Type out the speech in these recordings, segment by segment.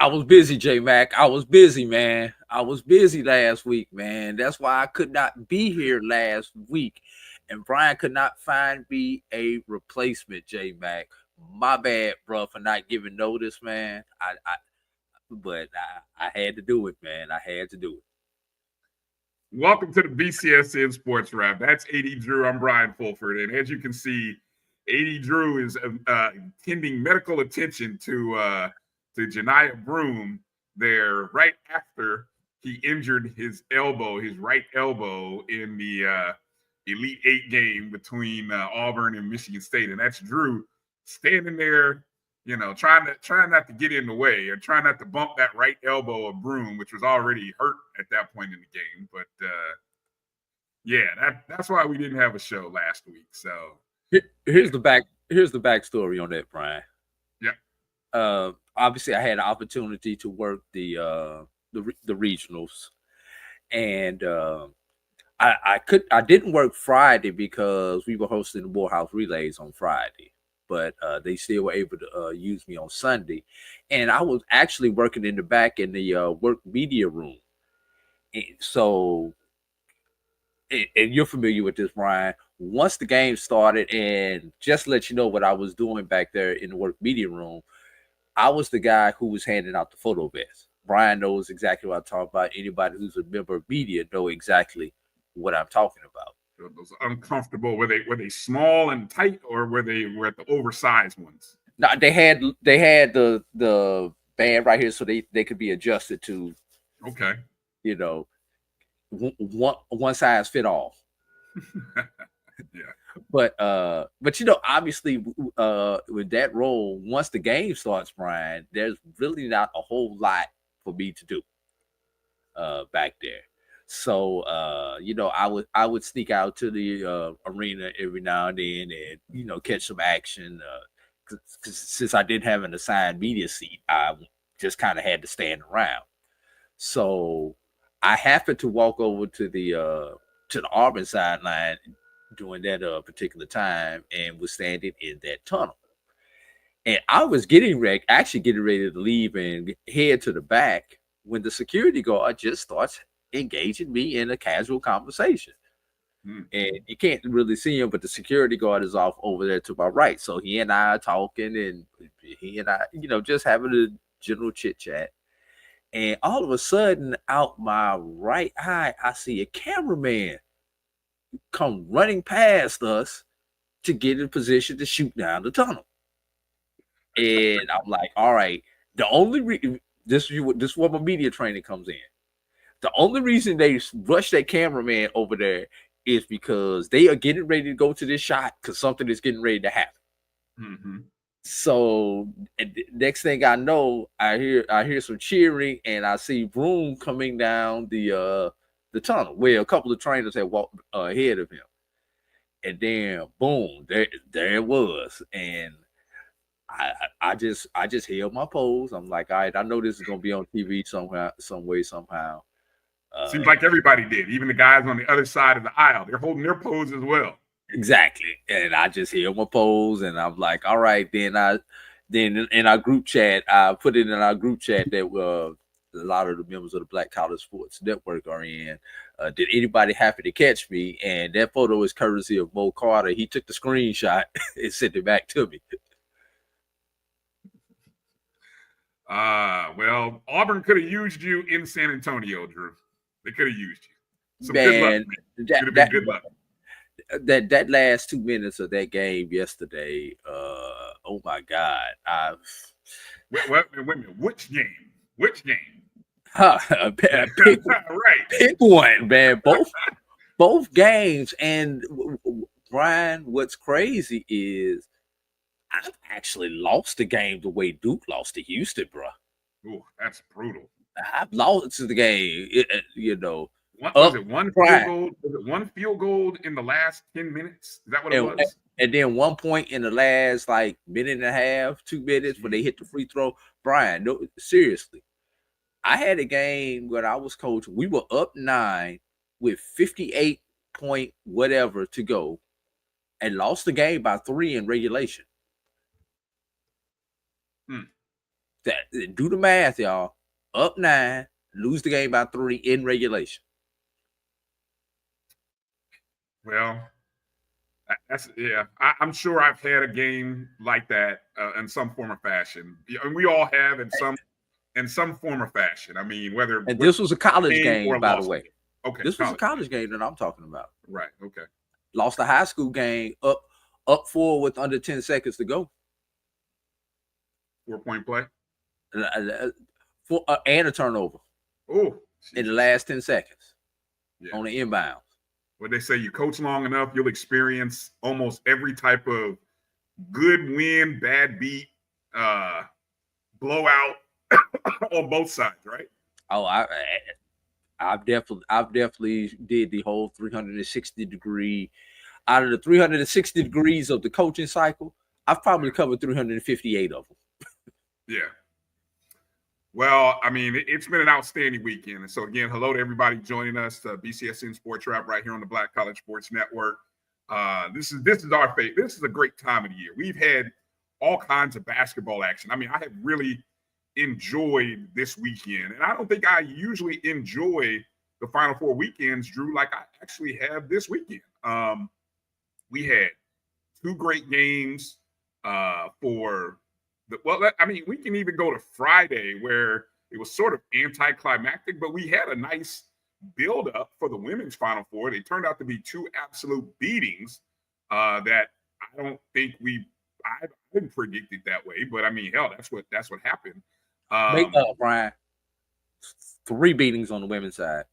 I was busy, J Mac. I was busy, man. I was busy last week, man. That's why I could not be here last week. And Brian could not find me a replacement, J Mac. My bad, bro, for not giving notice, man. But I had to do it, man. I had to do it. Welcome to the BCSN SportsWrap. That's AD Drew. I'm Brian Fulford. And as you can see, AD Drew is tending medical attention to Janiah Broome there right after he injured his elbow, his right elbow, in the Elite Eight game between Auburn and Michigan State. And that's Drew standing there, you know, trying not to get in the way and trying not to bump that right elbow of Broome, which was already hurt at that point in the game. But yeah, that's why we didn't have a show last week. So here's the backstory on that, Brian. Yeah. Obviously, I had an opportunity to work the regionals, and I didn't work Friday because we were hosting the Morehouse Relays on Friday, but they still were able to use me on Sunday, and I was actually working in the back in the work media room. And so, and you're familiar with this, Brian. Once the game started, and just to let you know what I was doing back there in the work media room, I was the guy who was handing out the photo vests. Brian knows exactly what I'm talking about. Anybody who's a member of media know exactly what I'm talking about. Those uncomfortable, were they small and tight, or were they at the oversized ones? No, they had the band right here, so they could be adjusted to. Okay. You know, one size fit all. Yeah. But you know, obviously, with that role, once the game starts, Brian, there's really not a whole lot for me to do back there. So you know, I would sneak out to the arena every now and then, and you know, catch some action. Cause since I didn't have an assigned media seat, I just kind of had to stand around. So I happened to walk over to the Auburn sideline during that particular time, and was standing in that tunnel. And I was actually getting ready to leave and head to the back when the security guard just starts engaging me in a casual conversation. And you can't really see him, but the security guard is off over there to my right. So he and I are talking, and he and I, you know, just having a general chit chat. And all of a sudden, out my right eye, I see a cameraman come running past us to get in position to shoot down the tunnel. And I'm like, all right, the only this is where my media training comes in. The only reason they rush that cameraman over there is because they are getting ready to go to this shot because something is getting ready to happen. Mm-hmm. So next thing I know, I hear some cheering and I see Broom coming down the tunnel where a couple of trainers had walked ahead of him. And then boom, there it was. And I just held my pose. I'm like, all right, I know this is gonna be on TV somehow, some way, somehow. Seems like everybody did, even the guys on the other side of the aisle. They're holding their pose as well. Exactly. And I just held my pose and I'm like, all right, then in our group chat, I put it in our group chat that a lot of the members of the Black College Sports Network are in. Did anybody happen to catch me? And that photo is courtesy of Mo Carter. He took the screenshot and sent it back to me. Well, Auburn could have used you in San Antonio, Drew. They could have used you. So man, good luck. Could have been good luck. That last 2 minutes of that game yesterday, oh my God. Wait a minute. Which game? Which game? Pick, right. Pick one, man. Both games. And Brian, what's crazy is I've actually lost the game the way Duke lost to Houston, bro. Ooh, that's brutal. I've lost the game, you know. Was it one field goal? Was it one field goal in the last 10 minutes? Is that what it was? And then 1 point in the last like minute and a half, 2 minutes when they hit the free throw. Brian, no, seriously. I had a game when I was coaching. We were up 9 with 58 point whatever to go and lost the game by 3 in regulation. Do the math, y'all. Up 9, lose the game by 3 in regulation. Well, I'm sure I've had a game like that in some form or fashion. And we all have in some form or fashion. I mean, whether this was a college game, by the way. Okay, this was a college game that I'm talking about. Right. Okay. Lost a high school game up 4 with under 10 seconds to go. 4-point play. And a turnover. Oh, in the last 10 seconds on the inbound. What they say, you coach long enough, you'll experience almost every type of good win, bad beat, blowout on both sides, right? Oh, I've definitely did the whole 360 degree. Out of the 360 degrees of the coaching cycle, I've probably covered 358 of them. Yeah. Well, I mean, it's been an outstanding weekend. And so, again, hello to everybody joining us, BCSN SportsWrap right here on the Black College Sports Network. This is our favorite. This is a great time of the year. We've had all kinds of basketball action. I mean, I have really enjoyed this weekend. And I don't think I usually enjoy the Final Four weekends, Drew, like I actually have this weekend. We had 2 great games we can even go to Friday where it was sort of anticlimactic, but we had a nice build-up for the women's Final Four. They turned out to be 2 absolute beatings that I don't think I didn't predict it that way, but I mean, hell, that's what happened. Brian, 3 beatings on the women's side.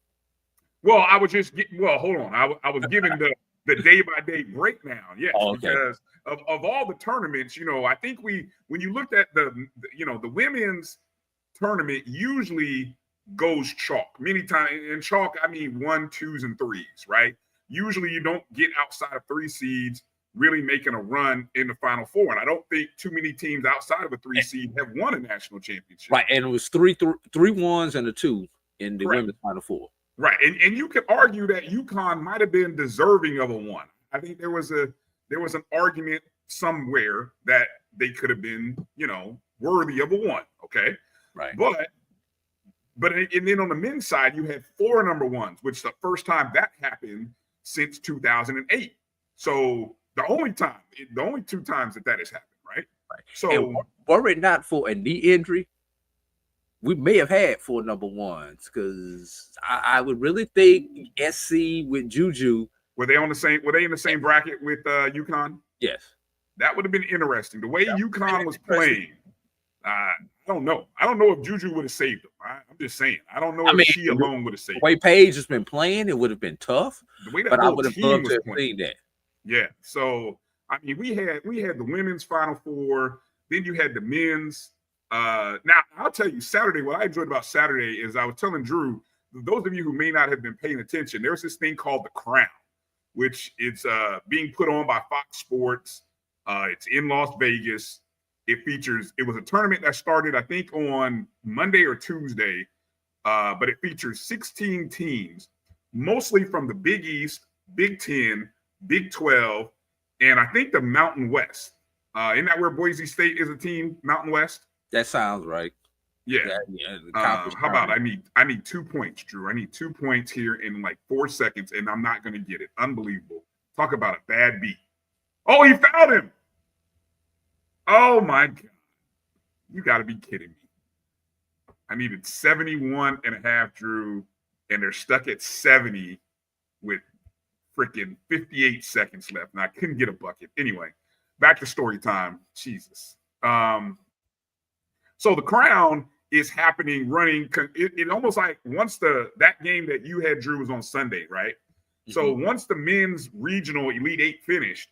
Well, I was just hold on. I was giving the day-by-day breakdown, yes, because of all the tournaments, I think when you looked at the women's tournament usually goes chalk. Many times in chalk, I mean 1, 2s, and 3s, right? Usually you don't get outside of 3 seeds really making a run in the Final Four. And I don't think too many teams outside of a 3 seed have won a national championship. Right, and it was 3 1s and a 2 in the women's Final Four. Right, and you could argue that UConn might have been deserving of a 1. I think there was an argument somewhere that they could have been, worthy of a 1. Okay, right. But and then on the men's side, you had 4 number 1s, which is the first time that happened since 2008. So the only 2 times that has happened, right? Right. So and were it not for a knee injury, we may have had 4 number 1s because I would really think SC with Juju. Were they in the same bracket with UConn? Yes. That would have been interesting. The way UConn was playing, I don't know. I don't know if Juju would have saved him. I'm just saying. I don't know if she alone would have saved him. The way Paige has been playing, it would have been tough. The way that but I whole would have team loved was to have playing. seen that. Yeah. So I mean, we had the women's Final Four. Then you had the men's. Now I'll tell you, Saturday. What I enjoyed about Saturday is I was telling Drew. Those of you who may not have been paying attention, there's this thing called the Crown, which is being put on by Fox Sports. It's in Las Vegas. It was a tournament that started, I think, on Monday or Tuesday, but it features 16 teams, mostly from the Big East, Big 10, Big 12, and I think the Mountain West. Isn't that where Boise State is a team, Mountain West? That sounds right. Yeah. How about I need 2 points, Drew. I need 2 points here in like 4 seconds, and I'm not going to get it. Unbelievable. Talk about a bad beat. Oh, he fouled him. Oh, my God. You got to be kidding me. I needed 71 and a half, Drew, and they're stuck at 70 with freaking 58 seconds left, and I couldn't get a bucket. Anyway, back to story time. Jesus. So the Crown is happening, running. It almost like once that game that you had, Drew, was on Sunday, right? Mm-hmm. So once the men's regional Elite Eight finished,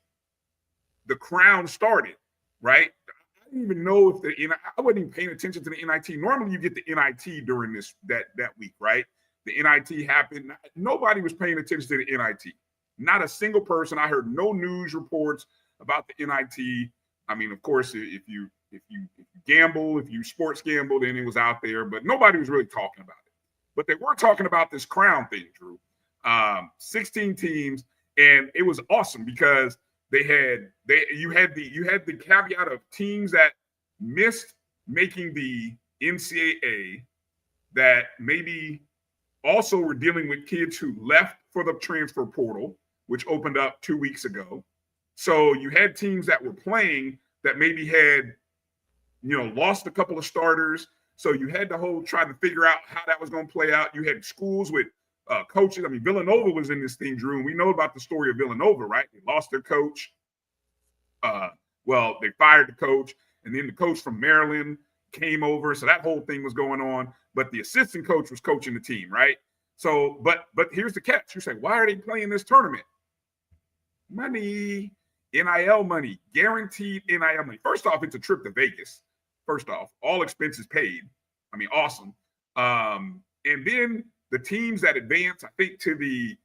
the Crown started, right? I didn't even know if I wasn't even paying attention to the NIT. Normally you get the NIT during that week, right? The NIT happened. Nobody was paying attention to the NIT. Not a single person. I heard no news reports about the NIT. I mean, of course, if you gamble, if you sports gamble, then it was out there, but nobody was really talking about it. But they were talking about this Crown thing, Drew. 16 teams, and it was awesome because you had the caveat of teams that missed making the NCAA that maybe also were dealing with kids who left for the transfer portal, which opened up 2 weeks ago. So you had teams that were playing that maybe had, lost a couple of starters. So you had the whole trying to figure out how that was going to play out. You had schools with coaches. I mean, Villanova was in this thing, Drew, and we know about the story of Villanova, right? They lost their coach. They fired the coach, and then the coach from Maryland came over. So that whole thing was going on, but the assistant coach was coaching the team, right? So, but here's the catch. You say, why are they playing this tournament? Money, NIL money, guaranteed NIL money. First off, it's a trip to Vegas. First off, all expenses paid. I mean, awesome. And then the teams that advance, I think, to the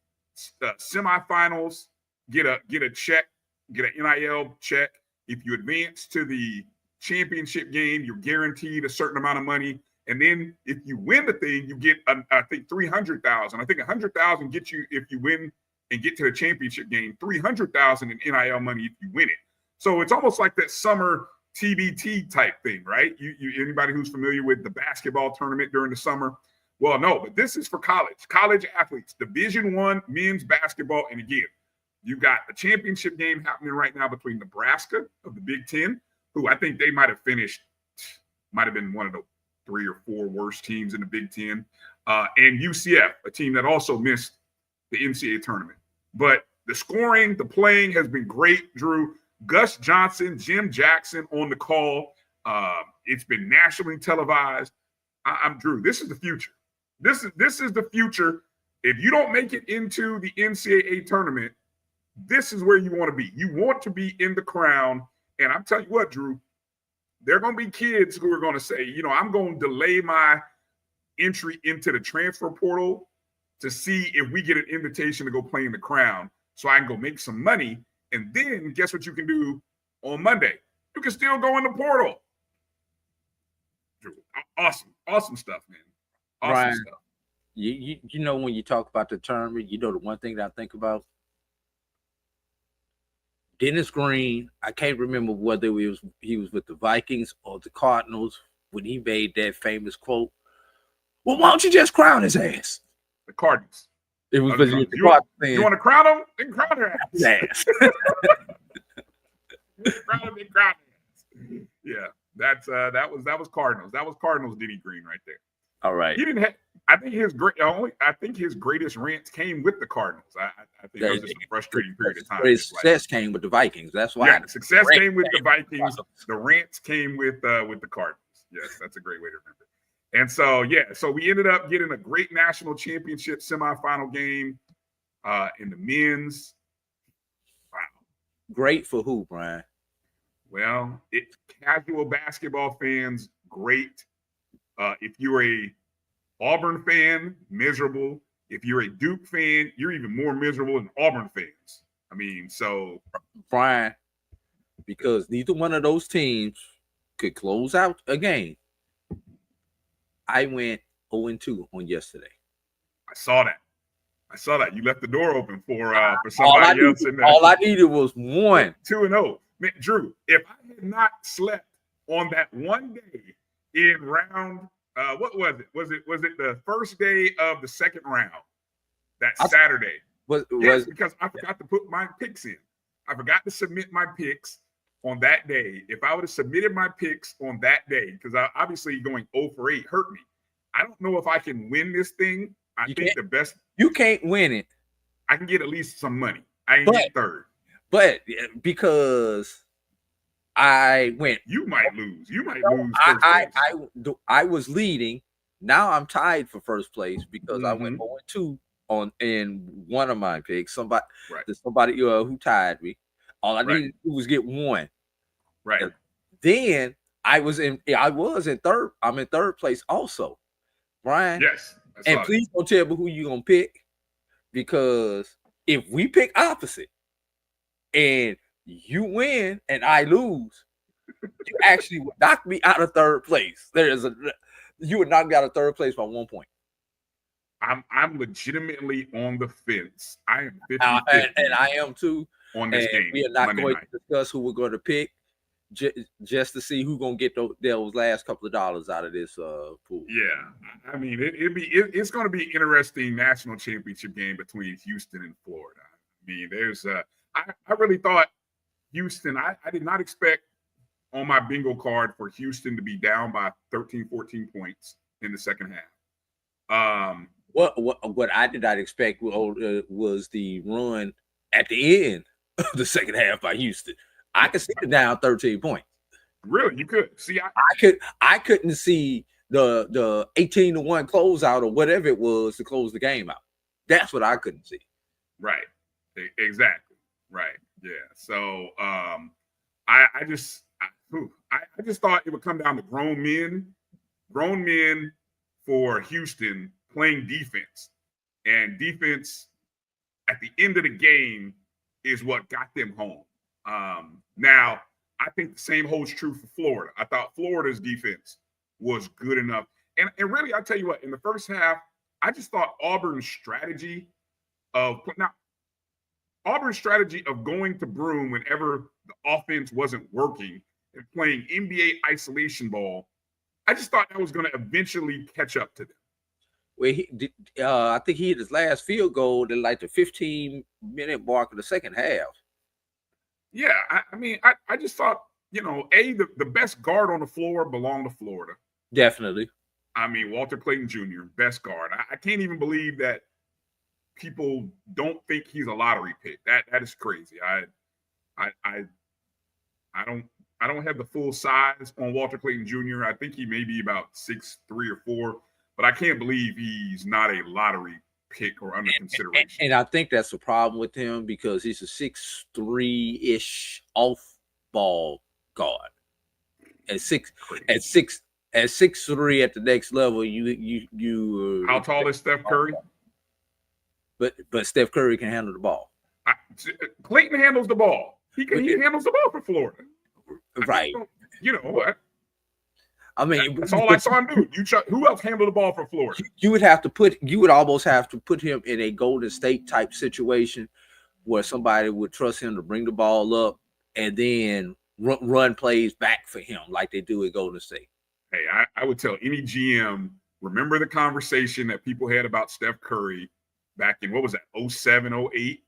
semifinals get a check, get an NIL check. If you advance to the championship game, you're guaranteed a certain amount of money. And then if you win the thing, you get, I think, $300,000. I think $100,000 gets you, if you win and get to the championship game, $300,000 in NIL money if you win it. So it's almost like that summer TBT type thing, right? You anybody who's familiar with the basketball tournament during the summer? Well, no, but this is for college athletes, Division I men's basketball. And again, you've got a championship game happening right now between Nebraska of the Big Ten, who I think they might have been one of the 3 or 4 worst teams in the Big Ten, and UCF, a team that also missed the NCAA tournament. But the scoring, the playing has been great, Drew. Gus Johnson, Jim Jackson on the call. It's been nationally televised. I'm Drew. This is the future. This is the future. If you don't make it into the NCAA tournament, this is where you want to be. You want to be in the Crown. And I'm telling you what, Drew, there are going to be kids who are going to say, I'm going to delay my entry into the transfer portal to see if we get an invitation to go play in the Crown so I can go make some money. And then guess what you can do on Monday? You can still go in the portal. Drew, awesome stuff, man. Awesome Ryan, stuff. You know, when you talk about the tournament, the one thing that I think about? Dennis Green, I can't remember whether he was with the Vikings or the Cardinals when he made that famous quote. Well, why don't you just crown his ass? The Cardinals. It was you want to crown him? Then crown their ass. Crown him, then crown their ass. Yeah, that was Cardinals. That was Cardinals Denny Green right there. All right. He didn't have. I think his greatest rants came with the Cardinals. I think that was just a frustrating period of time. His success came with the Vikings. That's why. Yeah, the success came with the Vikings. The rants came with the Cardinals. Yes, that's a great way to remember. And so, yeah, so we ended up getting a great national championship semifinal game in the men's. Wow. Great for who, Brian? Well, casual basketball fans, great. If you're a Auburn fan, miserable. If you're a Duke fan, you're even more miserable than Auburn fans. I mean, so Brian, because neither one of those teams could close out a game. I went 0-2 on yesterday. I saw that. You left the door open for somebody else in there. All I needed was one. 2-0. Man, Drew, if I had not slept on that one day in round, what was it? Was it the first day of the second round? That Saturday. Because I forgot to put my picks in. I forgot to submit my picks on that day. If I would have submitted my picks on that day, because obviously going 0 for 8 hurt me. I don't know if I can win this thing. I think the best. You can't win it. I can get at least some money. I ain't get third. But because I went. You might lose. You might lose first place. I was leading. Now I'm tied for first place because I went 0-2 in one of my picks. Somebody who tied me. All I needed to do was get one. Right. And then I was in third. I'm in third place also. Brian. Yes. And please don't tell me who you're gonna pick, because if we pick opposite and you win and I lose, you actually would knock me out of third place. You would knock me out of third place by 1 point. I'm legitimately on the fence. I am 50 and I am too. On this game. We are not going to discuss who we're going to pick just to see who's going to get those last couple of dollars out of this pool. Yeah, I mean it's going to be an interesting national championship game between Houston and Florida. I mean, there's I really thought Houston. I did not expect on my bingo card for Houston to be down by 13, 14 points in the second half. What I did not expect was the run at the end of the second half by Houston. I could see it down 13 points. Really, you could see. I couldn't see the 18-1 closeout or whatever it was to close the game out. That's what I couldn't see. Right. Exactly. Right. Yeah. So I just thought it would come down to grown men for Houston playing defense, and defense at the end of the game is what got them home. Now, I think the same holds true for Florida. I thought Florida's defense was good enough. And really, I'll tell you what, in the first half, I just thought Auburn's strategy of going to Broome whenever the offense wasn't working and playing NBA isolation ball, I just thought that was going to eventually catch up to them. Well, I think he hit his last field goal at like the 15-minute mark of the second half. Yeah, I mean, I just thought, the best guard on the floor belonged to Florida. Definitely. I mean, Walter Clayton Jr., best guard. I can't even believe that people don't think he's a lottery pick. That is crazy. I don't have the full size on Walter Clayton Jr. I think he may be about 6'3" or 4, but I can't believe he's not a lottery pick or under consideration. And I think that's the problem with him, because he's a 6'3" off-ball guard. At 6'3" at the next level, you. How tall is Steph Curry? But Steph Curry can handle the ball. Clayton handles the ball. He handles the ball for Florida. Right. What? I mean, that's all I saw him do. Who else handled the ball for Florida? You would almost have to put him in a Golden State type situation where somebody would trust him to bring the ball up and then run plays back for him like they do at Golden State. Hey, I would tell any GM, remember the conversation that people had about Steph Curry back in, what was that, 07, 08?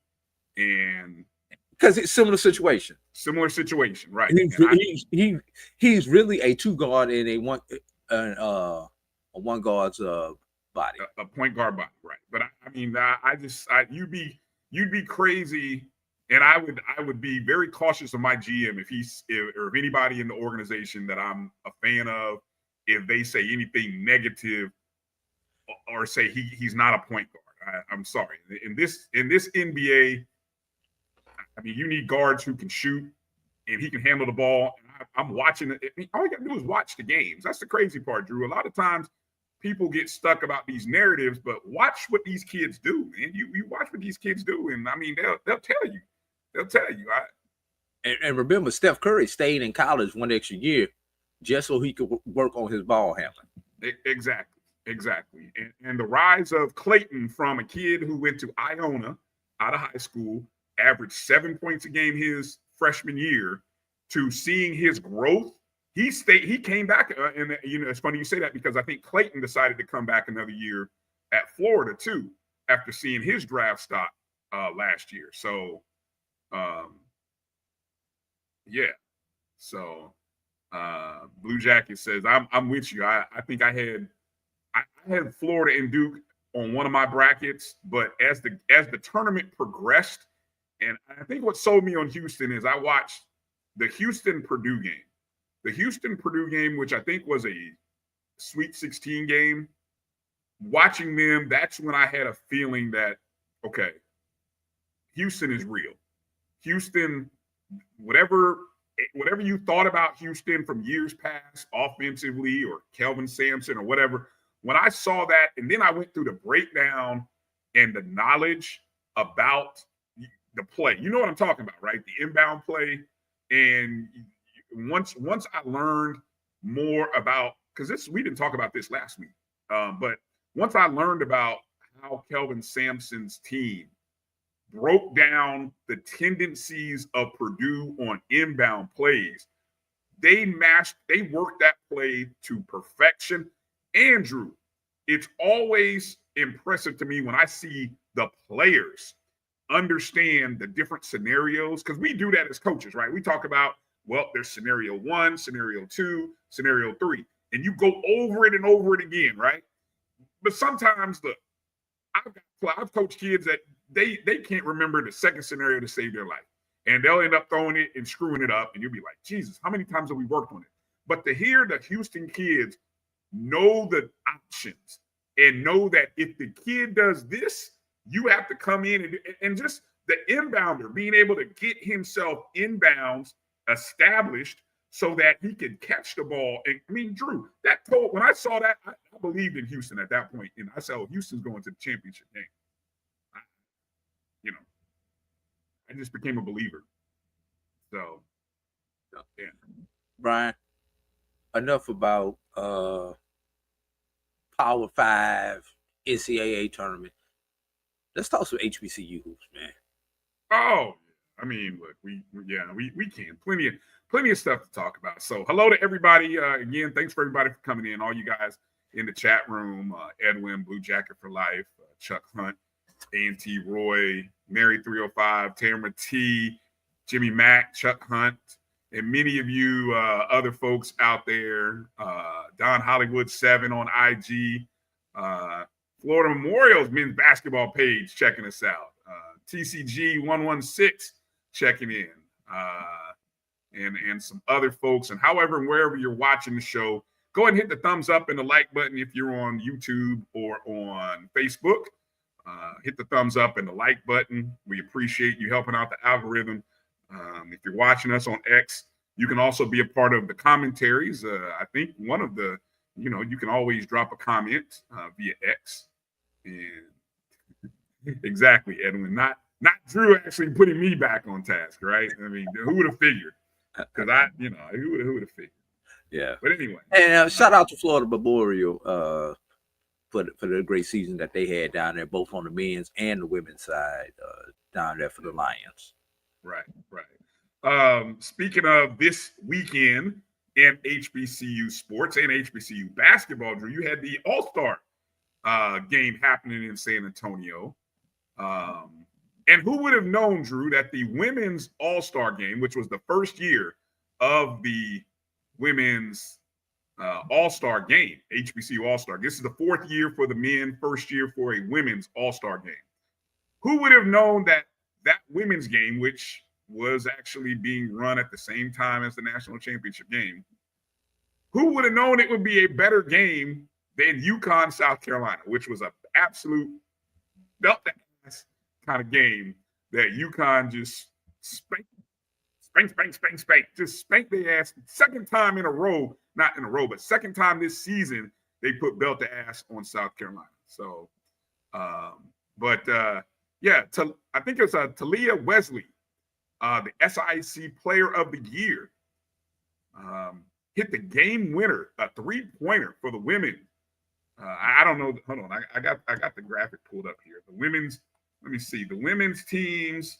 And because it's similar situation. Similar situation, right? He's really a two guard in a one guard's body, a point guard body, right? But I mean, you'd be crazy, and I would be very cautious of my GM if anybody in the organization that I'm a fan of if they say anything negative or say he's not a point guard. I'm sorry. In this NBA, I mean, you need guards who can shoot and he can handle the ball. I'm watching it. All you got to do is watch the games. That's the crazy part, Drew. A lot of times people get stuck about these narratives, but watch what these kids do, man. You watch what these kids do, and I mean, they'll tell you. They'll tell you. And remember, Steph Curry stayed in college one extra year just so he could work on his ball handling. Exactly. And the rise of Clayton from a kid who went to Iona out of high school, averaged 7 points a game his freshman year, to seeing his growth. He came back, and it's funny you say that because I think Clayton decided to come back another year at Florida too after seeing his draft stock last year. So, yeah. So, Blue Jacket says, "I'm with you. I think I had Florida and Duke on one of my brackets, but as the tournament progressed, and I think what sold me on Houston is I watched the Houston-Purdue game. The Houston-Purdue game, which I think was a Sweet 16 game, watching them, that's when I had a feeling that, okay, Houston is real. Houston, whatever you thought about Houston from years past, offensively or Kelvin Sampson or whatever, when I saw that, and then I went through the breakdown and the knowledge about the play. You know what I'm talking about, right? The inbound play. And once I learned more about, because we didn't talk about this last week, but once I learned about how Kelvin Sampson's team broke down the tendencies of Purdue on inbound plays, they worked that play to perfection. Andrew, it's always impressive to me when I see the players understand the different scenarios, because we do that as coaches, right? We talk about, well, there's scenario 1, scenario 2, scenario 3, and you go over it and over it again, right? But sometimes, look, I've coached kids that they can't remember the second scenario to save their life, and they'll end up throwing it and screwing it up, and you'll be like, Jesus, how many times have we worked on it? But to hear the Houston kids know the options and know that if the kid does this, you have to come in and just the inbounder being able to get himself inbounds established so that he can catch the ball. And I mean, Drew, when I saw that, I believed in Houston at that point. And I said, oh, Houston's going to the championship game. I just became a believer. So, yeah. Brian, enough about Power 5 NCAA tournament. Let's talk some HBCU hoops, man. Oh, I mean, look, we can plenty of stuff to talk about. So, hello to everybody again. Thanks for everybody for coming in. All you guys in the chat room: Edwin, Blue Jacket for Life, Chuck Hunt, A&T Roy, Mary 305, Tamara T, Jimmy Mack, Chuck Hunt, and many of you other folks out there. Don Hollywood 7 on IG. Florida Memorial's men's basketball page checking us out. TCG 116 checking in. And some other folks. And however and wherever you're watching the show, go ahead and hit the thumbs up and the like button if you're on YouTube or on Facebook. Hit the thumbs up and the like button. We appreciate you helping out the algorithm. If you're watching us on X, you can also be a part of the commentaries. I think one of the, you can always drop a comment via X. And exactly, Edwin. Not Drew actually putting me back on task, right? I mean, who would have figured? Because who would have figured? Yeah. But anyway. And shout out to Florida Memorial for the great season that they had down there, both on the men's and the women's side, down there for the Lions. Right. Speaking of this weekend in HBCU sports and HBCU basketball, Drew, you had the All-Star game happening in San Antonio. And who would have known, Drew, that the women's All-Star game, which was the first year of the women's All-Star game, HBCU All-Star. This is the fourth year for the men, first year for a women's All-Star game. Who would have known that women's game, which was actually being run at the same time as the national championship game, who would have known it would be a better game than UConn, South Carolina, which was an absolute belt the ass kind of game that UConn just spanked, just spanked their ass. Second time in a row, not in a row, but second time this season, they put belt the ass on South Carolina. So, yeah, I think it was Talia Wesley, the SIC Player of the Year, hit the game winner, a 3-pointer for the women. I don't know. Hold on, I got the graphic pulled up here. The women's. Let me see. The women's teams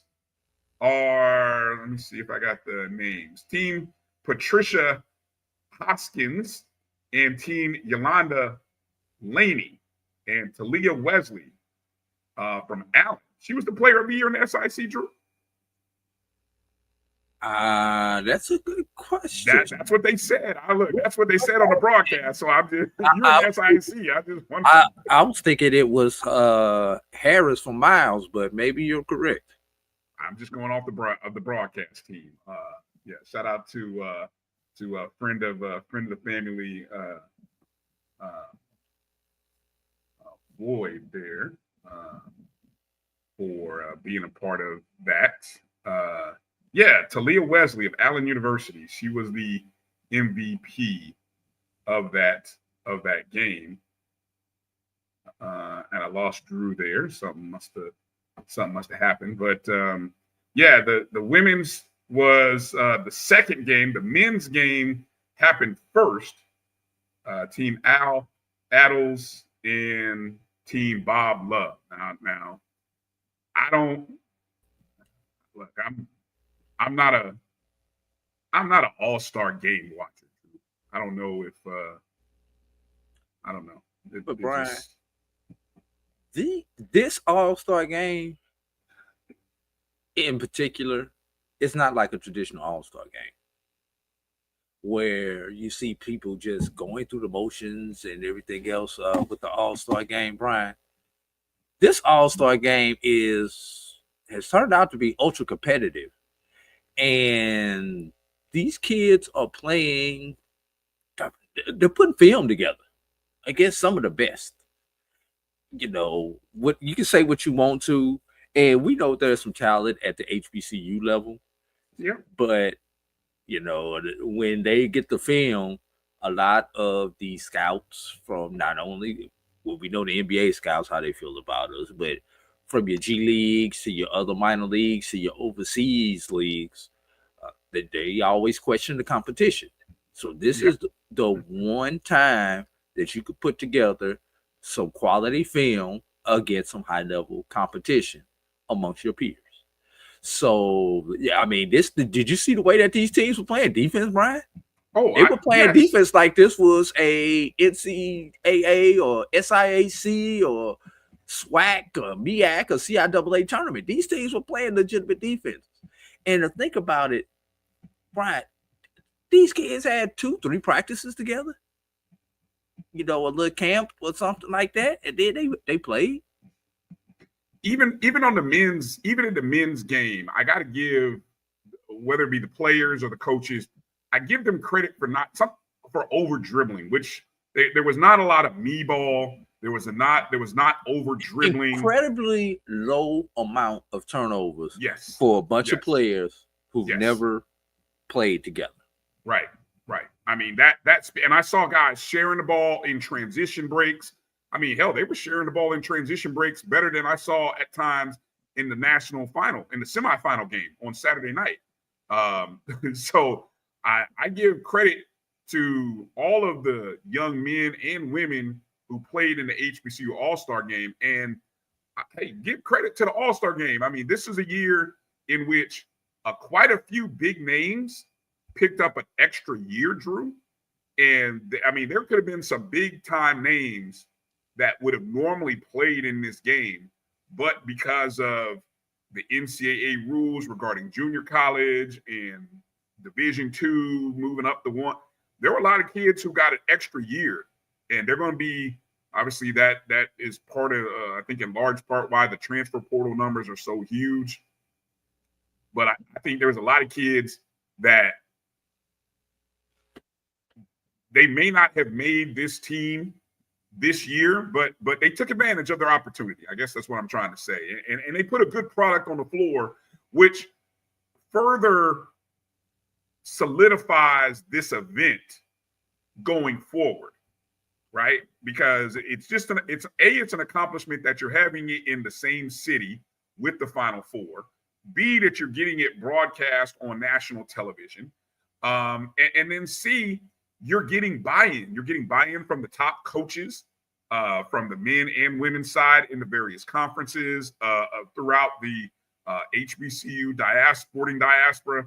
are. Let me see if I got the names. Team Patricia Hoskins and Team Yolanda Laney and Talia Wesley from Allen. She was the Player of the Year in the SIC, Drew. That's a good question. That's what they said. That's what they said on the broadcast. So I'm just you're in SIC. I just wonder. I was thinking it was Harris from Miles, but maybe you're correct. I'm just going off the broadcast team. Yeah, shout out to a friend of the family, Boyd there, for being a part of that. Yeah, Talia Wesley of Allen University. She was the MVP of that game. And I lost Drew there. Something must have happened. But yeah, the women's was the second game. The men's game happened first. Team Al Addles and Team Bob Love. Now I don't look. I'm not an all-star game watcher. I don't know if I don't know. But Brian, this all-star game in particular, it's not like a traditional all-star game where you see people just going through the motions and everything else with the all-star game, Brian. This all-star game has turned out to be ultra competitive. And these kids are playing, they're putting film together against some of the best. You know, what you can say what you want to, and we know there's some talent at the HBCU level. Yeah. But, you know, when they get the film, a lot of the scouts from not only, well, we know the NBA scouts, how they feel about us, but from your G leagues to your other minor leagues to your overseas leagues, they always question the competition. So this is the one time that you could put together some quality film against some high level competition amongst your peers. So yeah, I mean, did you see the way that these teams were playing defense, Brian? Oh, they were playing defense like this was a NCAA or SIAC or SWAC or MEAC or CIAA tournament. These teams were playing legitimate defense. And to think about it, Brian, these kids had 2-3 practices together. You know, a little camp or something like that, and then they played. Even on the men's, even in the men's game, I got to give, whether it be the players or the coaches, I give them credit for over dribbling, which there was not a lot of me ball. There was not over dribbling. Incredibly low amount of turnovers. Yes. For a bunch of players who've never played together. Right. I mean, that's, and I saw guys sharing the ball in transition breaks. I mean, hell, they were sharing the ball in transition breaks better than I saw at times in the national final, in the semifinal game on Saturday night. So I give credit to all of the young men and women who played in the HBCU All-Star game. And hey, give credit to the All-Star game. I mean, this is a year in which quite a few big names picked up an extra year, Drew. And I mean, there could have been some big time names that would have normally played in this game, but because of the NCAA rules regarding junior college and Division II moving up to 1, there were a lot of kids who got an extra year, and they're going to be, obviously that is part of, I think in large part why the transfer portal numbers are so huge. But I think there was a lot of kids that they may not have made this team this year, but they took advantage of their opportunity. I guess that's what I'm trying to say. And they put a good product on the floor, which further solidifies this event going forward, right? Because it's an accomplishment that you're having it in the same city with the Final Four. B, that you're getting it broadcast on national television. And then C, you're getting buy-in. You're getting buy-in from the top coaches, from the men and women's side in the various conferences throughout the HBCU sporting diaspora.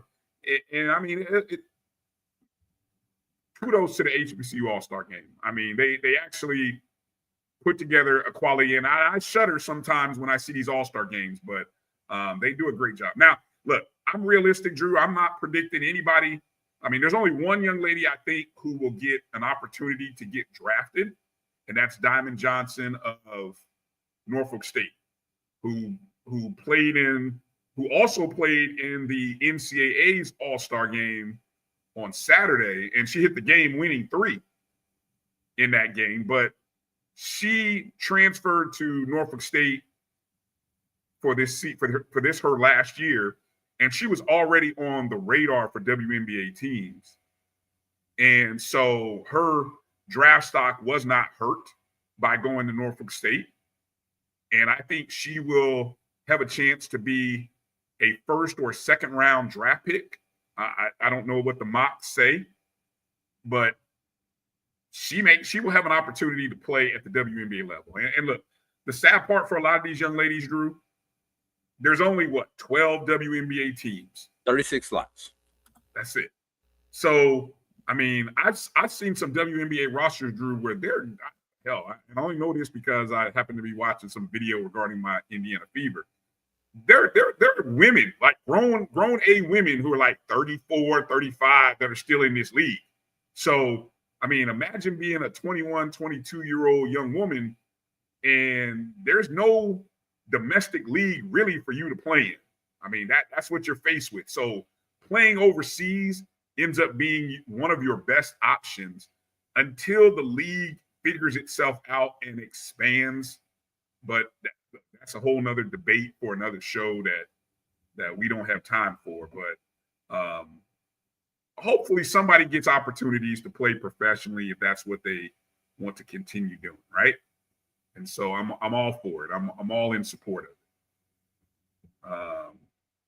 And I mean, kudos to the HBCU All-Star game. I mean, they actually put together a quality, and I shudder sometimes when I see these All-Star games, but they do a great job. Now, look, I'm realistic, Drew. I'm not predicting anybody. I mean, there's only one young lady I think who will get an opportunity to get drafted, and that's Diamond Johnson of Norfolk State, who also played in the NCAA's All-Star game on Saturday, and she hit the game-winning 3 in that game. But she transferred to Norfolk State for her last year, and she was already on the radar for WNBA teams. And so her draft stock was not hurt by going to Norfolk State. And I think she will have a chance to be a first or second round draft pick. I don't know what the mocks say, but she will have an opportunity to play at the WNBA level. And look, the sad part for a lot of these young ladies, Drew, there's only 12 WNBA teams, 36 slots. That's it. So I mean, I've seen some WNBA rosters, Drew, where and I only know this because I happen to be watching some video regarding my Indiana Fever. There are women, like grown A women who are like 34, 35 that are still in this league. So, I mean, imagine being a 21, 22-year-old young woman and there's no domestic league really for you to play in. I mean, that's what you're faced with. So playing overseas ends up being one of your best options until the league figures itself out and expands. But that's a whole nother debate for another show that we don't have time for. But hopefully somebody gets opportunities to play professionally if that's what they want to continue doing, right? And so I'm all for it. I'm all in support of it.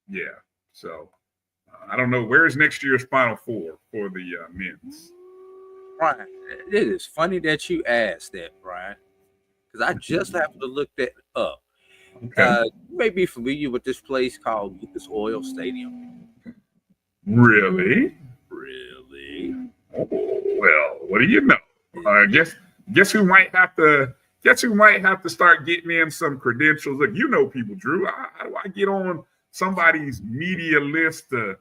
Yeah. So I don't know, where is next year's Final Four for the men's? Brian, it is funny that you asked that, Brian, because I just happened to look that up. Okay. You may be familiar with this place called Vickers Oil Stadium. Really? Oh, well, what do you know? Guess who might have to start getting in some credentials? Look, you know people, Drew. How do I get on somebody's media list to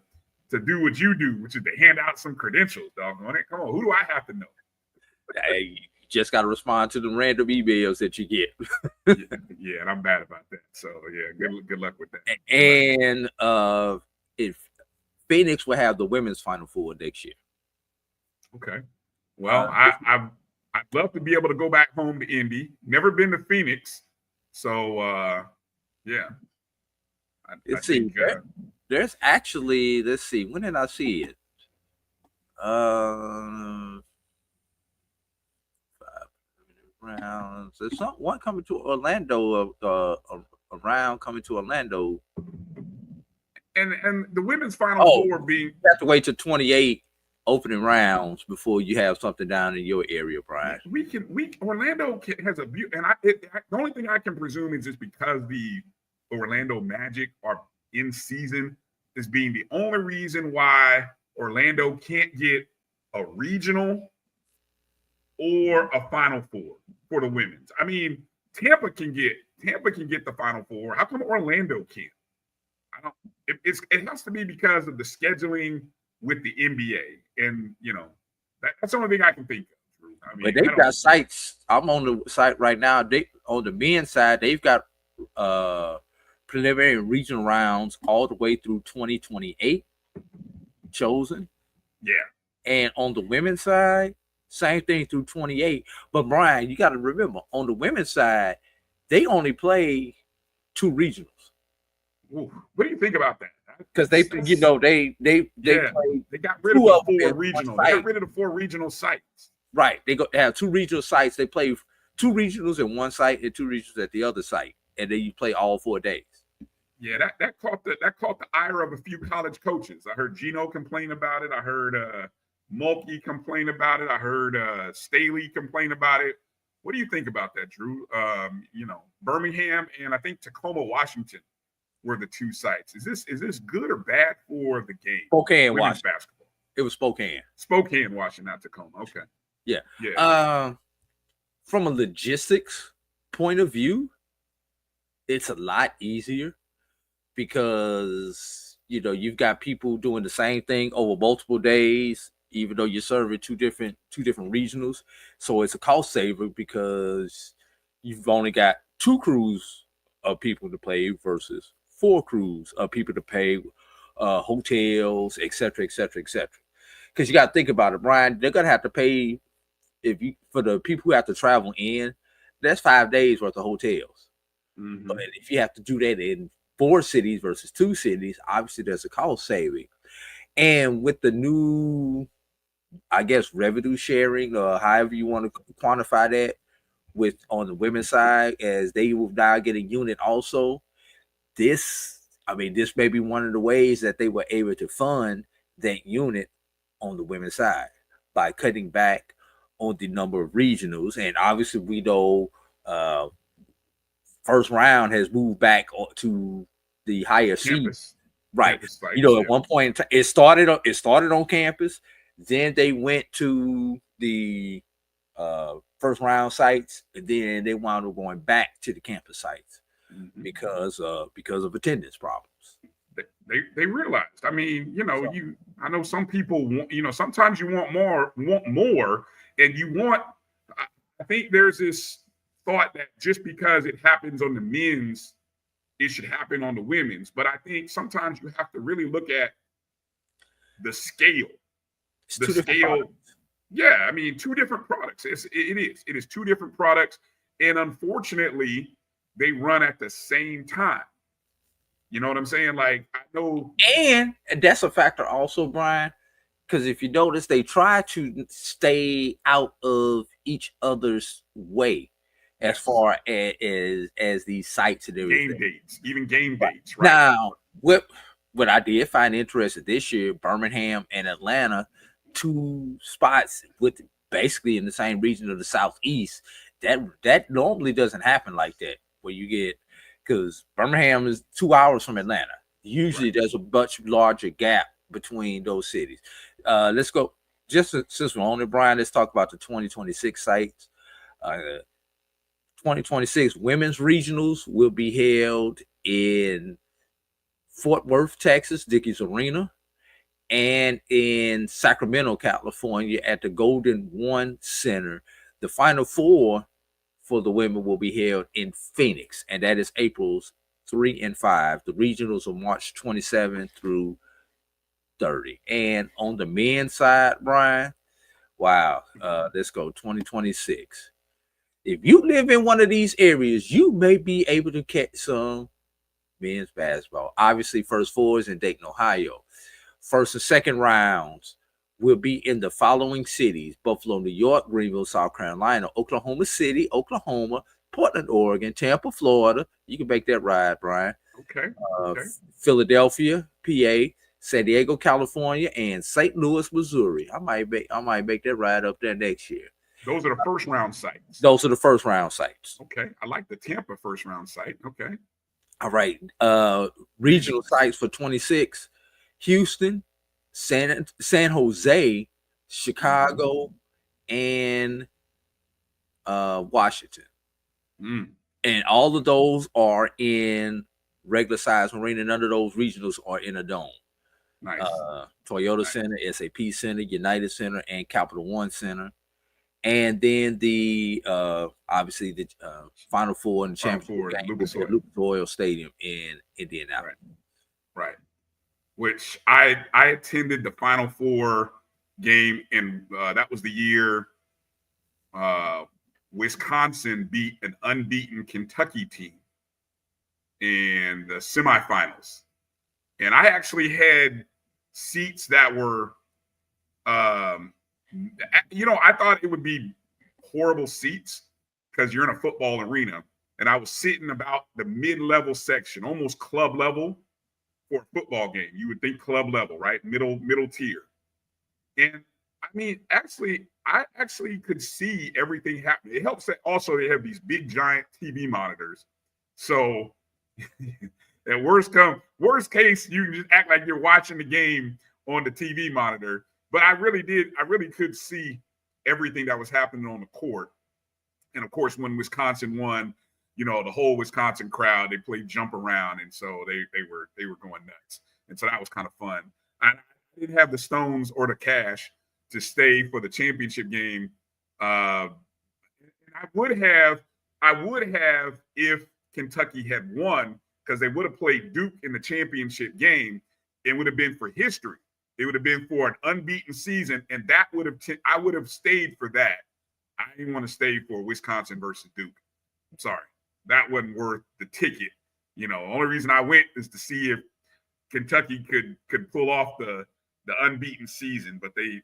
do what you do, which is to hand out some credentials, doggone it? Come on, who do I have to know? Hey, you just got to respond to the random emails that you get. yeah, and I'm bad about that. So yeah, good luck with that. And if Phoenix will have the women's Final Four next year. Okay. Well, I'd love to be able to go back home to Indy. Never been to Phoenix, so yeah. Let's see. There's actually, let's see, when did I see it? 5 rounds. There's one coming to Orlando. Around coming to Orlando. And the women's Final Four being. You have to wait till 28 opening rounds before you have something down in your area, Brian. Orlando has a view, and the only thing I can presume is just because the Orlando Magic are in season is being the only reason why Orlando can't get a regional or a Final Four for the women's. I mean, Tampa can get the Final Four. How come Orlando can't? It has to be because of the scheduling with the NBA, and that's the only thing I can think of. I mean, but they've got sites. I'm on the site right now. On the men's side, they've got preliminary and regional rounds all the way through 2028 chosen. Yeah. And on the women's side, Same thing through 28. But Brian, you got to remember, on the women's side, they only play 2 regionals. Ooh, what do you think about that? Because they play they got rid of 2 the of them 4 in one regional. They site. got rid of the 4 regional sites. Right. They have 2 regional sites. They play 2 regionals in one site and 2 regionals at the other site, and then you play all 4 days. Yeah, that caught the ire of a few college coaches. I heard Gino complain about it. I heard Mulkey complain about it. I heard Staley complain about it. What do you think about that, Drew? Birmingham and I think Tacoma, Washington were the 2 sites. Is this good or bad for the game? Spokane, women's Washington. Basketball. It was Spokane. Spokane, Washington, not Tacoma. Okay. Yeah. From a logistics point of view, it's a lot easier because you've got people doing the same thing over multiple days, even though you're serving two different regionals. So it's a cost saver because you've only got 2 crews of people to play versus 4 crews of people to pay, hotels, etc., etc., etc. Because you got to think about it, Brian. They're gonna have to pay for the people who have to travel in. That's 5 days worth of hotels. Mm-hmm. But if you have to do that in 4 cities versus 2 cities, obviously there's a cost saving. And with the new, I guess, revenue sharing, or however you want to quantify that, with on the women's side, as they will now get a unit also, this may be one of the ways that they were able to fund that unit on the women's side by cutting back on the number of regionals. And obviously we know first round has moved back to the higher seed. Right. Campus sites, at one point it started on campus, then they went to the first round sites, and then they wound up going back to the campus sites because of attendance problems. They realized. I mean, I know some people want, sometimes you want more, and you want. I think there's this thought that just because it happens on the men's, it should happen on the women's. But I think sometimes you have to really look at the scale. The scale. Yeah, I mean, 2 different products. It is 2 different products, and unfortunately, they run at the same time. You know what I'm saying? Like, I know, and that's a factor also, Brian. Because if you notice, they try to stay out of each other's way as far as these sites and everything. Game dates. Right. Now, what I did find interesting this year, Birmingham and Atlanta, 2 spots with basically in the same region of the Southeast. That normally doesn't happen like that, where you get, because Birmingham is 2 hours from Atlanta. Usually there's a much larger gap between those cities. Let's go, just since we're on it, Brian, let's talk about the 2026 sites. 2026 women's regionals will be held in Fort Worth, Texas, Dickies Arena, and in Sacramento, California at the Golden One Center. The Final Four for the women will be held in Phoenix, and that is April's 3 and 5. The regionals are March 27 through 30. And on the men's side, Brian, wow, let's go 2026. If you live in one of these areas, you may be able to catch some men's basketball. Obviously, first 4 is in Dayton, Ohio. First and second rounds will be in the following cities: Buffalo, New York; Greenville, South Carolina; Oklahoma City, Oklahoma; Portland, Oregon; Tampa, Florida. You can make that ride, Brian. Okay. Philadelphia, PA; San Diego, California; and St. Louis, Missouri. I might make that ride up there next year. Those are the first round sites. Those are the first round sites. Okay. I like the Tampa first round site. Okay. All right. Regional sites for 26: Houston, San Jose, Chicago, and Washington. And all of those are in regular size arena. None of those regionals are in a dome. Nice. Toyota Center, SAP Center, United Center, and Capital One Center. And then the obviously the Final Four and the championship game Lucas Oil Stadium in Indianapolis. Right. Which I attended the Final Four game, and that was the year Wisconsin beat an unbeaten Kentucky team in the semifinals. And I actually had seats that were, I thought it would be horrible seats because you're in a football arena. And I was sitting about the mid-level section, almost club level for a football game. You would think club level, right? Middle tier. And I mean, I actually could see everything happening. It helps that also they have these big giant TV monitors. So at worst case, you can just act like you're watching the game on the TV monitor. But I really could see everything that was happening on the court. And of course, when Wisconsin won, the whole Wisconsin crowd, they played jump around. And so they were going nuts. And so that was kind of fun. I didn't have the stones or the cash to stay for the championship game. I would have if Kentucky had won, because they would have played Duke in the championship game. It would have been for history. It would have been for an unbeaten season, and that I would have stayed for that. I didn't want to stay for Wisconsin versus Duke. I'm sorry, that wasn't worth the ticket. The only reason I went is to see if Kentucky could pull off the unbeaten season, but they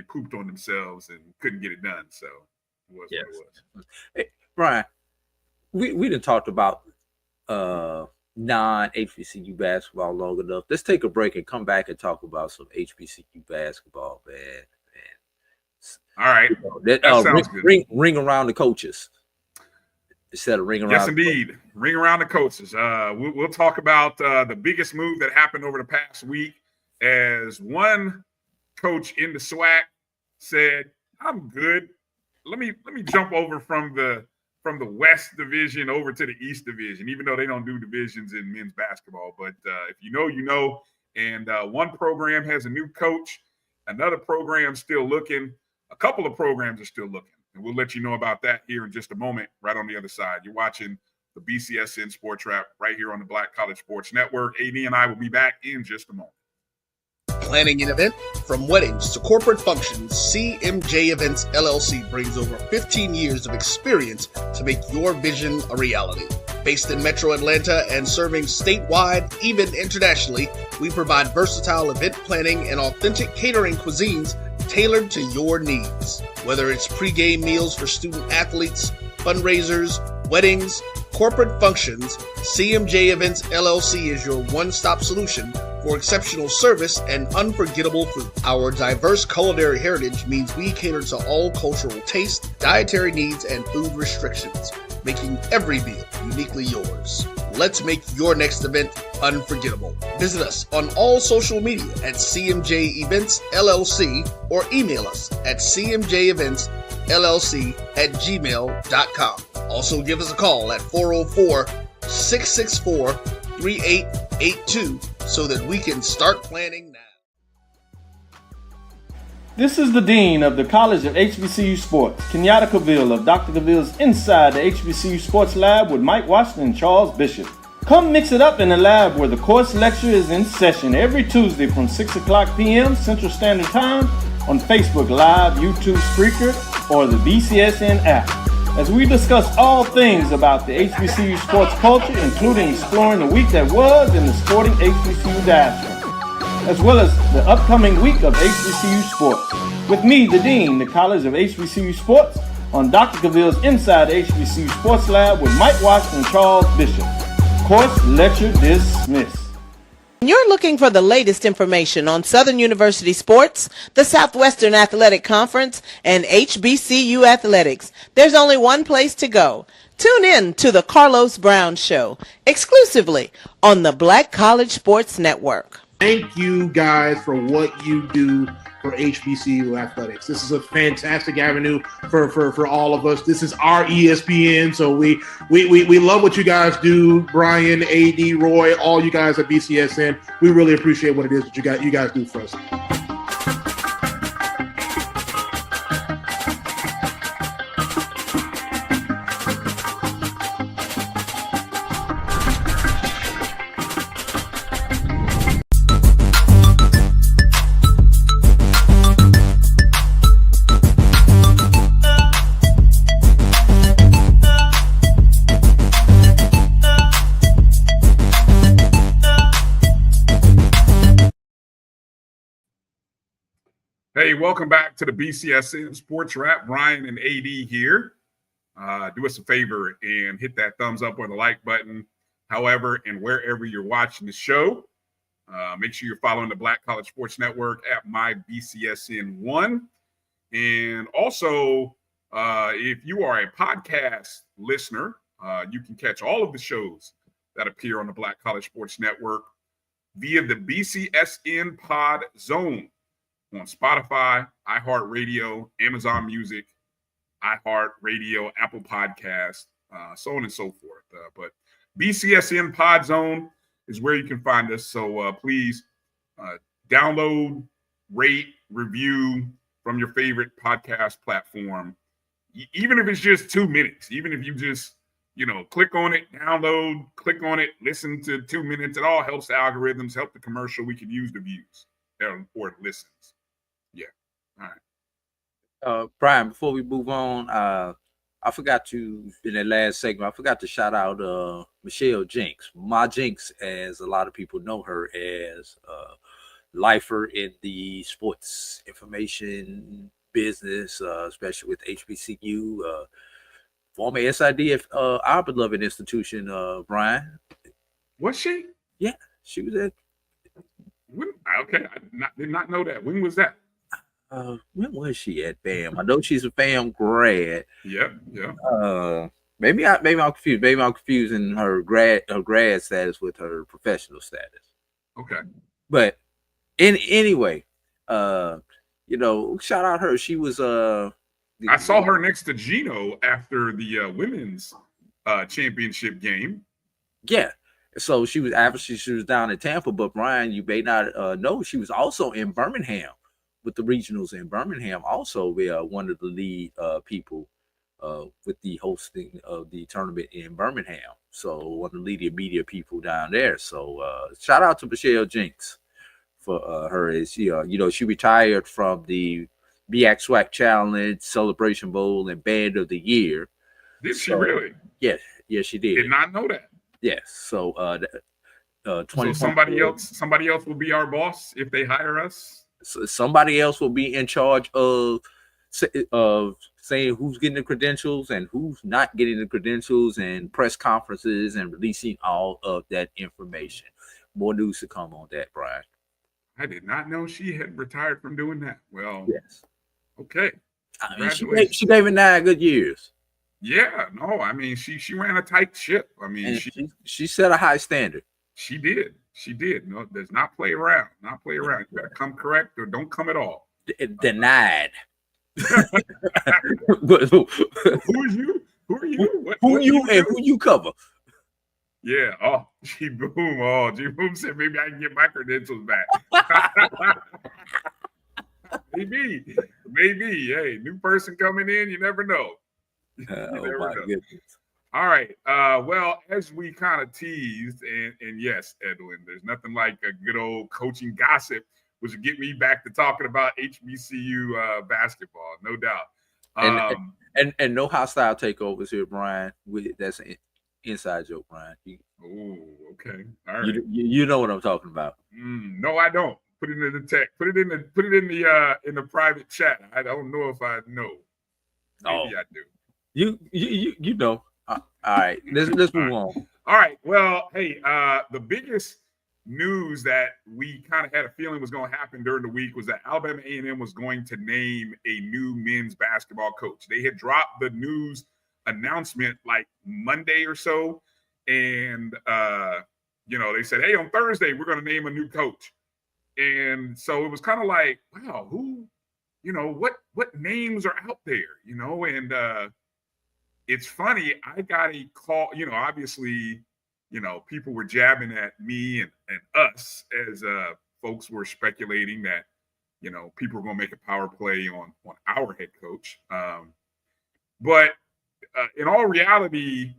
pooped on themselves and couldn't get it done. So it was what it was. Hey, Brian, we done talked about non-HBCU basketball long enough. Let's take a break and come back and talk about some HBCU basketball, man. All right. That sounds good. Ring around the coaches instead of ring around. Yes, indeed. Ring around the coaches. We'll talk about the biggest move that happened over the past week, as one coach in the SWAC said, "I'm good. Let me jump over from the West Division over to the East Division," even though they don't do divisions in men's basketball. But if you know, you know. And one program has a new coach. Another program still looking. A couple of programs are still looking. And we'll let you know about that here in just a moment, right on the other side. You're watching the BCSN SportsWrap right here on the Black College Sports Network. AD and I will be back in just a moment. Planning an event? From weddings to corporate functions, CMJ Events LLC brings over 15 years of experience to make your vision a reality. Based in Metro Atlanta and serving statewide, even internationally, we provide versatile event planning and authentic catering cuisines tailored to your needs. Whether it's pre-game meals for student athletes, fundraisers, weddings, corporate functions, CMJ Events LLC is your one-stop solution for exceptional service and unforgettable food. Our diverse culinary heritage means we cater to all cultural tastes, dietary needs, and food restrictions, making every meal uniquely yours. Let's make your next event unforgettable. Visit us on all social media at CMJ Events LLC or email us at cmjeventsllc@gmail.com. Also give us a call at 404-664-3882 so that we can start planning now. This is the Dean of the College of HBCU Sports, Kenyatta Cavill of Dr. Cavill's Inside the HBCU Sports Lab with Mike Washington and Charles Bishop. Come mix it up in the lab where the course lecture is in session every Tuesday from 6 o'clock p.m. Central Standard Time on Facebook Live, YouTube Spreaker, or the BCSN app, as we discuss all things about the HBCU sports culture, including exploring the week that was in the sporting HBCU diaspora, as well as the upcoming week of HBCU sports. With me, the Dean, the College of HBCU Sports, on Dr. Cavill's Inside the HBCU Sports Lab with Mike Washington and Charles Bishop. Course lecture dismissed. You're looking for the latest information on Southern University sports, the Southwestern Athletic Conference, and HBCU athletics. There's only one place to go. Tune in to the Carlos Brown Show, exclusively on the Black College Sports Network. Thank you guys for what you do for HBCU athletics. This is a fantastic avenue for all of us. This is our ESPN, so we love what you guys do. Brian, AD, Roy, all you guys at BCSN. We really appreciate what it is that you guys do for us. Hey, welcome back to the BCSN Sports Wrap. Brian and AD here. Do us a favor and hit that thumbs up or the like button. However, and wherever you're watching the show, make sure you're following the Black College Sports Network at MyBCSN1. And also, if you are a podcast listener, you can catch all of the shows that appear on the Black College Sports Network via the BCSN Pod Zone on Spotify, iHeartRadio, Amazon Music, iHeartRadio, Apple Podcasts, so on and so forth. But BCSN Pod Zone is where you can find us. So please download, rate, review from your favorite podcast platform, even if it's just 2 minutes, even if you just, click on it, download, click on it, listen to 2 minutes. It all helps the algorithms, help the commercial. We can use the views or listens. Yeah. All right. Brian, before we move on, I forgot to, in that last segment, I forgot to shout out Michelle Jinks. Ma Jinks, as a lot of people know her as lifer in the sports information business, especially with HBCU, former SID of our beloved institution, Brian. Was she? Yeah, she was at. Okay, I did not know that. When was that? When was she at BAM? I know she's a BAM grad. Yeah. Maybe I'm confused. Maybe I'm confusing her grad status with her professional status. Okay. But anyway, shout out her. She was I saw her next to Gino after the women's championship game. Yeah. So she was down in Tampa, but Brian, you may not know, she was also in Birmingham with the regionals in Birmingham. Also, one of the lead people with the hosting of the tournament in Birmingham. So one of the leading media people down there. So shout out to Michelle Jinks for her. Is she retired from the BXWAC Challenge, Celebration Bowl, and Band of the Year. Did she really? Yes, she did. Did not know that. Yes. So so somebody else will be our boss if they hire us. So somebody else will be in charge of saying who's getting the credentials and who's not getting the credentials, and press conferences and releasing all of that information. More news to come on that, Brian. I did not know she had retired from doing that. Well, yes. Okay. I mean, she gave it 9 good years. Yeah, no, I mean, she ran a tight ship. I mean, she set a high standard. She did. No, does not play around. You better come correct or don't come at all. Denied. Who are you? Who you cover? Yeah. Oh, G-Boom. Oh, G-Boom said maybe I can get my credentials back. Maybe. Hey, new person coming in, you never know. Goodness. All right. Well, as we kind of teased, and yes, Edwin, there's nothing like a good old coaching gossip, which will get me back to talking about HBCU basketball, no doubt. And no hostile takeovers here, Brian. That's an inside joke, Brian. Oh, okay. All right. You know what I'm talking about. No, I don't. Put it in the text. Put it in the private chat. I don't know if I know. Maybe I do. You know. All right, let's move on. All right. Well, hey, the biggest news that we kind of had a feeling was going to happen during the week was that Alabama A&M was going to name a new men's basketball coach. They had dropped the news announcement like Monday or so, and they said, "Hey, on Thursday we're going to name a new coach." And so it was kind of like, wow, who, what names are out there, and it's funny, I got a call, obviously, people were jabbing at me and us as folks were speculating that, people were going to make a power play on our head coach. But in all reality,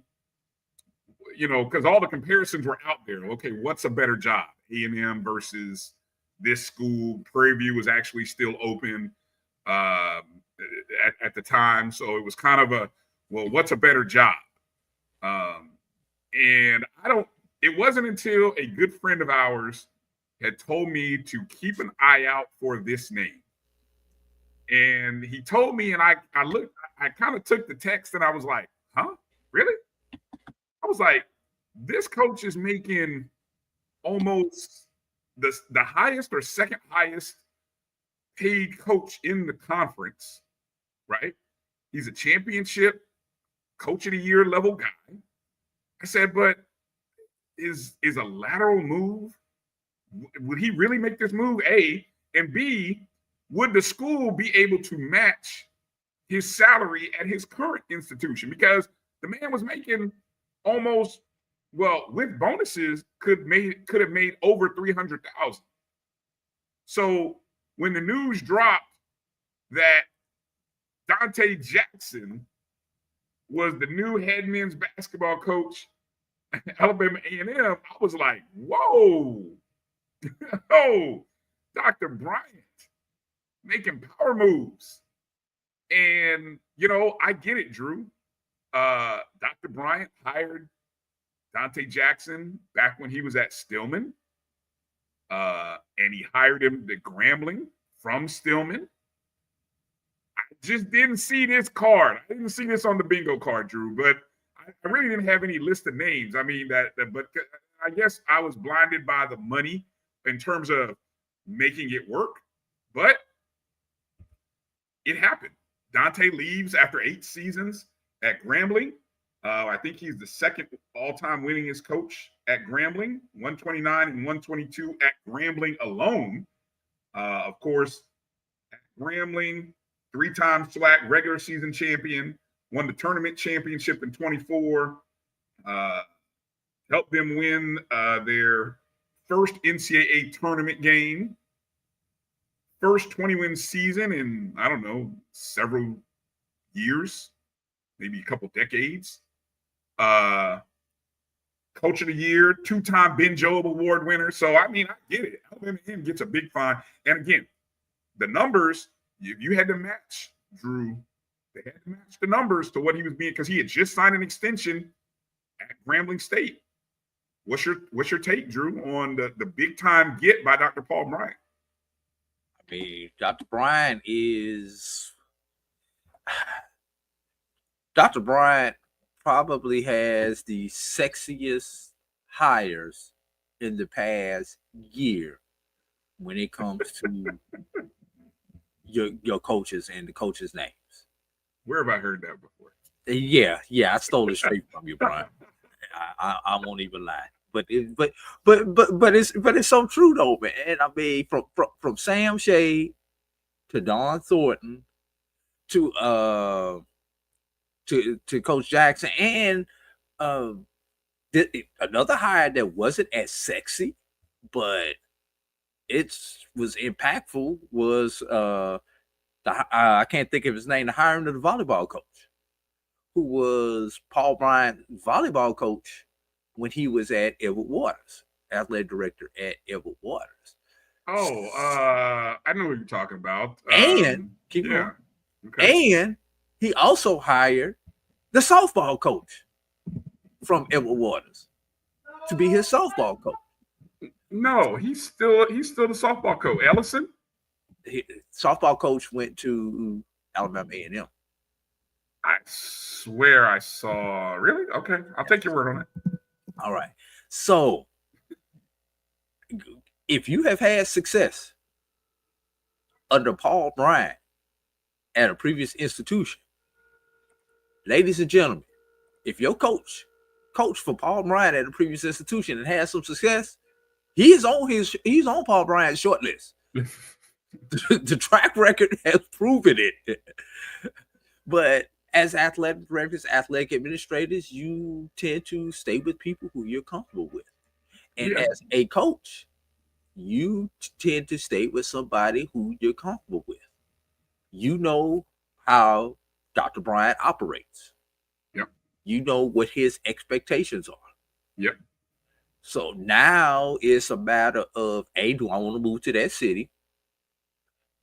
because all the comparisons were out there. Okay, what's a better job? A&M versus this school. Prairie View was actually still open at the time. So it was kind of what's a better job? And it wasn't until a good friend of ours had told me to keep an eye out for this name. And he told me, and I kind of took the text and I was like, huh? Really? I was like, this coach is making almost the highest or second highest paid coach in the conference, right? He's a championship coach of the year level guy. I said, but is a lateral move? Would he really make this move? A, and B, would the school be able to match his salary at his current institution? Because the man was making almost, well, with bonuses, could have made over $300,000. So when the news dropped that Dante Jackson was the new head men's basketball coach at Alabama A&M, I was like, whoa, oh, Dr. Bryant making power moves. And, you know, I get it, Drew. Dr. Bryant hired Dante Jackson back when he was at Stillman. And he hired him to Grambling from Stillman. I just didn't see this card. I didn't see this on the bingo card, Drew, but I really didn't have any list of names. I mean, but I guess I was blinded by the money in terms of making it work, but it happened. Dante leaves after 8 seasons at Grambling. I think he's the second all-time winningest coach at Grambling, 129 and 122 at Grambling alone. Of course, at Grambling, 3-time SWAC regular season champion, won the tournament championship in 24, helped them win their first NCAA tournament game, first 20-win season in, I don't know, several years, maybe a couple decades. Coach of the year, 2-time Ben Jobe Award winner. So, I mean, I get it. Alabama gets a big fine. And again, the numbers, you had to match, Drew. They had to match the numbers to what he was being, because he had just signed an extension at Grambling State. What's your take, Drew, on the big time get by Dr. Paul Bryant? I mean, Dr. Bryant probably has the sexiest hires in the past year when it comes to your coaches and the coaches' names. Where have I heard that before? Yeah, I stole it straight from you, Brian. I won't even lie. But it's so true though, man. And I mean, from Sam Shade to Don Thornton to Coach Jackson, and another hire that wasn't as sexy, but it was impactful was I can't think of his name, the hiring of the volleyball coach, who was Paul Bryant's volleyball coach when he was at Edward Waters, athletic director at Edward Waters. Oh, I know what you're talking about. And keep going. Okay. And he also hired the softball coach from Edward Waters to be his softball coach. No, he's still the softball coach. Ellison? Softball coach went to Alabama A&M. I swear I saw. Really? Okay, I'll take your word on it. All right. So, if you have had success under Paul Bryant at a previous institution, ladies and gentlemen, if your coach for Paul Bryant at a previous institution and has some success, he's on Paul Bryant's short list. The track record has proven it. But as athletic directors, athletic administrators, you tend to stay with people who you're comfortable with. And as a coach, you tend to stay with somebody who you're comfortable with. You know how Dr. Bryant operates. Yep. You know what his expectations are. Yep. So now it's a matter of A, do I want to move to that city?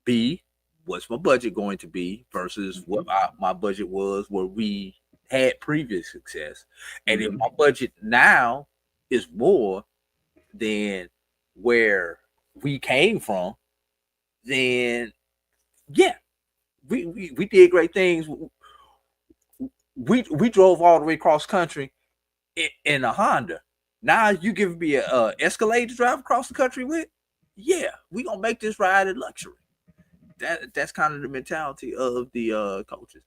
B, what's my budget going to be versus what my budget was where we had previous success. And if my budget now is more than where we came from, then yeah, we did great things. We drove all the way across country in a Honda. Now you giving me a Escalade to drive across the country with? Yeah, we gonna make this ride a luxury. That's kind of the mentality of the coaches.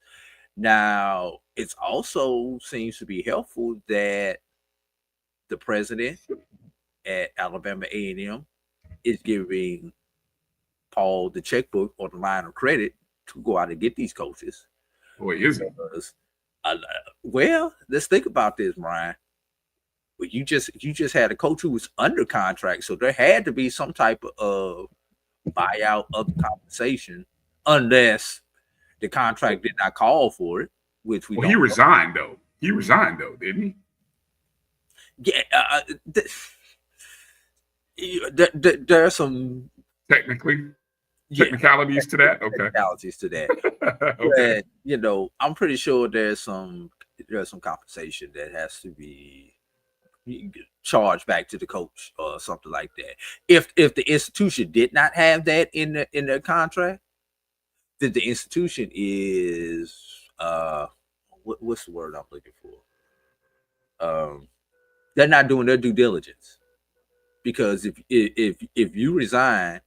Now, it's also seems to be helpful that the president at Alabama A&M is giving Paul the checkbook or the line of credit to go out and get these coaches. Boy, is it? Well, let's think about this, Brian. Well, you just had a coach who was under contract, so there had to be some type of buyout of the compensation, unless the contract did not call for it. Which he resigned though. He resigned though, didn't he? Yeah, there are some technicalities to that. Okay, technicalities to that. Okay. But, I'm pretty sure there's some compensation that has to be charged back to the coach or something like that. If the institution did not have that in their contract, then the institution is what's the word I'm looking for? They're not doing their due diligence, because if you resign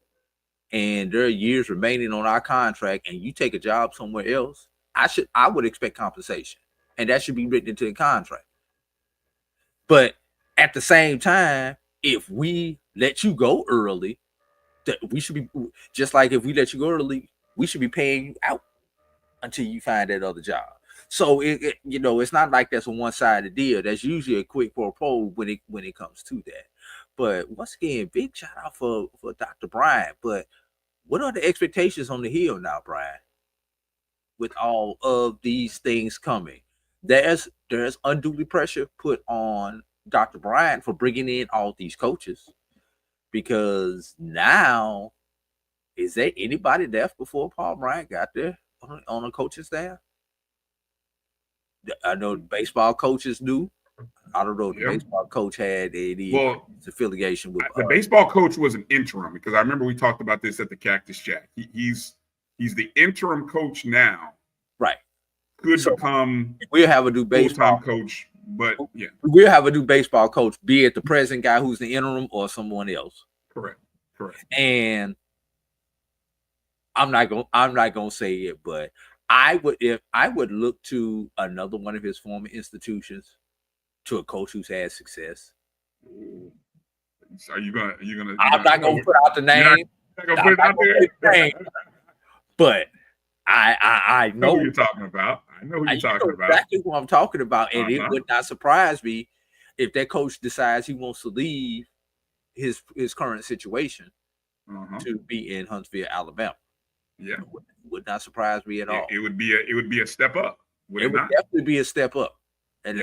and there are years remaining on our contract and you take a job somewhere else, I would expect compensation, and that should be written into the contract. But at the same time, if we let you go early, that we should be just like if we let you go early, we should be paying you out until you find that other job. So it's not like that's a one-sided deal. That's usually a quick pro when it comes to that. But once again, big shout out for Dr. Bryant. But what are the expectations on the hill now, Brian? With all of these things coming, there's unduly pressure put on Dr. Bryant for bringing in all these coaches, because now, is there anybody left before Paul Bryant got there on a coaching staff? I know the baseball coaches knew. I don't know if the baseball coach had any affiliation with the baseball coach was an interim, because I remember we talked about this at the Cactus Jack. He's the interim coach now. Right. Could become we'll have a new baseball coach, but yeah. We'll have a new baseball coach, be it the present guy who's the interim or someone else. Correct. And I'm not gonna say it, but I would look to another one of his former institutions, to a coach who's had success. So are you gonna? I'm not gonna put out the name. Not gonna put it out there. But I know who you're talking about. I know who you're talking about. Exactly who I'm talking about, and it would not surprise me if that coach decides he wants to leave his current situation to be in Huntsville, Alabama. Yeah, would not surprise me at all. It would be a step up. It would definitely be a step up, and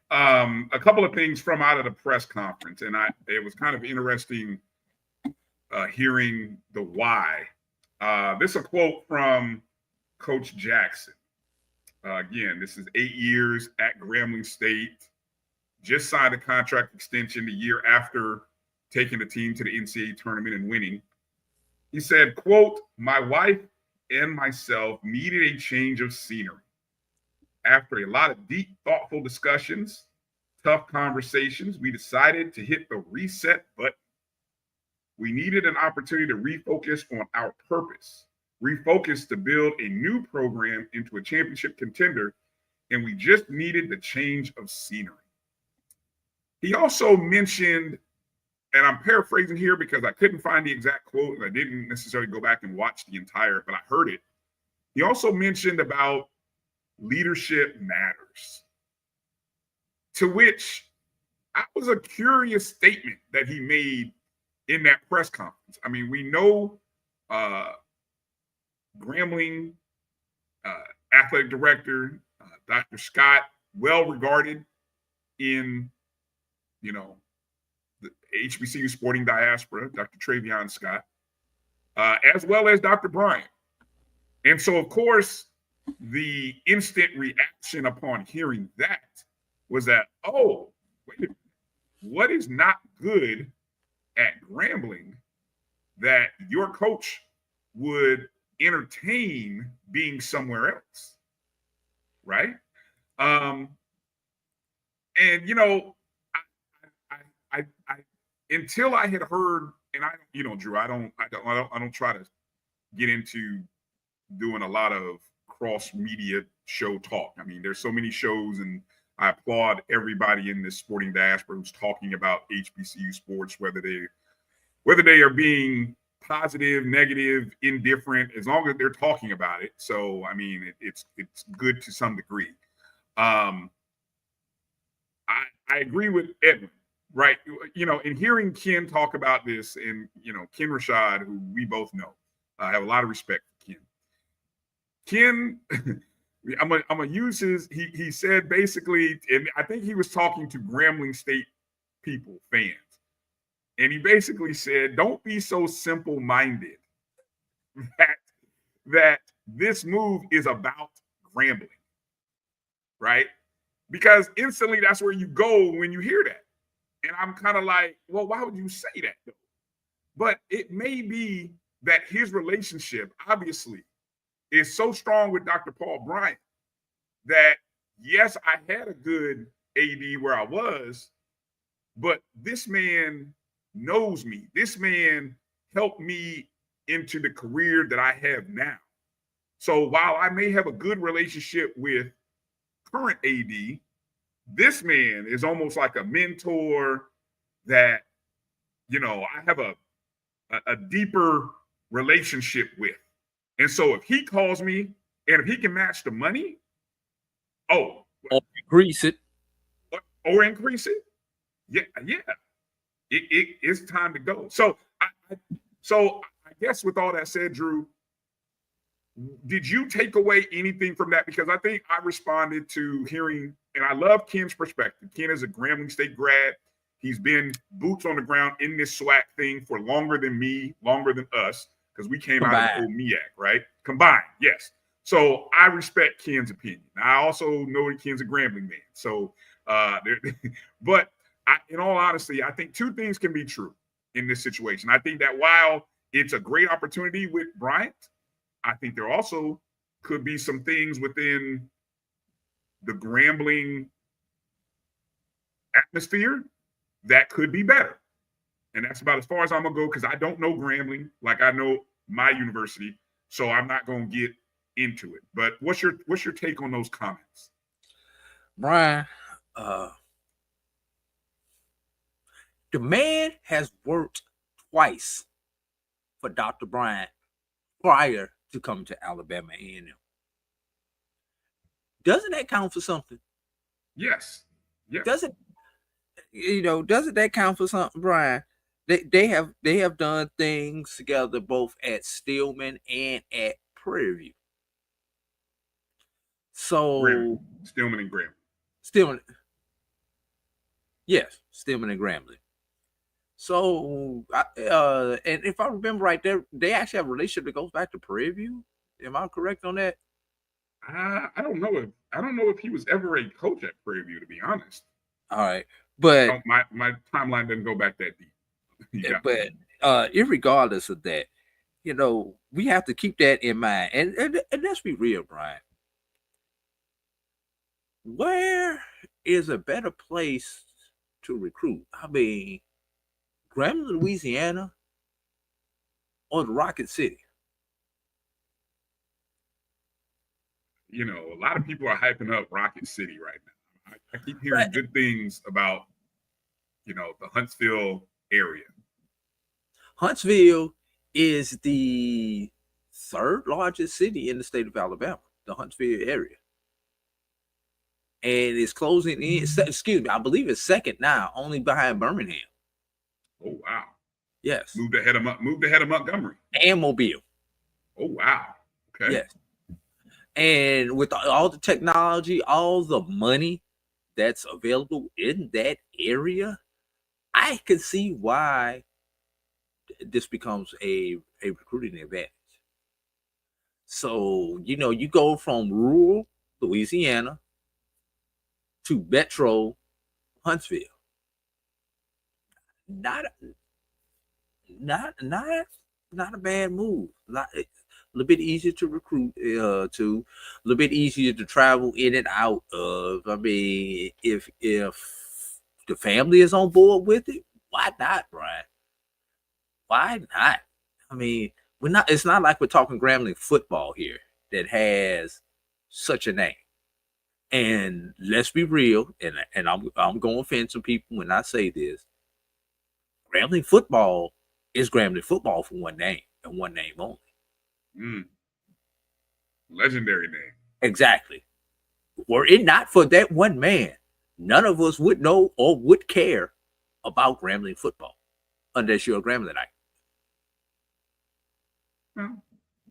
a couple of things from out of the press conference, and it was kind of interesting hearing the why. This is a quote from Coach Jackson. Again, this is 8 years at Grambling State. Just signed a contract extension the year after taking the team to the NCAA tournament and winning. He said, quote, "My wife and myself needed a change of scenery. After a lot of deep, thoughtful discussions, tough conversations, we decided to hit the reset button. We needed an opportunity to refocus on our purpose, refocus to build a new program into a championship contender, and we just needed the change of scenery." He also mentioned, and I'm paraphrasing here because I couldn't find the exact quote, and I didn't necessarily go back and watch the entire, but I heard it. He also mentioned about leadership matters, to which I was a curious statement that he made in that press conference. I mean, we know Grambling athletic director, Dr. Scott, well regarded in, the HBCU sporting diaspora, Dr. Travion Scott, as well as Dr. Bryant. And so, of course, the instant reaction upon hearing that was that, oh, wait a minute, what is not good at Grambling that your coach would entertain being somewhere else, right? And you know, I until I had heard, and I, you know, Drew, I don't try to get into doing a lot of cross media show talk. I mean, there's so many shows, and I applaud everybody in this sporting diaspora who's talking about HBCU sports, whether they are being positive, negative, indifferent, as long as they're talking about it. So, I mean, it's good to some degree. I agree with Edwin, right? You know, in hearing Ken talk about this, and you know, Ken Rashad, who we both know, I have a lot of respect for Ken. Ken, I'm gonna use his. He said basically, and I think he was talking to Grambling State people, fans, and he basically said, "Don't be so simple-minded that this move is about Grambling, right?" Because instantly that's where you go when you hear that. And I'm kind of like, well, why would you say that though? But it may be that his relationship, obviously, is so strong with Dr. Paul Bryant that, yes, I had a good AD where I was, but this man knows me. This man helped me into the career that I have now. So while I may have a good relationship with current AD, this man is almost like a mentor that, you know, I have a deeper relationship with. And so if he calls me and if he can match the money, or increase it. Or increase it. Yeah. It's time to go. So I guess with all that said, Drew, did you take away anything from that? Because I think I responded to hearing, and I love Ken's perspective. Ken is a Grambling State grad. He's been boots on the ground in this SWAC thing for longer than me, longer than us, because we came out of OMEAC, right? Combined, yes. So I respect Ken's opinion. I also know that Ken's a Grambling man. So, but in all honesty, I think two things can be true in this situation. I think that while it's a great opportunity with Bryant, I think there also could be some things within the Grambling atmosphere that could be better. And that's about as far as I'm going to go, because I don't know Grambling like I know my university. So I'm not going to get into it. But what's your take on those comments? Brian, the man has worked twice for Dr. Bryant prior to coming to Alabama A&M. Doesn't that count for something? Yes. Doesn't that count for something, Brian? They have done things together both at Stillman and at Prairie View. So Stillman and Grambling. Stillman and Grambling. So, and if I remember right, they actually have a relationship that goes back to Prairie View. Am I correct on that? I don't know if he was ever a coach at Prairie View, to be honest. All right, but my timeline doesn't go back that deep. But irregardless of that, you know, we have to keep that in mind. And let's be real, Brian. Where is a better place to recruit? I mean, Grambling, Louisiana, or the Rocket City? You know, a lot of people are hyping up Rocket City right now. I keep hearing good things about, you know, the Huntsville area. Huntsville is the third largest city in the state of Alabama, the Huntsville area. And it's closing in, excuse me, I believe it's second now, only behind Birmingham. Oh, wow. Yes. Moved ahead of Montgomery. And Mobile. Oh, wow. Okay. Yes. And with all the technology, all the money that's available in that area, I can see why this becomes a recruiting advantage. So, you know, you go from rural Louisiana to metro Huntsville. Not Not a bad move. A little bit easier to recruit a little bit easier to travel in and out of. I mean, if the family is on board with it, why not, Brian? Why not? I mean, it's not like we're talking Grambling football here that has such a name. And let's be real, and I'm going to offend some people when I say this. Grambling football is Grambling football for one name and one name only. Legendary name. Exactly. Were it not for that one man, none of us would know or would care about Grambling football unless you're a Gramblinite. Well,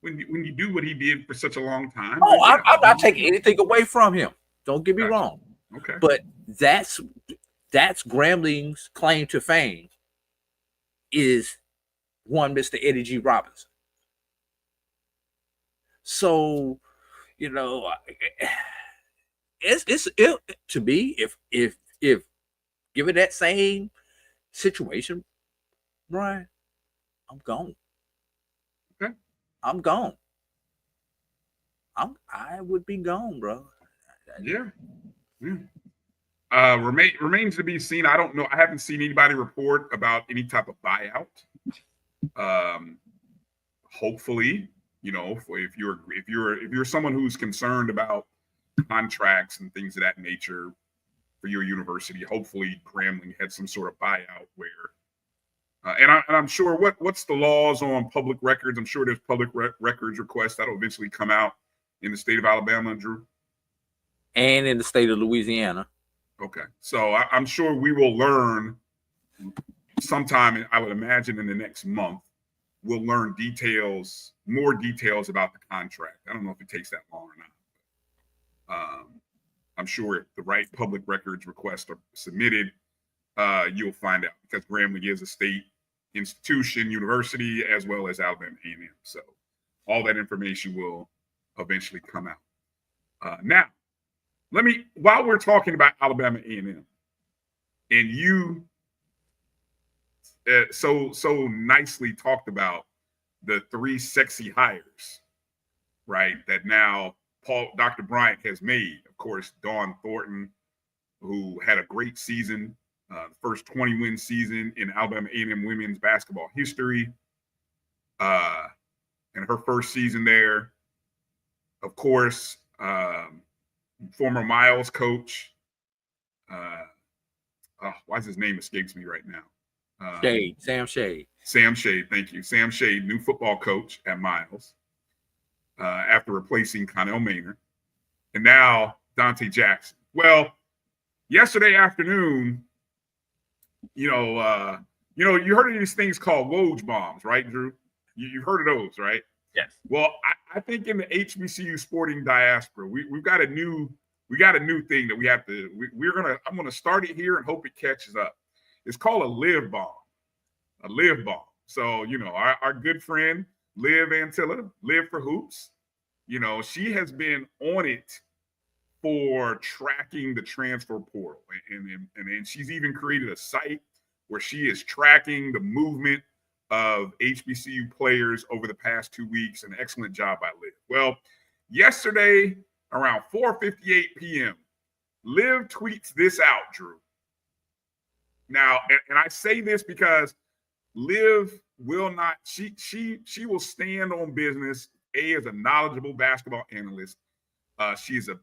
when you do what he did for such a long time. Oh, I'm not taking anything away from him. Don't get me wrong. Okay. But that's Grambling's claim to fame is one Mr. Eddie G. Robinson. So, you know, it's to me, if given that same situation, Brian, I'm gone. Okay. I'm gone. I would be gone, bro. Yeah. Remains to be seen. I don't know. I haven't seen anybody report about any type of buyout. Hopefully, you know, if you're someone who's concerned about contracts and things of that nature for your university, hopefully Grambling had some sort of buyout where, and I'm sure what's the laws on public records? I'm sure there's public records requests that'll eventually come out in the state of Alabama, Drew, and in the state of Louisiana. Okay, so I'm sure we will learn sometime. I would imagine in the next month, we'll learn more details about the contract. I don't know if it takes that long or not. I'm sure if the right public records requests are submitted, you'll find out, because Grambling is a state institution, university, as well as Alabama A&M. So all that information will eventually come out. Now, while we're talking about Alabama A&M, and you so nicely talked about the 3 sexy hires, right, that now Dr. Bryant has made. Of course, Dawn Thornton, who had a great season, first 20-win season in Alabama A&M women's basketball history, and her first season there. Of course, former Miles coach. Why his name escapes me right now? Sam Shade. Sam Shade, thank you. Sam Shade, new football coach at Miles, after replacing Connell Maynard. And now Dante Jackson. Well, yesterday afternoon, you heard of these things called Woj bombs, right, Drew? You've heard of those, right? Yes. Well, I think in the HBCU sporting diaspora, we got a new thing that we have to. I'm gonna start it here and hope it catches up. It's called a live bomb. A live bomb. So our good friend Liv Antilla, Live for Hoops. She has been on it for tracking the transfer portal, and she's even created a site where she is tracking the movement of HBCU players over the past 2 weeks. An excellent job by Liv. Well, yesterday around 4:58 p.m., Liv tweets this out, Drew. Now, and I say this because Liv will not, she will stand on business, as a knowledgeable basketball analyst. She's an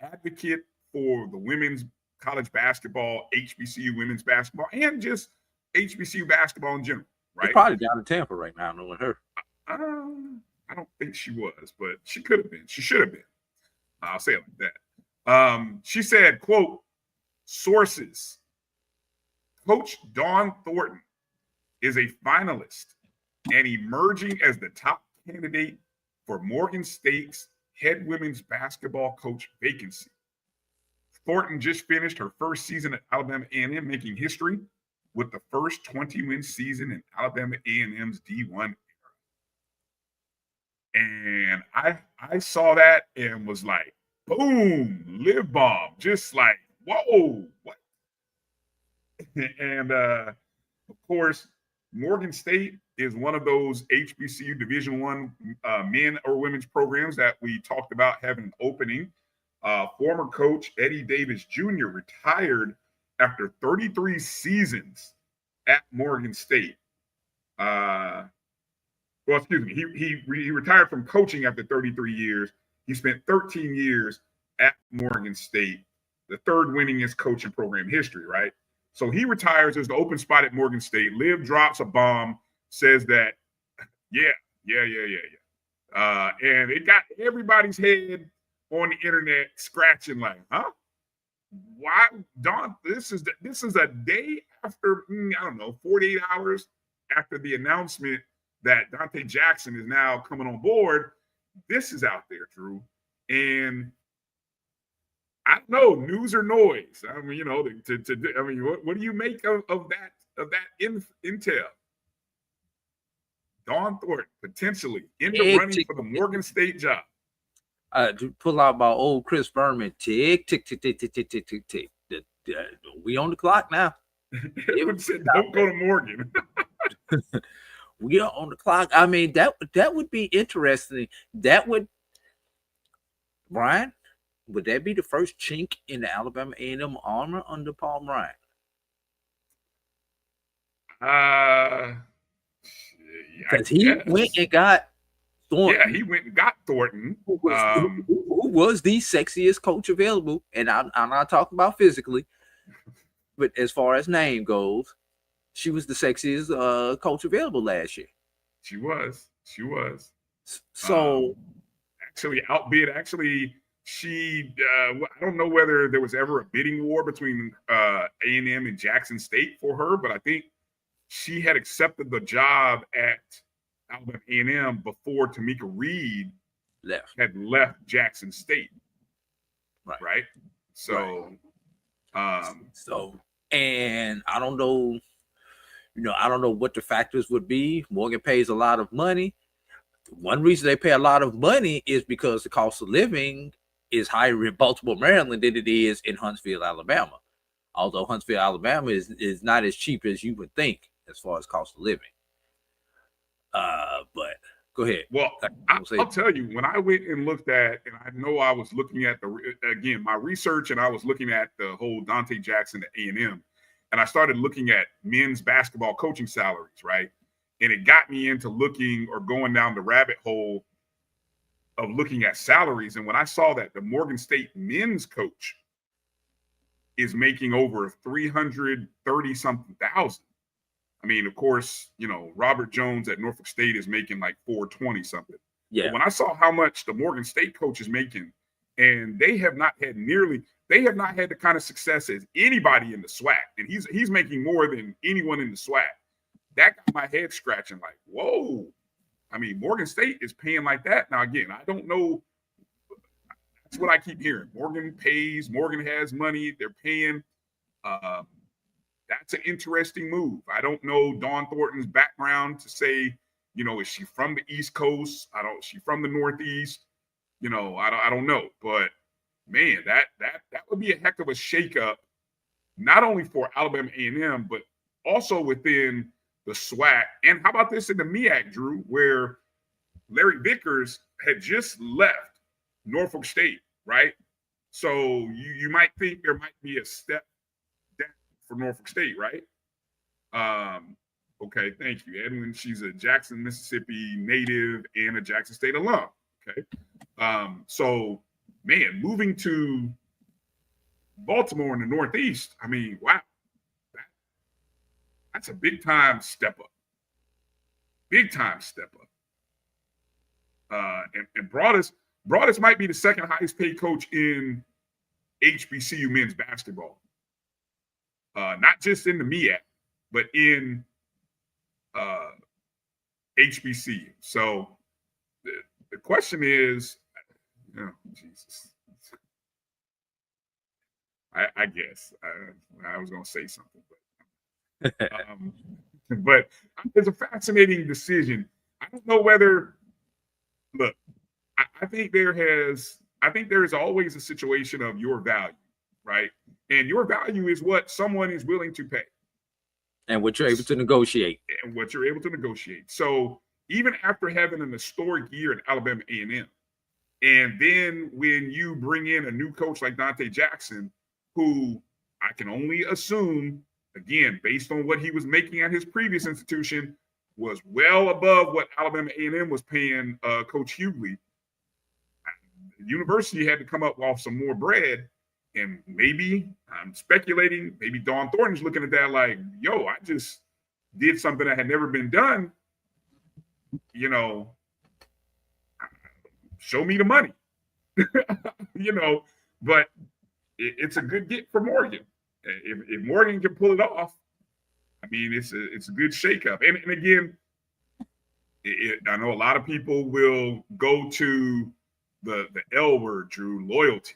advocate for the women's college basketball, HBCU women's basketball, and just HBCU basketball in general, right? She's probably down in Tampa right now, knowing her. I don't think she was, but she could have been. She should have been. I'll say it like that. She said, quote, sources, Coach Dawn Thornton is a finalist and emerging as the top candidate for Morgan State's head women's basketball coach vacancy. Thornton just finished her first season at Alabama A&M, making history with the first 20-win season in Alabama A&M's D1 era. And I saw that and was like, boom, live bomb, just like, whoa, what? And of course, Morgan State is one of those HBCU Division I men or women's programs that we talked about having an opening. Former coach Eddie Davis Jr. retired after 33 seasons at Morgan State. Well, excuse me, he retired from coaching after 33 years. He spent 13 years at Morgan State, the third winningest coach in program history, right? So he retires. There's the open spot at Morgan State. Liv drops a bomb, says that, yeah. And it got everybody's head on the internet scratching like, huh? Why, Don? This is a day after, I don't know, 48 hours after the announcement that Dante Jackson is now coming on board. This is out there, Drew. And I don't know, news or noise. I mean, what do you make of that intel? Dawn Thornton potentially in the running for the Morgan State job. To pull out my old Chris Berman, tick, tick, tick, tick, tick, tick, tick, tick, tick. We on the clock now. Said, don't go to Morgan. We are on the clock. I mean, that would be interesting. That would, Brian, would that be the first chink in the Alabama A&M armor under Paul Bryant? Because he went and got Thornton. Yeah, he went and got Thornton. Who was the sexiest coach available. And I'm not talking about physically, but as far as name goes, she was the sexiest coach available last year. She was. So actually, she I don't know whether there was ever a bidding war between A&M and Jackson State for her, but I think she had accepted the job at Alabama A&M before Tamika Reed had left Jackson State. Right. So, and I don't know, I don't know what the factors would be. Morgan pays a lot of money. One reason they pay a lot of money is because the cost of living is higher in Baltimore, Maryland than it is in Huntsville, Alabama. Although Huntsville, Alabama is not as cheap as you would think as far as cost of living. But go ahead. Well, I'll tell you, when I went and looked at, and I know I was looking at my research, and I was looking at the whole Dante Jackson at A&M, and I started looking at men's basketball coaching salaries, right? And it got me into looking or going down the rabbit hole of looking at salaries. And when I saw that the Morgan State men's coach is making over 330 something thousand. I mean, of course, Robert Jones at Norfolk State is making like 420 something. Yeah. But when I saw how much the Morgan State coach is making, and they have not had the kind of success as anybody in the SWAC, and he's making more than anyone in the SWAC. That got my head scratching like, whoa. I mean, Morgan State is paying like that. Now, again, I don't know. That's what I keep hearing. Morgan pays. Morgan has money. They're paying. That's an interesting move. I don't know Dawn Thornton's background to say, is she from the East Coast? Is she from the Northeast? I don't know. But man, that would be a heck of a shakeup, not only for Alabama A&M, but also within the SWAC. And how about this in the MEAC, Drew, where Larry Vickers had just left Norfolk State, right? So you might think there might be a step down for Norfolk State, right? Okay, thank you, Edwin. She's a Jackson, Mississippi native and a Jackson State alum. Okay. So, man, moving to Baltimore in the Northeast, I mean, wow. That's a big time step up. Big time step up. And Broadus might be the second highest paid coach in HBCU men's basketball. Not just in the MEAC, but in HBCU. So the question is, Jesus. I guess I was going to say something, but it's a fascinating decision. I don't know whether. Look, I think there is always a situation of your value, right? And your value is what someone is willing to pay. And what you're able to negotiate. And what you're able to negotiate. So even after having an historic year at Alabama A&M, and then when you bring in a new coach like Dante Jackson, who I can only assume, again, based on what he was making at his previous institution, was well above what Alabama A&M was paying Coach Hughley. The university had to come up off some more bread. And maybe, I'm speculating, maybe Dawn Thornton's looking at that like, yo, I just did something that had never been done. You know, show me the money. You know, but it's a good get for Morgan. If Morgan can pull it off, I mean, it's a good shakeup. And again, I know a lot of people will go to the L word, Drew, loyalty.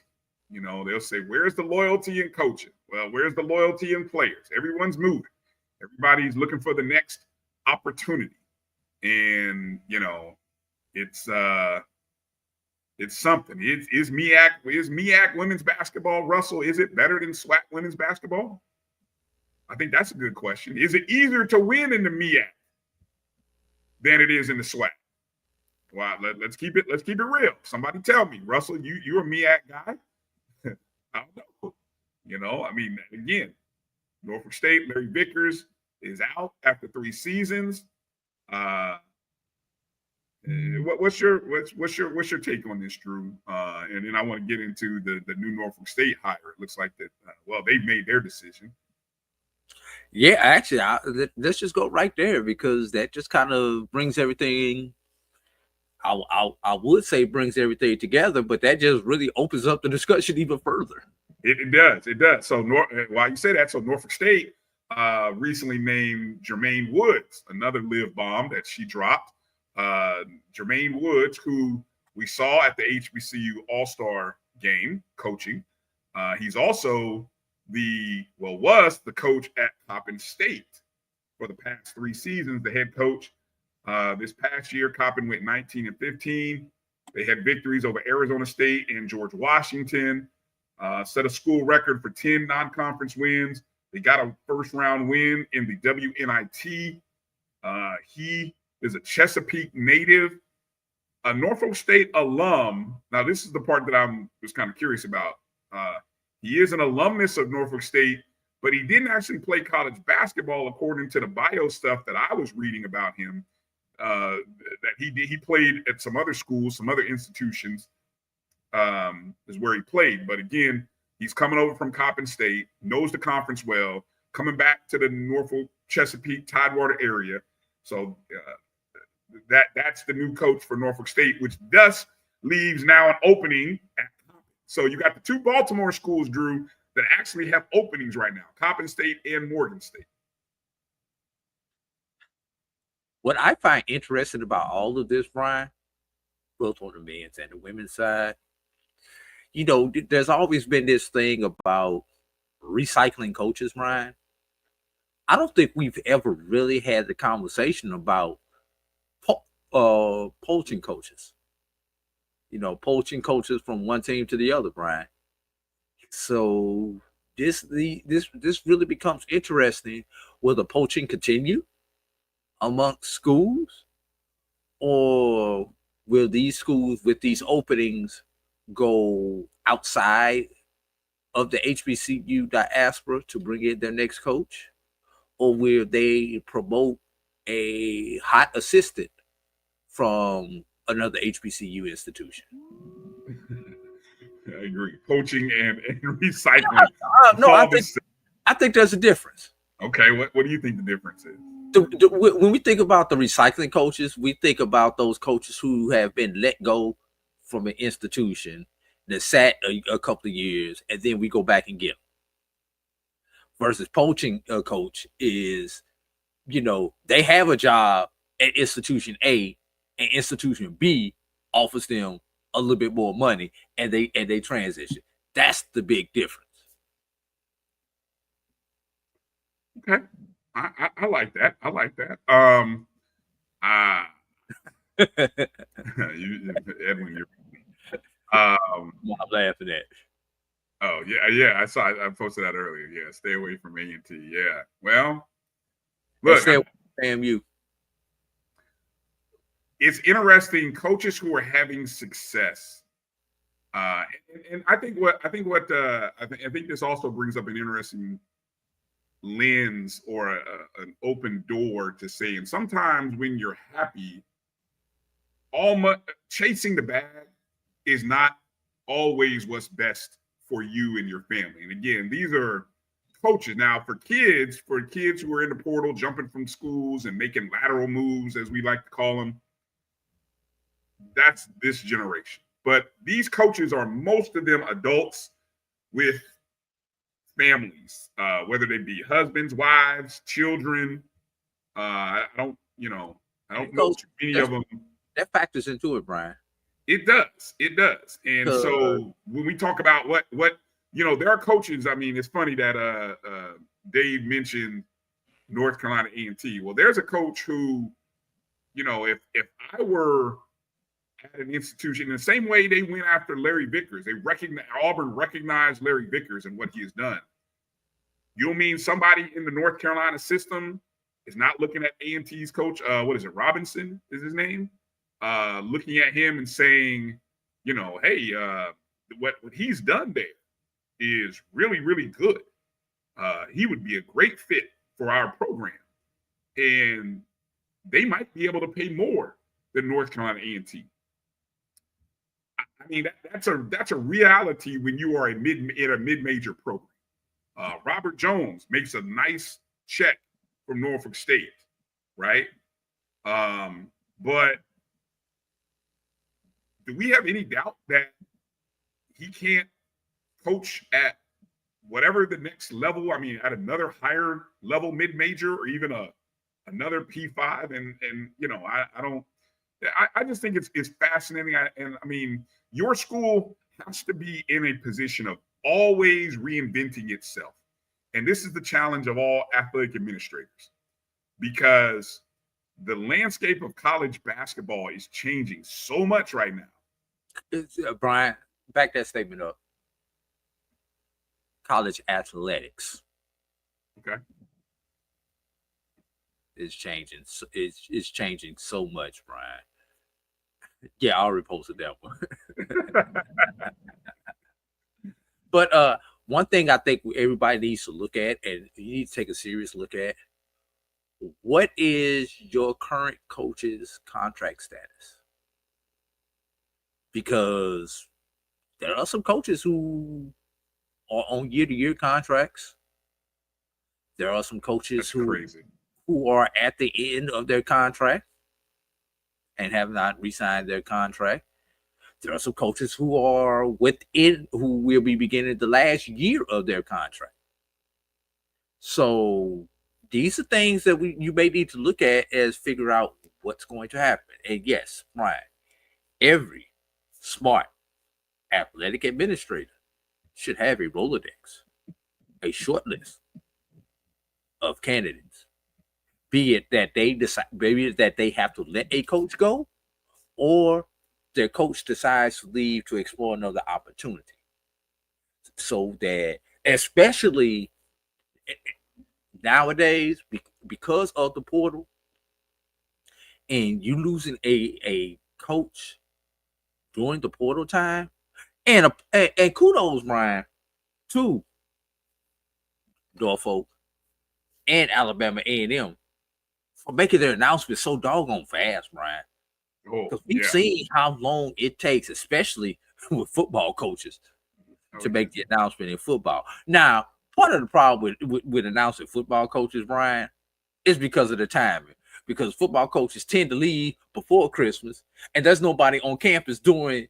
You know, they'll say, where's the loyalty in coaching? Well, where's the loyalty in players? Everyone's moving. Everybody's looking for the next opportunity. And, you know, it's something. Is MEAC women's basketball, Russell, is it better than SWAC women's basketball? I think that's a good question. Is it easier to win in the MEAC than it is in the SWAC? Well, let's keep it real. Somebody tell me, Russell, you're a MEAC guy? I don't know. You know, I mean, again, Norfolk State, Larry Vickers is out after 3 seasons. What's your take on this, Drew? And then I want to get into the new Norfolk State hire. It looks like that. They've made their decision. Yeah, actually, let's just go right there because that just kind of brings everything. I would say brings everything together, but that just really opens up the discussion even further. It does. So while you say that, so Norfolk State recently named Jermaine Woods, another Liv bomb that she dropped. Jermaine Woods, who we saw at the HBCU All-Star game coaching. He's also was the coach at Coppin State for the past 3 seasons, the head coach. This past year, Coppin went 19-15. They had victories over Arizona State and George Washington, set a school record for 10 non-conference wins. They got a first-round win in the WNIT. He is a Chesapeake native, a Norfolk State alum. Now, this is the part that I'm just kind of curious about. He is an alumnus of Norfolk State, but he didn't actually play college basketball according to the bio stuff that I was reading about him. That he played at some other schools, some other institutions, is where he played. But again, he's coming over from Coppin State, knows the conference well, coming back to the Norfolk, Chesapeake, Tidewater area. So that's the new coach for Norfolk State, which thus leaves now an opening at Coppin. So you got the 2 Baltimore schools, Drew, that actually have openings right now, Coppin State and Morgan State. What I find interesting about all of this, Brian, both on the men's and the women's side, you know, there's always been this thing about recycling coaches, Brian. I don't think we've ever really had the conversation about poaching coaches. You know, poaching coaches from one team to the other, Brian. So this really becomes interesting. Will the poaching continue amongst schools, or will these schools with these openings go outside of the HBCU diaspora to bring in their next coach, or will they promote a hot assistant from another HBCU institution? I agree. Poaching and recycling. No, I think there's a difference. Okay, what do you think the difference is? When we think about the recycling coaches, we think about those coaches who have been let go from an institution that sat a couple of years, and then we go back and get them. Versus poaching coach is, you know, they have a job at institution A, and institution B offers them a little bit more money, and they transition. That's the big difference. Okay. I like that. I like that. Edwin, you're I'm laughing at. Oh yeah. I saw. I posted that earlier. Yeah, stay away from A&T. Yeah. Well, Look, FAMU. It's interesting. Coaches who are having success, and I think this also brings up an interesting lens or an open door to say. And sometimes when you're happy, chasing the bag is not always what's best for you and your family. And again, these are coaches. Now, for kids who are in the portal, jumping from schools and making lateral moves, as we like to call them, that's this generation. But these coaches are, most of them, adults with families, whether they be husbands, wives, children. I don't know too many of them. That factors into it, Brian. It does. And so when we talk about what there are coaches. I mean, it's funny that Dave mentioned North Carolina A&T. Well, there's a coach who, if I were at an institution, in the same way they went after Larry Vickers, Auburn recognized Larry Vickers and what he has done. You don't mean somebody in the North Carolina system is not looking at A&T's coach? What is it? Robinson is his name. Looking at him and saying, hey, what he's done there is really, really good. He would be a great fit for our program, and they might be able to pay more than North Carolina A&T. I mean, that's a reality when you are in a mid-major program. Robert Jones makes a nice check from Norfolk State, right? But do we have any doubt that he can't coach at whatever the next level? I mean, at another higher level mid-major, or even another P5. And I just think it's fascinating. I mean, your school has to be in a position of always reinventing itself. And this is the challenge of all athletic administrators, because the landscape of college basketball is changing so much right now. Brian, back that statement up. College athletics. Okay. Is changing. It's changing so much, Brian. Yeah, I already posted that one. But one thing I think everybody needs to look at, and you need to take a serious look at, what is your current coach's contract status? Because there are some coaches who are on year-to-year contracts. There are some coaches who are at the end of their contract and have not re-signed their contract. There are some coaches who will be beginning the last year of their contract. So these are things that you may need to look at as figure out what's going to happen. And yes, Brian, every smart athletic administrator should have a Rolodex, a short list of candidates, be it that they decide, maybe that they have to let a coach go, or their coach decides to leave to explore another opportunity. So that, especially nowadays, because of the portal, and you losing a coach during the portal time, and kudos, Brian, to Norfolk and Alabama A&M for making their announcement so doggone fast, Brian. Because we've seen how long it takes, especially with football coaches, to make the announcement in football. Now, part of the problem with announcing football coaches, Brian, is because of the timing. Because football coaches tend to leave before Christmas, and there's nobody on campus during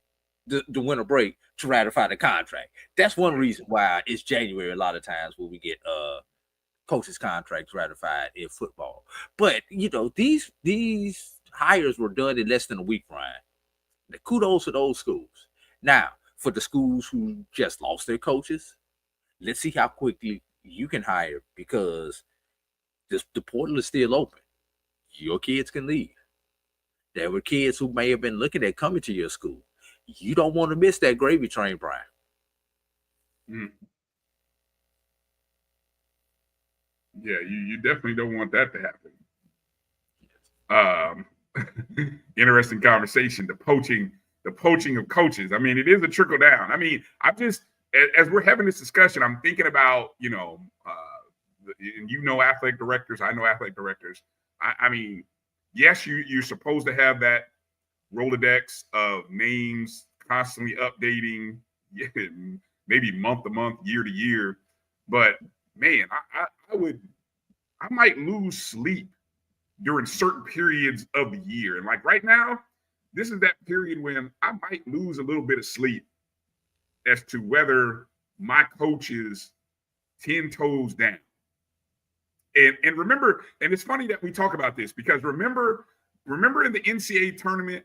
the winter break to ratify the contract. That's one reason why it's January a lot of times when we get coaches' contracts ratified in football. But these hires were done in less than a week, Brian. The kudos to those schools. Now, for the schools who just lost their coaches, let's see how quickly you can hire, because the portal is still open. Your kids can leave. There were kids who may have been looking at coming to your school. You don't want to miss that gravy train, Brian. Yeah, you definitely don't want that to happen. Interesting conversation. The poaching of coaches. I mean, it is a trickle down. I mean, as we're having this discussion, I'm thinking about, and athletic directors. I know athletic directors. I mean, yes, you're supposed to have that Rolodex of names constantly updating, maybe month to month, year to year. But man, I might lose sleep during certain periods of the year. And like right now, this is that period when I might lose a little bit of sleep as to whether my coach is 10 toes down. And remember, and it's funny that we talk about this because remember in the NCAA tournament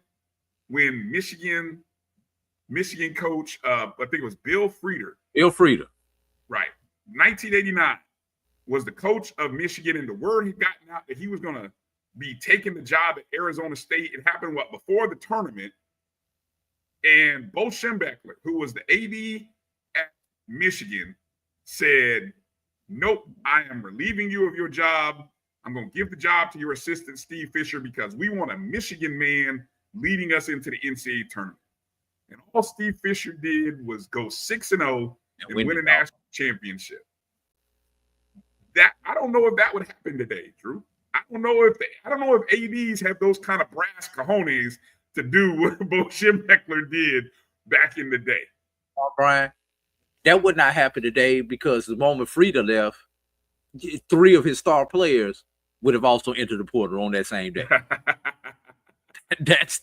when Michigan coach, I think it was Bill Frieder. Right. 1989 was the coach of Michigan, and the word had gotten out that he was going to be taking the job at Arizona State. It happened before the tournament. And Bo Schembechler, who was the AD at Michigan, said, "Nope, I am relieving you of your job. I'm going to give the job to your assistant, Steve Fisher, because we want a Michigan man leading us into the NCAA tournament." And all Steve Fisher did was go 6-0 and win a national championship. That I don't know if that would happen today, Drew. I don't know if ADs have those kind of brass cojones to do what Bo Schembechler did back in the day. Brian, that would not happen today because the moment Frieda left, 3 of his star players would have also entered the portal on that same day. That's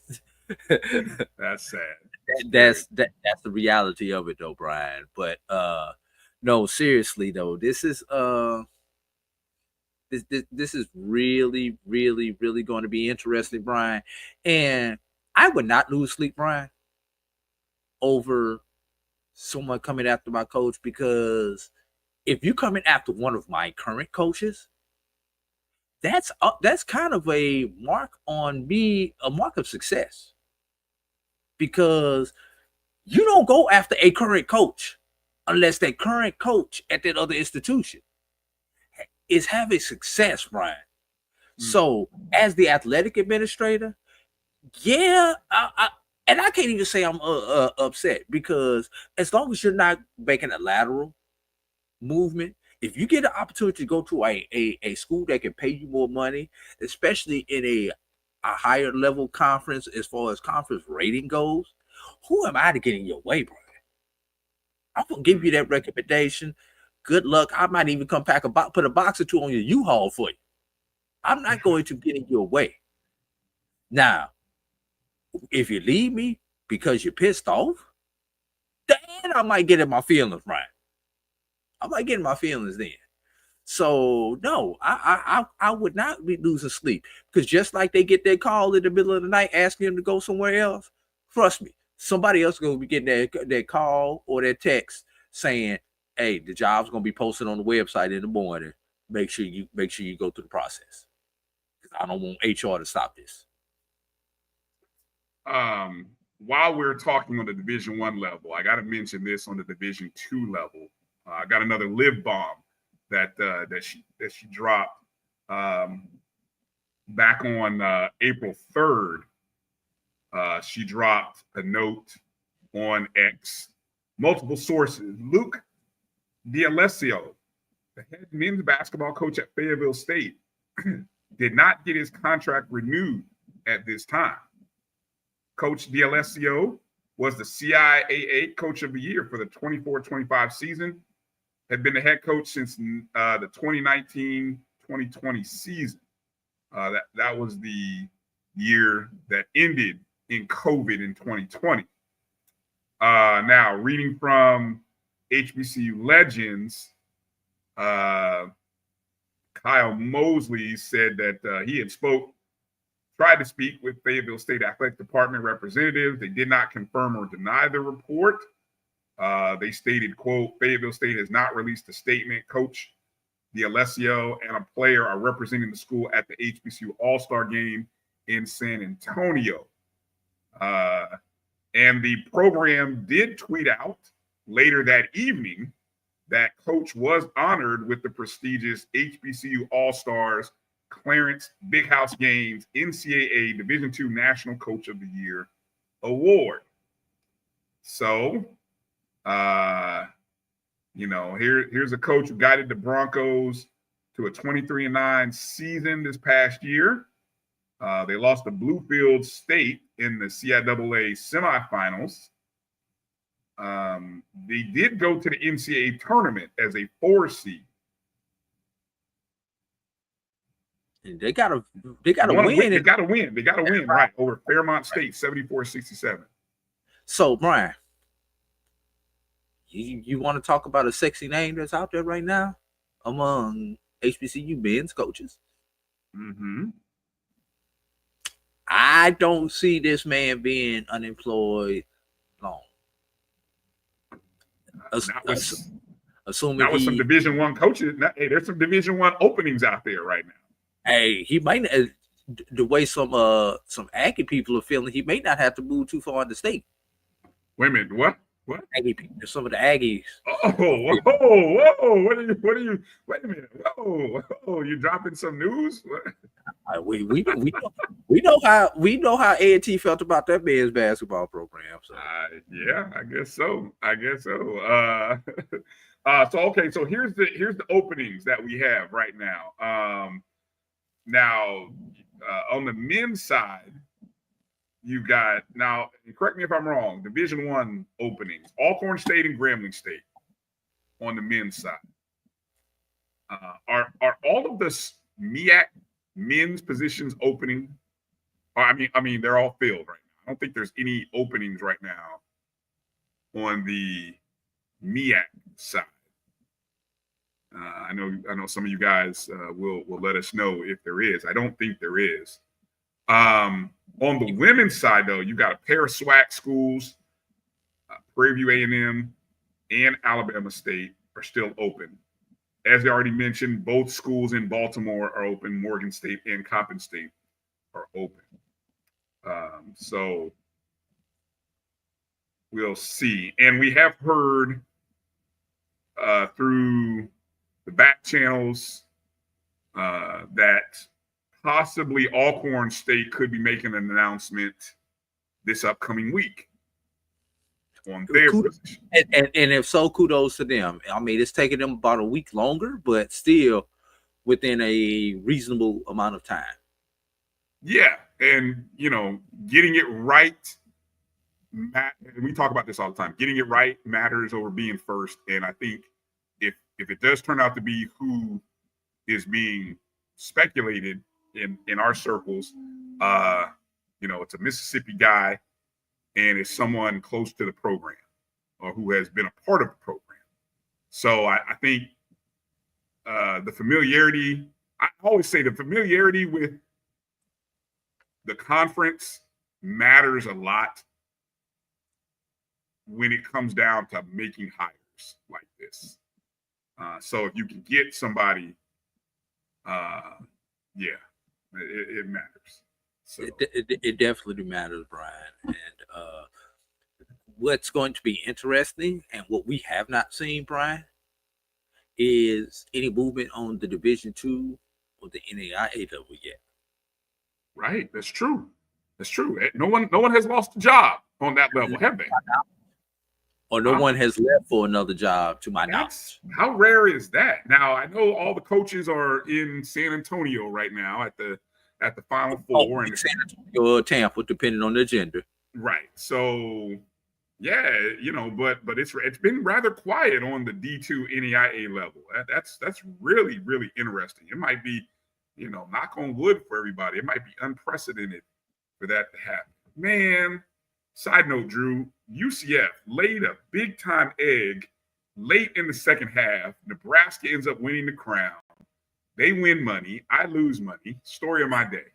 sad. That's the reality of it, though, Brian. But no, seriously though, this is this is really, really, really going to be interesting, Brian. And I would not lose sleep, Brian, over someone coming after my coach, because if you're coming after one of my current coaches, that's kind of a mark on me, a mark of success, because you don't go after a current coach unless that current coach at that other institution is having success, Brian. So as the athletic administrator, yeah, and I can't even say I'm upset, because as long as you're not making a lateral movement, if you get an opportunity to go to a school that can pay you more money, especially in a higher level conference as far as conference rating goes, who am I to get in your way, Brian? I'm gonna give you that recommendation. Good luck. I might even come back put a box or 2 on your U-Haul for you. I'm not going to get in your way. Now, if you leave me because you're pissed off, then I might get in my feelings, Brian. I might get in my feelings then. So no, I would not be losing sleep, because just like they get their call in the middle of the night asking them to go somewhere else, trust me, somebody else is going to be getting their call or their text saying, "Hey, the job's going to be posted on the website in the morning. Make sure you go through the process, because I don't want HR to stop this." While we're talking on the Division I level, I got to mention this on the Division II level. I got another live bomb that she dropped back on April 3rd. She dropped a note on X. Multiple sources. Luke D'Alessio, the head men's basketball coach at Fayetteville State, did not get his contract renewed at this time. Coach D'Alessio was the CIAA Coach of the Year for the 24-25 season, had been the head coach since the 2019-2020 season. That was the year that ended in COVID in 2020. Now, reading from HBCU Legends, Kyle Mosley said that he had tried to speak with Fayetteville State Athletic Department representatives. They did not confirm or deny the report. They stated, quote, "Fayetteville State has not released a statement. Coach D'Alessio and a player are representing the school at the HBCU All-Star game in San Antonio." And the program did tweet out later that evening that coach was honored with the prestigious HBCU All-Stars, Clarence Big House Games, NCAA Division II National Coach of the Year award. So, here's a coach who guided the Broncos to a 23-9 season this past year. They lost to Bluefield State in the CIAA semifinals. They did go to the NCAA tournament as a 4 seed. And they gotta win. They gotta win. They gotta win, right, over Fairmont State, 74-67. So, Brian, you want to talk about a sexy name that's out there right now among HBCU men's coaches? Mm-hmm. I don't see this man being unemployed long. Assuming not with some Division I coaches. Hey, there's some Division I openings out there right now. Hey, he might, the way some Aggie people are feeling, he may not have to move too far in the state. Wait a minute, what? Aggie people, some of the Aggies. Whoa! What are you? Wait a minute! Whoa! You dropping some news? We know how A&T felt about that men's basketball program. So yeah, I guess so. So here's the openings that we have right now. Now on the men's side, you got, now correct me if I'm wrong, Division I openings, Alcorn State and Grambling State on the men's side. Are all of the MEAC men's positions opening? I mean, they're all filled right now. I don't think there's any openings right now on the MEAC side. I know some of you guys will let us know if there is. I don't think there is. On the women's side, though, you got a pair of SWAC schools, Prairie View A&M and Alabama State are still open. As I already mentioned, both schools in Baltimore are open. Morgan State and Coppin State are open. So we'll see. And we have heard through the back channels that possibly Alcorn State could be making an announcement this upcoming week on their position. And if so, kudos to them. I mean, it's taking them about a week longer, but still within a reasonable amount of time. Yeah, and getting it right. We talk about this all the time. Getting it right matters over being first, and I think if it does turn out to be who is being speculated in our circles, it's a Mississippi guy, and it's someone close to the program or who has been a part of the program. So I think the familiarity, I always say the familiarity with the conference matters a lot when it comes down to making hires like this. So if you can get somebody, it matters. So it definitely matters, Brian. And what's going to be interesting and what we have not seen, Brian, is any movement on the Division II or the NAIA level yet. Right, that's true. No one has lost a job on that level, have they? Or no one has left for another job, to my knowledge. How rare is that? Now, I know all the coaches are in San Antonio right now at the Final Four, and San Antonio or Tampa, depending on the agenda. Right. So, yeah, but it's been rather quiet on the D2 NAIA level. That's really, really interesting. It might be, knock on wood for everybody. It might be unprecedented for that to happen. Man, side note, Drew, UCF laid a big-time egg late in the second half. Nebraska ends up winning the crown. They win money. I lose money. Story of my day.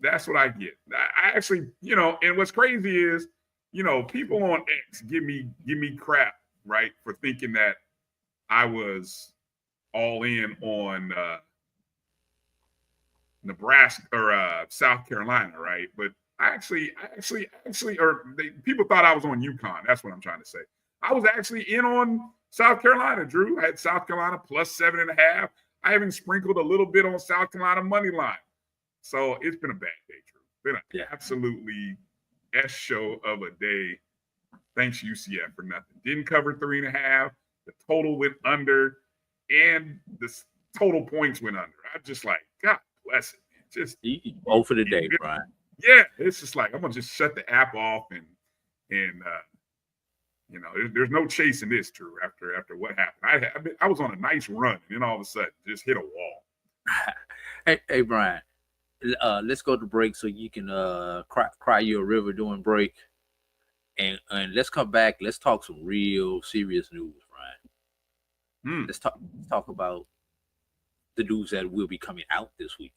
That's what I get. I actually, and what's crazy is, people on X give me crap, right, for thinking that I was all in on Nebraska or South Carolina, right? But people thought I was on UConn. That's what I'm trying to say. I was actually in on South Carolina, Drew. I had South Carolina plus 7.5. I even sprinkled a little bit on South Carolina money line. So it's been a bad day, Drew. Been an absolutely S show of a day. Thanks, UCF, for nothing. Didn't cover 3.5. The total went under, and the total points went under. I'm just like, God bless it. Just for the day, Brian. Yeah, it's just like I'm gonna just shut the app off and you know, there's no chasing this, Drew. After what happened, I was on a nice run, and then all of a sudden, just hit a wall. Hey, Brian, let's go to break so you can cry you a river during break, and let's come back. Let's talk some real serious news, Brian. Let's talk about the news that will be coming out this week.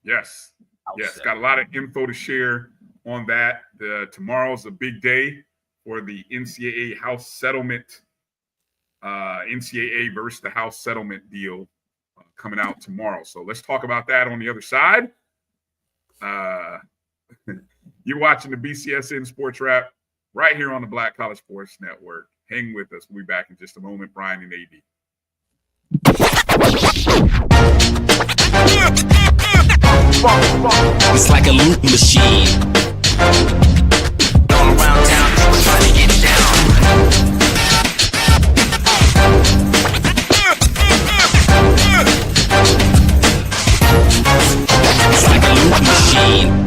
Yes. Yes, got a lot of info to share on that. Tomorrow's a big day for the NCAA House settlement, NCAA versus the House settlement deal coming out tomorrow. So let's talk about that on the other side. You're watching the BCSN Sports Wrap right here on the Black College Sports Network. Hang with us. We'll be back in just a moment. Brian and AD. It's like a loot machine. All around town, people trying to get down. It's like a loot machine.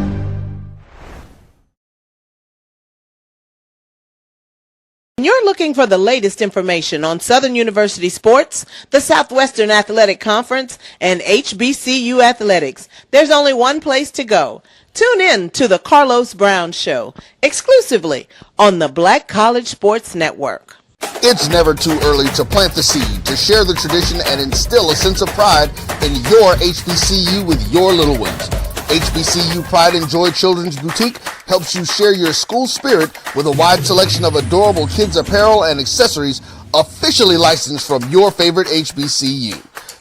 You're looking for the latest information on Southern University sports, the Southwestern Athletic Conference, and HBCU athletics. There's only one place to go. Tune in to the Carlos Brown Show, exclusively on the Black College Sports Network. It's never too early to plant the seed, to share the tradition, and instill a sense of pride in your HBCU with your little ones. HBCU Pride and Joy Children's Boutique helps you share your school spirit with a wide selection of adorable kids apparel and accessories officially licensed from your favorite HBCU.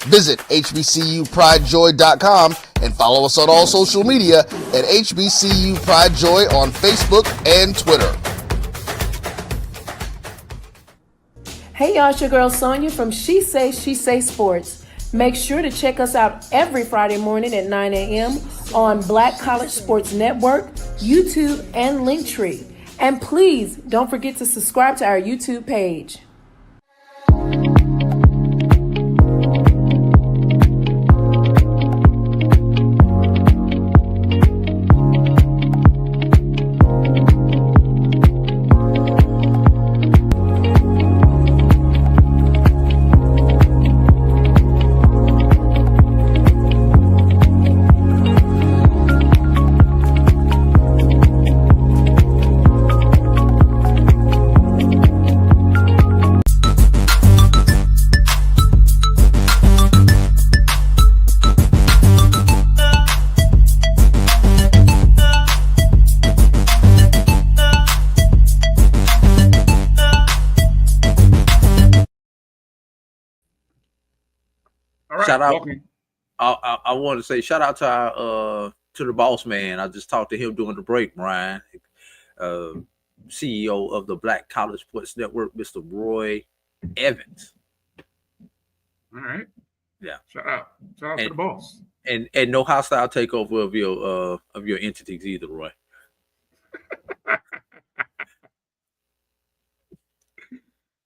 Visit hbcupridejoy.com and follow us on all social media at HBCU Pride Joy on Facebook and Twitter. Hey y'all, it's your girl Sonia from She Say Sports. Make sure to check us out every Friday morning at 9 a.m. on Black College Sports Network, YouTube, and Linktree. And please don't forget to subscribe to our YouTube page. Shout out! I want to say shout out to our to the boss man. I just talked to him during the break, Brian, CEO of the Black College Sports Network, Mr. Roy Evans. All right. Yeah. Shout out to the boss. And no hostile takeover of your entities either, Roy.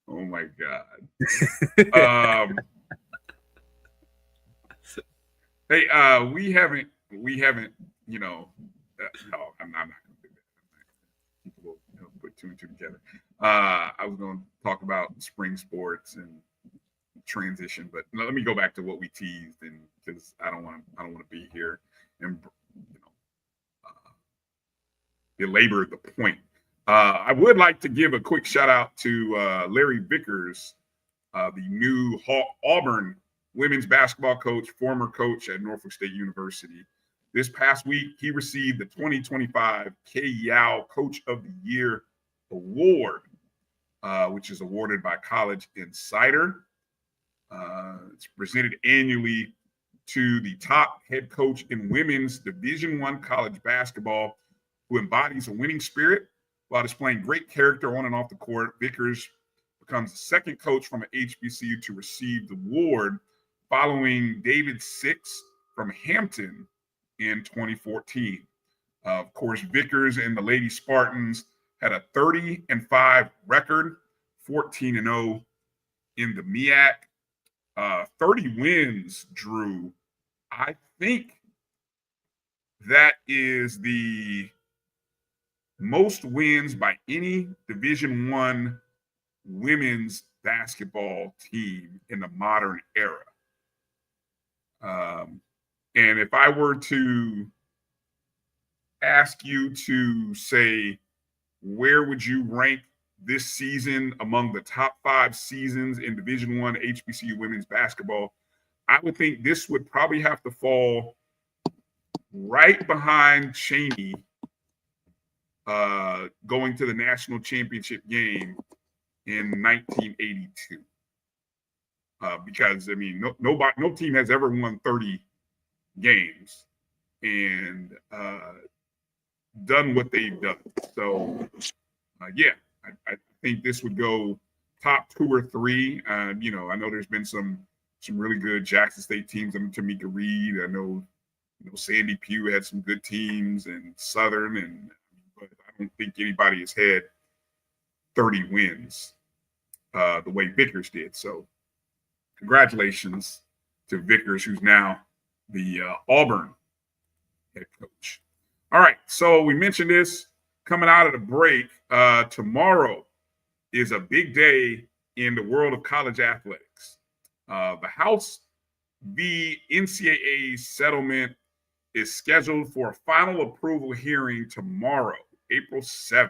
Oh my God. Hey, we haven't, you know, no, I'm not going to do that. People will put two and two together. I was going to talk about spring sports and transition, but let me go back to what we teased, and because I don't want to be here and belabor the point. I would like to give a quick shout out to Larry Vickers, the new Auburn women's basketball coach, former coach at Norfolk State University. This past week, he received the 2025 K. Yao Coach of the Year Award, which is awarded by College Insider. It's presented annually to the top head coach in women's Division I college basketball who embodies a winning spirit while displaying great character on and off the court. Vickers becomes the second coach from an HBCU to receive the award, following David Six from Hampton in 2014. Of course, Vickers and the Lady Spartans had a 30-5 record, 14-0 in the MEAC. 30 wins, Drew. I think that is the most wins by any Division I women's basketball team in the modern era. And if I were to ask you to say, where would you rank this season among the top 5 seasons in Division I HBCU women's basketball, I would think this would probably have to fall right behind Cheney going to the national championship game in 1982. Because, I mean, no team has ever won 30 games and done what they've done. So, yeah, I think this would go top 2 or 3. I know there's been some really good Jackson State teams under Tamika Reed. I know Sandy Pugh had some good teams, and Southern, but I don't think anybody has had 30 wins the way Vickers did. So congratulations to Vickers, who's now the Auburn head coach. All right, so we mentioned this coming out of the break. Tomorrow is a big day in the world of college athletics. The House v. NCAA settlement is scheduled for a final approval hearing tomorrow, April 7th.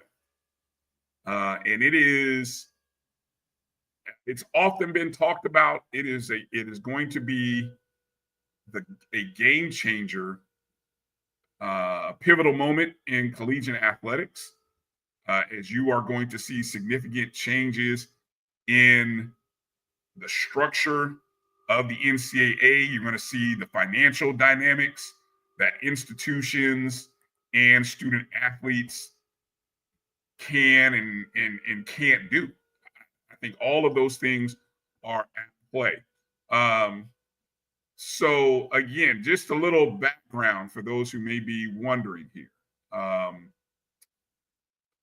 And it's often been talked about. It is going to be a game changer, a pivotal moment in collegiate athletics, as you are going to see significant changes in the structure of the NCAA. You're going to see the financial dynamics that institutions and student athletes can and can't do. I think all of those things are at play. So again, just a little background for those who may be wondering here.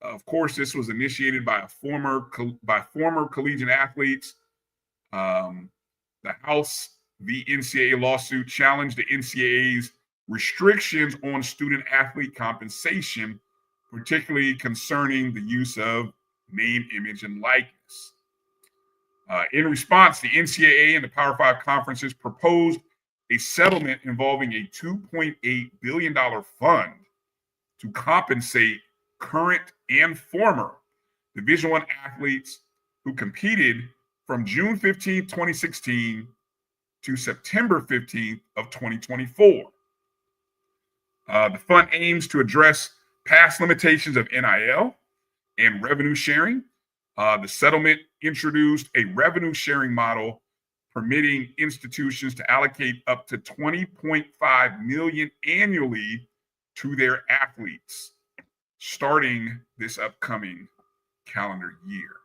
Of course, this was initiated by former collegiate athletes. The House v. NCAA lawsuit challenged the NCAA's restrictions on student athlete compensation, particularly concerning the use of name, image, and likeness. In response, the NCAA and the Power 5 conferences proposed a settlement involving a $2.8 billion fund to compensate current and former Division I athletes who competed from June 15, 2016 to September 15th of 2024. The fund aims to address past limitations of NIL and revenue sharing. The settlement introduced a revenue sharing model permitting institutions to allocate up to $20.5 million annually to their athletes, starting this upcoming calendar year.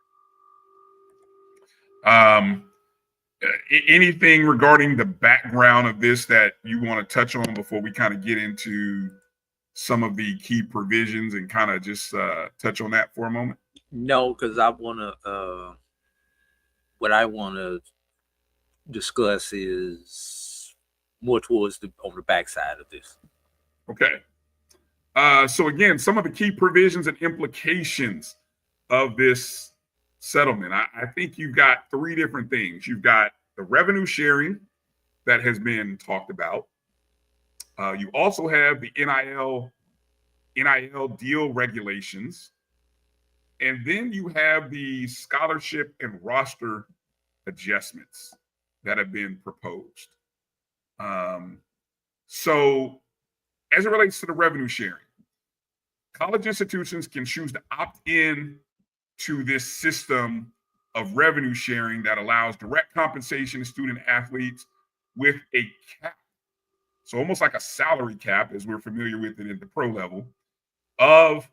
Anything regarding the background of this that you want to touch on before we kind of get into some of the key provisions and kind of just touch on that for a moment? No, because I want to. What I want to discuss is more towards on the backside of this. Okay. So again, some of the key provisions and implications of this settlement. I think you've got 3 different things. You've got the revenue sharing that has been talked about. You also have the NIL deal regulations. And then you have the scholarship and roster adjustments that have been proposed. So as it relates to the revenue sharing, college institutions can choose to opt in to this system of revenue sharing that allows direct compensation to student athletes with a cap. So almost like a salary cap, as we're familiar with it at the pro level, of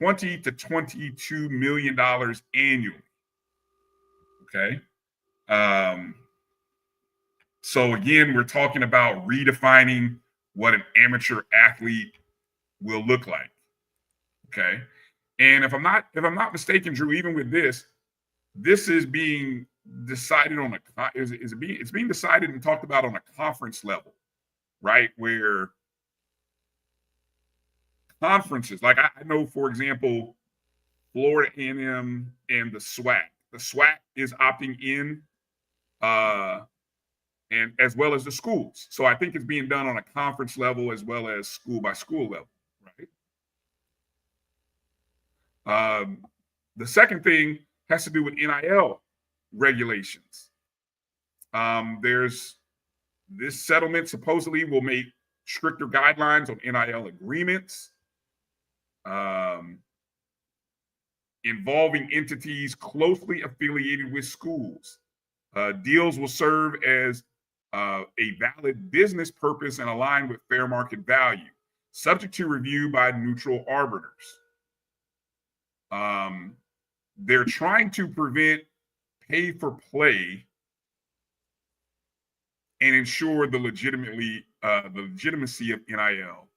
$20 to $22 million annually. Okay. So again, we're talking about redefining what an amateur athlete will look like. Okay. And if I'm not mistaken, Drew, even with this is being decided on it's being decided and talked about on a conference level, right? Where conferences, like I know, for example, Florida A&M and the SWAC. The SWAC is opting in, and as well as the schools. So I think it's being done on a conference level as well as school by school level, right? The second thing has to do with NIL regulations. There's this settlement supposedly will make stricter guidelines on NIL agreements, involving entities closely affiliated with schools. Deals will serve as a valid business purpose and align with fair market value, subject to review by neutral arbiters. They're trying to prevent pay for play and ensure the legitimacy of NIL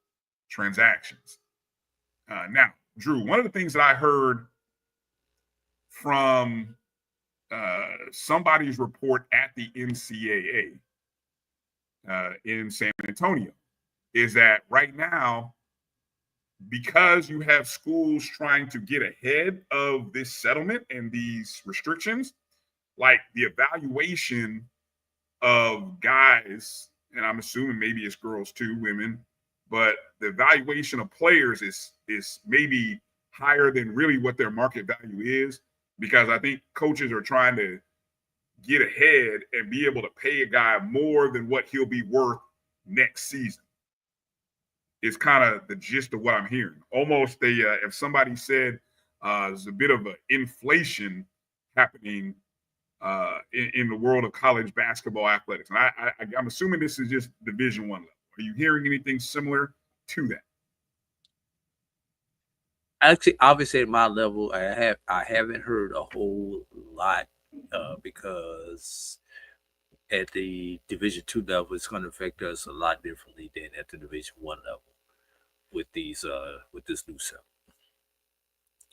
transactions. Now, Drew, one of the things that I heard from somebody's report at the NCAA in San Antonio is that right now, because you have schools trying to get ahead of this settlement and these restrictions, like the evaluation of guys, and I'm assuming maybe it's girls too, women, but the evaluation of players is maybe higher than really what their market value is, because I think coaches are trying to get ahead and be able to pay a guy more than what he'll be worth next season. It's kind of the gist of what I'm hearing. Almost if somebody said there's a bit of an inflation happening in the world of college basketball athletics. And I'm assuming this is just Division I level. Are you hearing anything similar to that? Actually, obviously at my level, I haven't heard a whole lot because at the Division II level, it's going to affect us a lot differently than at the Division I level with these with this new setup.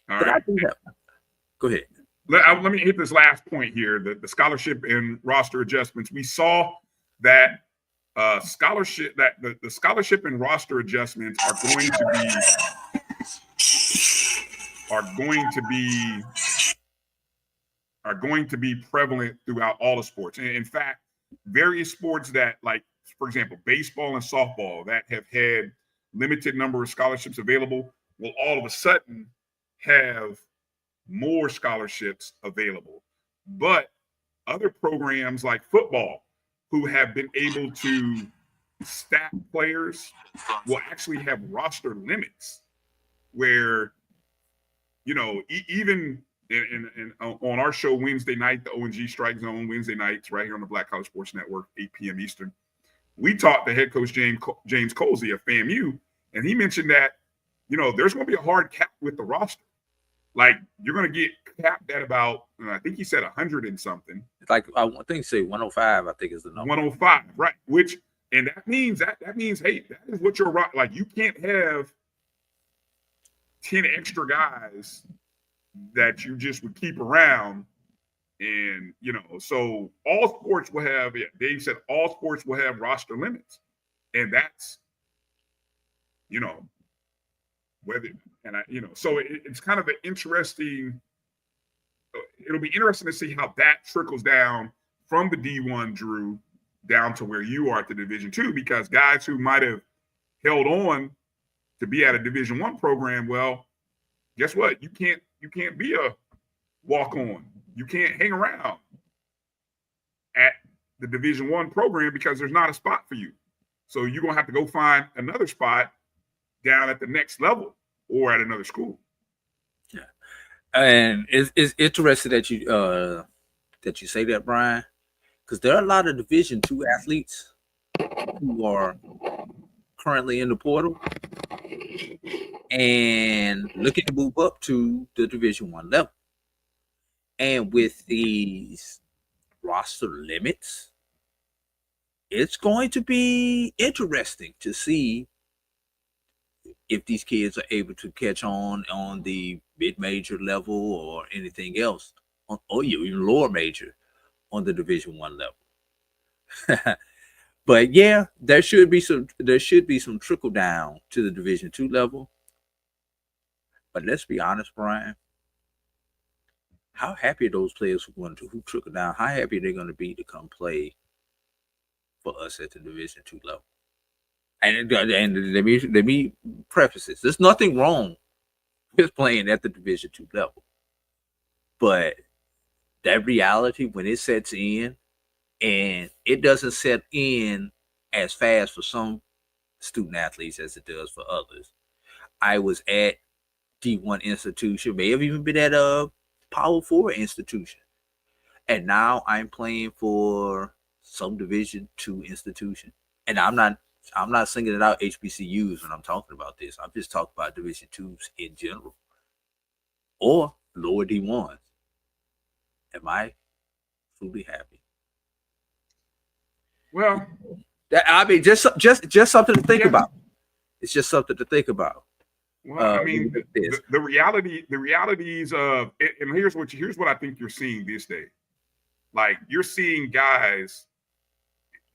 All right. Go ahead. Let me hit this last point here: the scholarship and roster adjustments. We saw that the scholarship and roster adjustments are going to be prevalent throughout all the sports. And in fact, various sports that, like, for example, baseball and softball that have had limited number of scholarships available will all of a sudden have more scholarships available. But other programs like football, who have been able to stack players, will actually have roster limits where, you know, even on our show Wednesday night, the O&G Strike Zone, Wednesday nights right here on the Black College Sports Network, 8 p.m. Eastern, we talked to head coach James Colsey of FAMU, and he mentioned that, you know, there's going to be a hard cap with the roster. Like, you're going to get capped at about, I think he said 100 and something. It's like, I think you say 105, I think is the number. 105, right. And that means, hey, that is what you're, like, you can't have 10 extra guys that you just would keep around. And, you know, so all sports will have, Dave said all sports will have roster limits. And that's, you know, whether, and so it's kind of an interesting, it'll be interesting to see how that trickles down from the D1, Drew, down to where you are at the Division II, because guys who might have held on to be at a Division I program, well, guess what? You can't be a walk-on. You can't hang around at the Division I program because there's not a spot for you. So you're going to have to go find another spot down at the next level or at another school. Yeah. And it's interesting that you say that, Brian, because there are a lot of Division II athletes who are currently in the portal and looking to move up to the Division I level. And with these roster limits, it's going to be interesting to see if these kids are able to catch on the mid-major level or anything else, or even lower major on the Division I level. But yeah, there should be some trickle down to the Division II level. But let's be honest, Brian. How happy are those players who trickle down? How happy are they going to be to come play for us at the Division II level? And let me preface this: there's nothing wrong with playing at the Division II level, but that reality, when it sets in, and it doesn't set in as fast for some student athletes as it does for others. I was at D1 institution, may have even been at a Power 4 institution, and now I'm playing for some Division II institution. And I'm not singling it out HBCUs when I'm talking about this. I'm just talking about Division IIs in general, or lower D1s. Am I truly happy? Well, I mean, just something to think about. It's just something to think about. Well, I mean, the realities of, and here's what I think you're seeing this day. Like, you're seeing guys,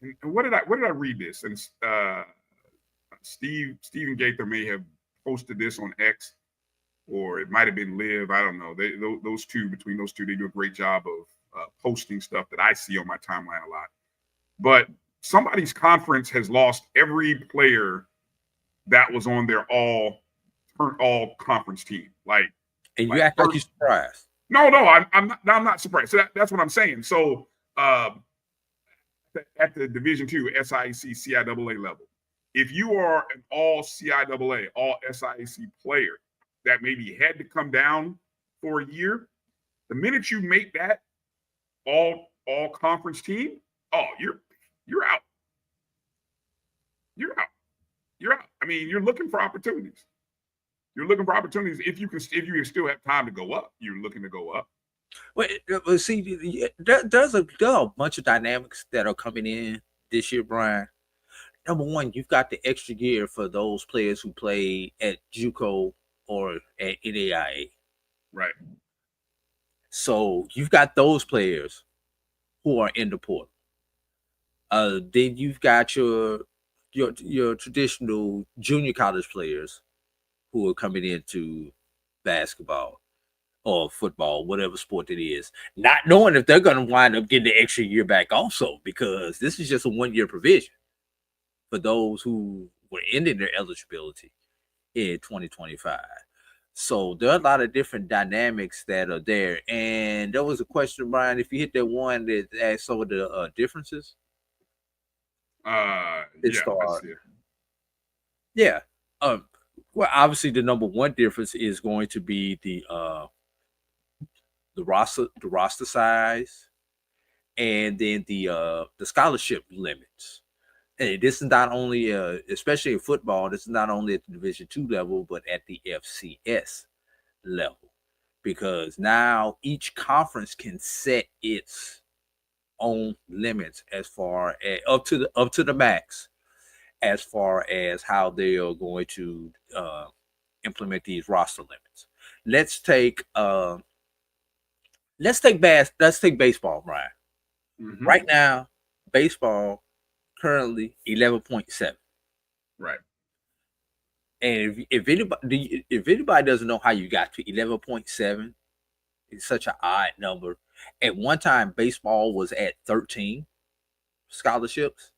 and where did I read this? And Stephen Gaither may have posted this on X, or it might have been Live. I don't know. Between those two, they do a great job of posting stuff that I see on my timeline a lot. But somebody's conference has lost every player that was on their all conference team. And you act like you're surprised. No, I'm not surprised. So that's what I'm saying. So at the Division II SIAC CIAA level, if you are an all CIAA, all SIAC player that maybe had to come down for a year, the minute you make that all conference team, you're out. You're out. I mean, you're looking for opportunities. If you still have time to go up, you're looking to go up. Well, see, there's a bunch of dynamics that are coming in this year, Brian. Number one, you've got the extra year for those players who play at JUCO or at NAIA. Right. So you've got those players who are in the portal. Then you've got your traditional junior college players who are coming into basketball or football, whatever sport it is, not knowing if they're going to wind up getting the extra year back also, because this is just a 1 year provision for those who were ending their eligibility in 2025. So there are a lot of different dynamics that are there. And there was a question, Brian, if you hit that one that asked some of the differences. Yeah. Well, obviously the number one difference is going to be the roster size, and then the scholarship limits. And this is not only, especially in football, this is not only at the Division II level, but at the FCS level, because now each conference can set its own limits as far as up to the max, as far as how they are going to implement these roster limits. Let's take baseball, Brian. Mm-hmm. Right now, baseball currently 11.7. Right. And if anybody doesn't know how you got to 11.7, it's such an odd number. At one time, baseball was at 13 scholarships.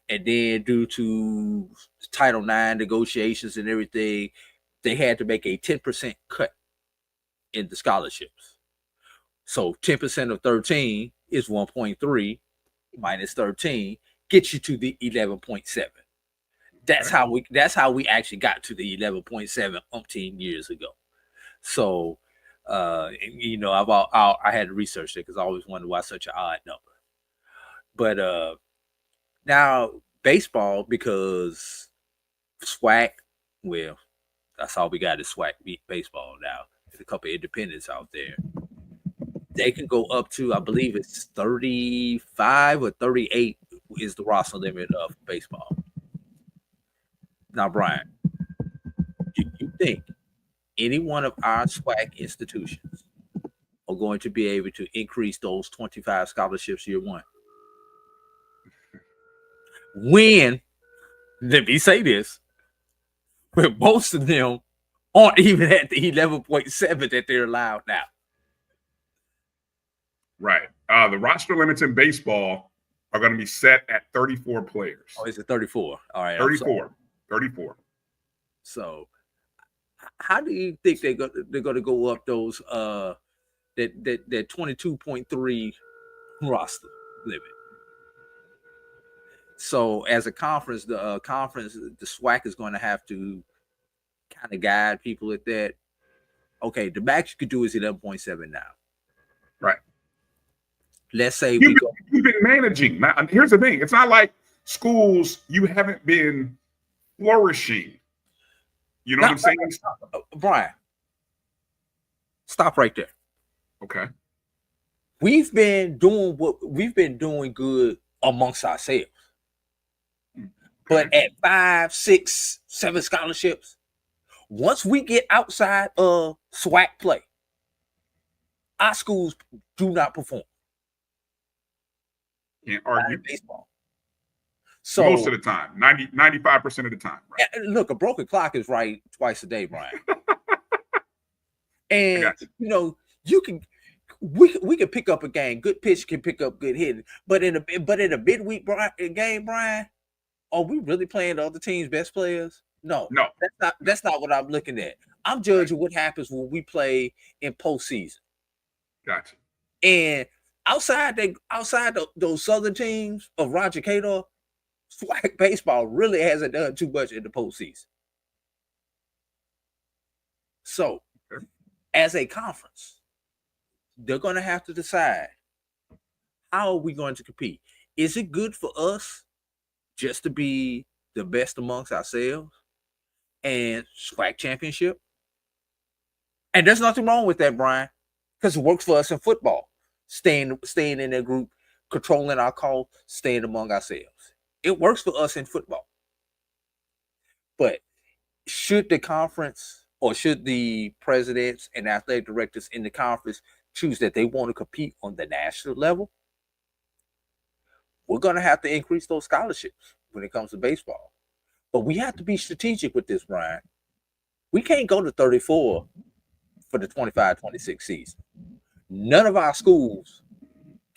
And then due to Title IX negotiations and everything, they had to make a 10% cut in the scholarships. So 10% of 13 is 1.3 minus 13 gets you to the 11.7. That's how we actually got to the 11.7 umpteen years ago. So I had to research it because I always wondered why such an odd number. But now baseball, because SWAC, well, that's all we got is SWAC baseball now. There's a couple of independents out there. they can go up to, I believe it's 35 or 38 is the roster limit of baseball. Now, Brian, do you think any one of our SWAC institutions are going to be able to increase those 25 scholarships year one? When, let me say this, but most of them aren't even at the 11.7 that they're allowed now. Right. The roster limits in baseball are going to be set at 34 players. Oh, is it 34? All right. 34. 34. So how do you think they're going to go up those that 22.3 roster limit? So as a conference, the SWAC is going to have to kind of guide people at that. Okay, the max you could do is 11.7 now. Right. Let's say you've been managing. Now, here's the thing. It's not like schools, you haven't been flourishing. You know what I'm saying? Brian, stop right there. Okay. We've been doing good amongst ourselves. Okay. But at 5, 6, 7 scholarships, once we get outside of SWAC play, our schools do not perform. Can't argue. Baseball. So most of the time, 95% of the time. Right? Look, a broken clock is right twice a day, Brian. And you can we can pick up a game. Good pitch can pick up good hitting. But in a midweek game, Brian, are we really playing the other team's best players? No. That's not what I'm looking at. I'm judging what happens when we play in postseason. Gotcha. And outside those southern teams of Roger Cador, SWAC baseball really hasn't done too much in the postseason. So, as a conference, they're going to have to decide, how are we going to compete? Is it good for us just to be the best amongst ourselves and SWAC championship? And there's nothing wrong with that, Brian, because it works for us in football. Staying in that group, controlling our call, staying among ourselves. It works for us in football. But should the conference or should the presidents and athletic directors in the conference choose that they want to compete on the national level, we're going to have to increase those scholarships when it comes to baseball. But we have to be strategic with this, Brian. We can't go to 34 for the 25-26 season. None of our schools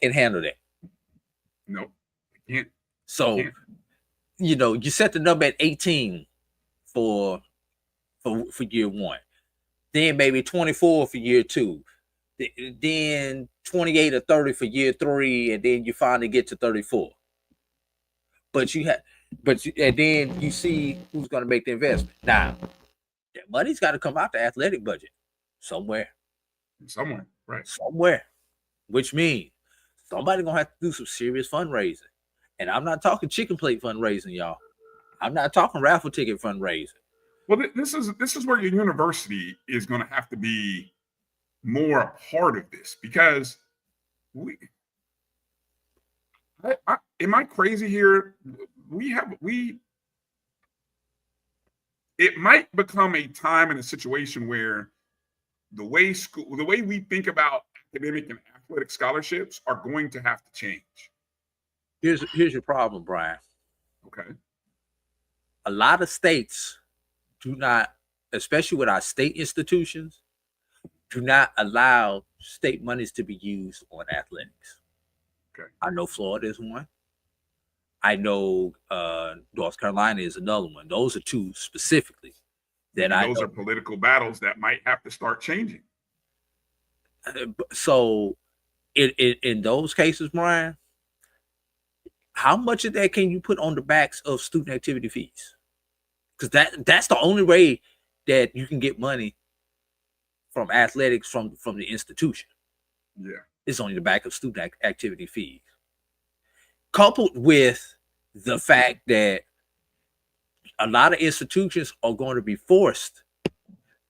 can handle that. No, can't. So, you set the number at 18 for year one, then maybe 24 for year two, then 28 or 30 for year three, and then you finally get to 34. And then you see who's going to make the investment. Now, that money's got to come out the athletic budget somewhere. Right. Somewhere, which means somebody's going to have to do some serious fundraising. And I'm not talking chicken plate fundraising, y'all. I'm not talking raffle ticket fundraising. Well, this is where your university is going to have to be more a part of this, because am I crazy here? It might become a time and a situation where the way we think about academic and athletic scholarships are going to have to change. Here's your problem, Brian. Okay. A lot of states do not, especially with our state institutions, do not allow state monies to be used on athletics. Okay. I know Florida is one. I know North Carolina is another one. Those are two specifically. Those are political battles that might have to start changing. So in those cases, Brian, how much of that can you put on the backs of student activity fees? Because that's the only way that you can get money from athletics from the institution. Yeah. It's on the back of student activity fees. Coupled with the fact that a lot of institutions are going to be forced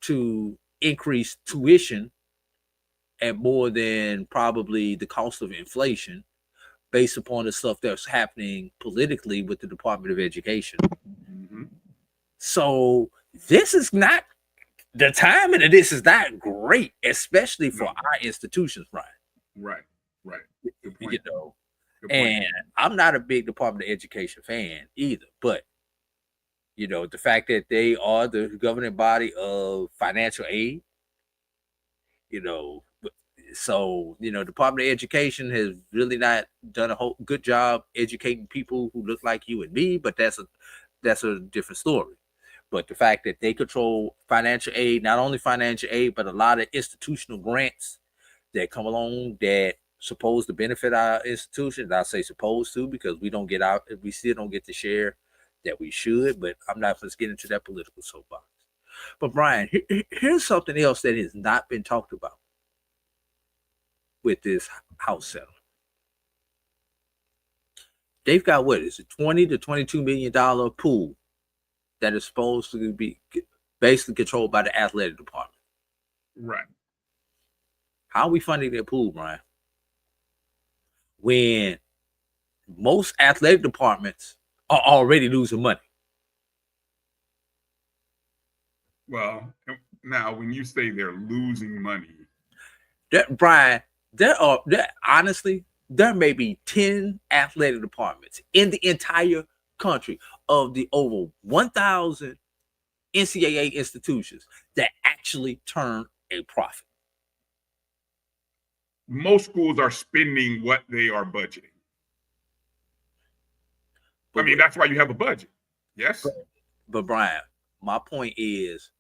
to increase tuition and more than probably the cost of inflation based upon the stuff that's happening politically with the Department of Education. Mm-hmm. So this is not, the timing of this is not great, especially for our institutions, Brian. Right. Good point. You know, Good point. and I'm not a big Department of Education fan either, but you know, the fact that they are the governing body of financial aid, you know, so you know, Department of Education has really not done a whole good job educating people who look like you and me, but that's a different story. But the fact that they control financial aid, not only financial aid, but a lot of institutional grants that come along that supposed to benefit our institutions. I say supposed to because we still don't get the share that we should. But I'm not going to get into that political soapbox. But Brian, here's something else that has not been talked about with this house settlement. They've got what is it, $20 to $22 million pool that is supposed to be basically controlled by the athletic department. Right. How are we funding that pool, Brian? When most athletic departments are already losing money. Well, now when you say they're losing money, Brian, honestly, there may be 10 athletic departments in the entire country of the over 1,000 NCAA institutions that actually turn a profit. most schools are spending what they are budgeting. I mean, that's why you have a budget. Yes. But Brian, my point is,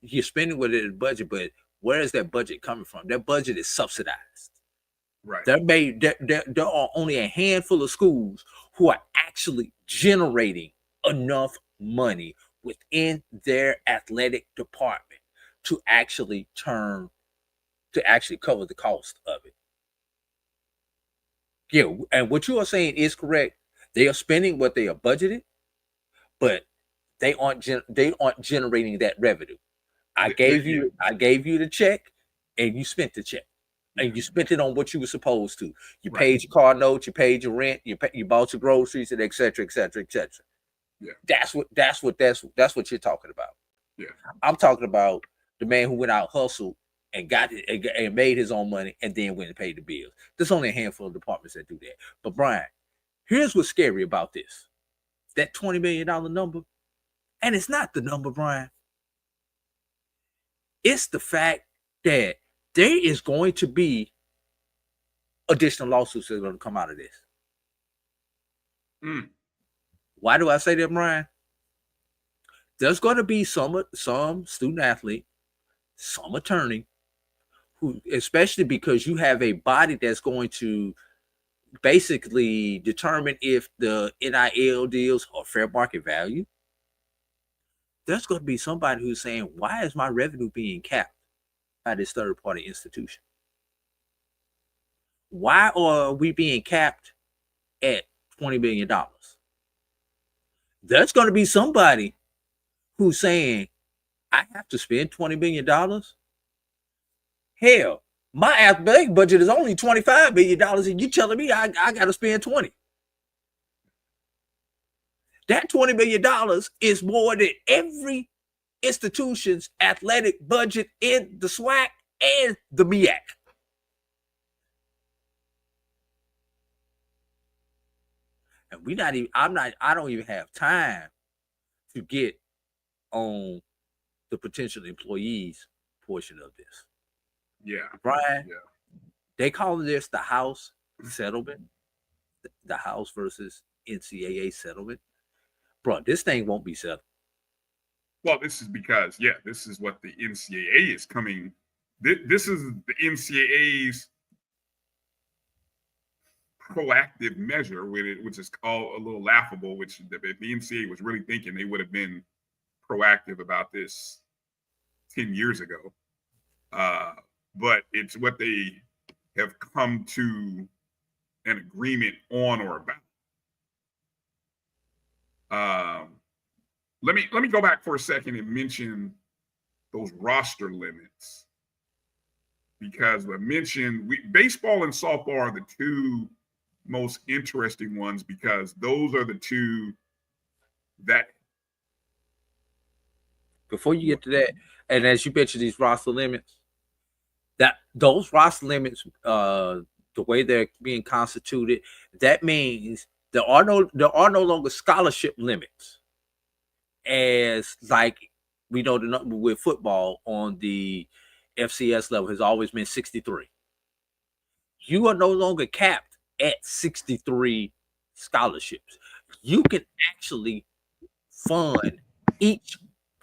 you're spending what it is budget, but where is that budget coming from? That budget is subsidized. Right. There are only a handful of schools who are actually generating enough money within their athletic department to actually cover the cost of it. Yeah, and what you are saying is correct. They are spending what they are budgeted, but they aren't generating that revenue. I gave you the check, and you spent the check, and you spent it on what you were supposed to. You paid your car note, you paid your rent, you bought your groceries, and et cetera, et cetera, et cetera. Yeah, that's what you're talking about. Yeah, I'm talking about the man who went out, hustled, and got it and made his own money, and then went and paid the bills. There's only a handful of departments that do that. But Brian, here's what's scary about this: that $20 million number, and it's not the number, Brian. It's the fact that there is going to be additional lawsuits that are going to come out of this. Why do I say that, Brian? There's going to be some student athlete, some attorney, who, especially because you have a body that's going to basically determine if the NIL deals are fair market value. There's going to be somebody who's saying, why is my revenue being capped by this third-party institution? Why are we being capped at $20 million? There's going to be somebody who's saying, I have to spend $20 million? Hell, my athletic budget is only $25 million, and you telling me I got to spend 20. That $20 million is more than every institution's athletic budget in the SWAC and the MEAC. And I don't even have time to get on the potential employees portion of this. Yeah. Brian, they call this the house settlement, the house versus NCAA settlement. Bro, this thing won't be settled. Well, this is because, this is what the NCAA is coming. This is the NCAA's proactive measure with it, which is called a little laughable, which if the NCAA was really thinking, they would have been proactive about this 10 years ago. But it's what they have come to an agreement on or about. Let me go back for a second and mention those roster limits. because I mentioned baseball and softball are the two most interesting ones because those are the two that. Before you get to that, and as you mentioned, these roster limits, those roster limits, the way they're being constituted, that means there are no longer scholarship limits, as like we know the number with football on the FCS level has always been 63. You are no longer capped at 63 scholarships. You can actually fund each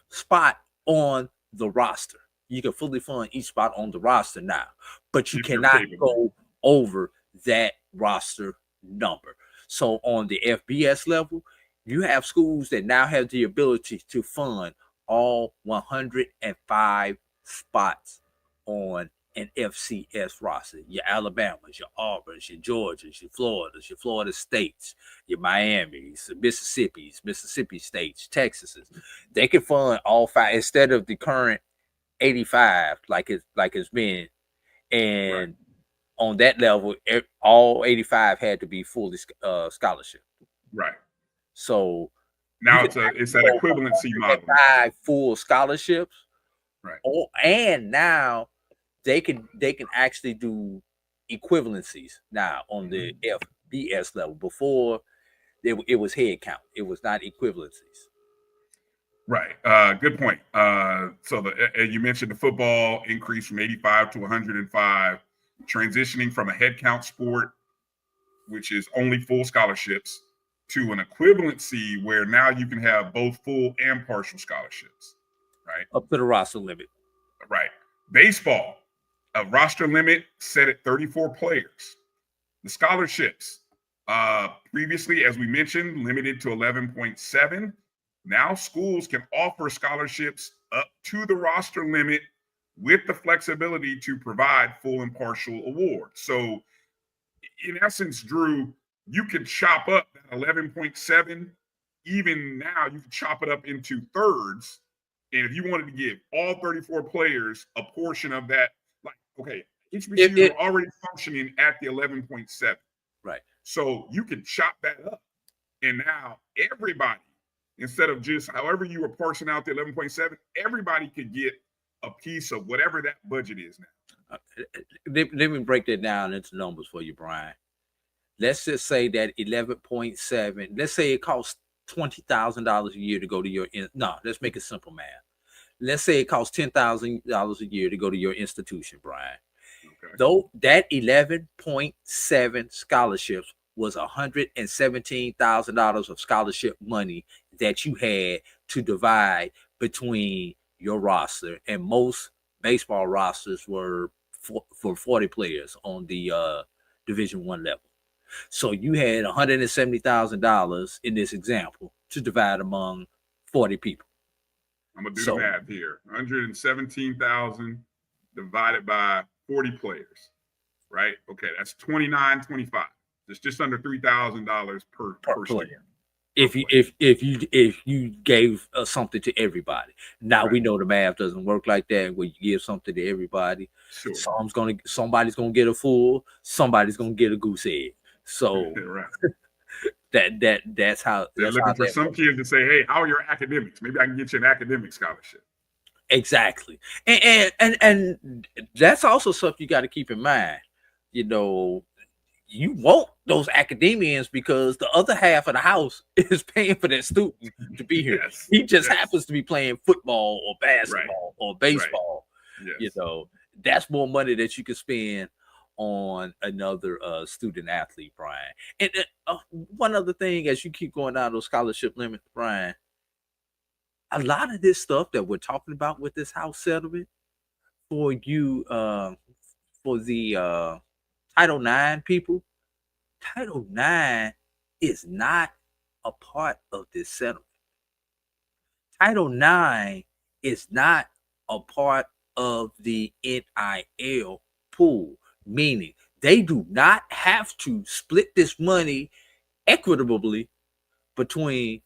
spot on the roster. You can fully fund each spot on the roster now, but you cannot go over that roster number. So on the FBS level, you have schools that now have the ability to fund all 105 spots on an FCS roster. Your Alabamas, your Auburns, your Georgias, your Floridas, your Florida States, your Miamis, Mississippi's, Mississippi States, Texas's. They can fund all five instead of the current 85 like it's been. And right. On that level, all 85 had to be fully scholarship. Right. So now it's an equivalency model. 5 full scholarships. Right. And now they can actually do equivalencies now on the FBS level. Before it was head count. It was not equivalencies. Right. Good point. So you mentioned the football increase from 85 to 105, transitioning from a head count sport, which is only full scholarships, to an equivalency where now you can have both full and partial scholarships. Right. Up to the roster limit. Right. Baseball, a roster limit set at 34 players. The scholarships, previously, as we mentioned, limited to 11.7. Now schools can offer scholarships up to the roster limit with the flexibility to provide full and partial awards. So in essence, Drew, you can chop up that 11.7. Even now, you can chop it up into thirds. And if you wanted to give all 34 players a portion of that, like, okay, HBCUs are already functioning at the 11.7. Right. So you can chop that up. And now everybody, instead of just however you were parsing out the 11.7, everybody could get a piece of whatever that budget is now. Let me break that down into numbers for you, Brian. Let's just say that 11.7, let's say it costs $20,000 a year to go to your, let's make it simple math. Let's say it costs $10,000 a year to go to your institution, Brian. Okay. Though that 11.7 scholarships was $117,000 of scholarship money that you had to divide between your roster, and most baseball rosters were for 40 players on the Division I level. So you had $170,000 in this example to divide among 40 people. I'm gonna do the math here. 117,000 divided by 40 players, right? Okay, that's $29.25. It's just under $3,000 per player. If you gave something to everybody. Now we know the math doesn't work like that. Where you give something to everybody, sure. Somebody's gonna get a full, somebody's gonna get a goose egg. So right. that's how they're looking for some kids to say, "Hey, how are your academics? Maybe I can get you an academic scholarship." Exactly, and that's also something you got to keep in mind. You know, you want those academians because the other half of the house is paying for that student to be here. Yes. He just happens to be playing football or basketball or baseball. Right. Yes. You know, that's more money that you can spend on another student athlete, Brian. And one other thing, as you keep going down those scholarship limits, Brian, a lot of this stuff that we're talking about with this house settlement for you, for the Title IX people, Title IX is not a part of this settlement. Title IX is not a part of the NIL pool, meaning they do not have to split this money equitably between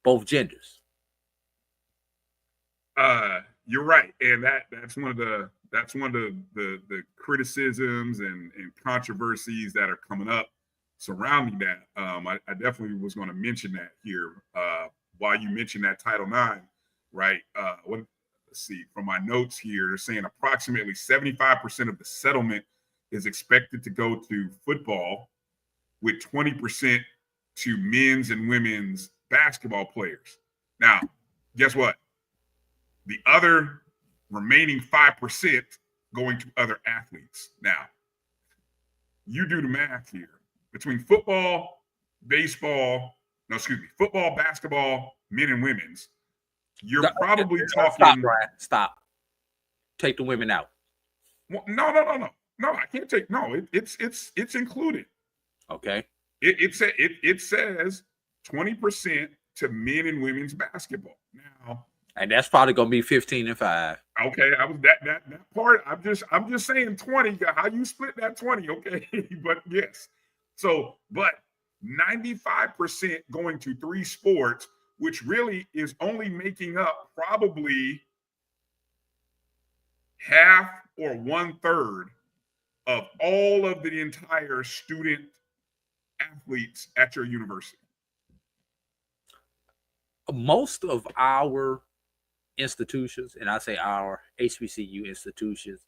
both genders. You're right, and that's one of the That's one of the criticisms and controversies that are coming up surrounding that. I definitely was going to mention that here while you mentioned that Title IX, right? Let's see, from my notes here, they're saying approximately 75% of the settlement is expected to go to football, with 20% to men's and women's basketball players. Now, guess what? The other remaining 5% going to other athletes. Now, you do the math here. Between football, football, basketball, men and women's, you're probably talking. Stop, Brian. Stop. Take the women out. Well, no. I can't take. No, it's included. Okay. It says 20% to men and women's basketball. Now, and that's probably gonna be 15-5. Okay, I was that part. I'm just saying 20. How you split that 20? Okay, but yes. So, but 95% going to 3 sports, which really is only making up probably half or 1/3 of all of the entire student athletes at your university. Most of our institutions, and I say our HBCU institutions,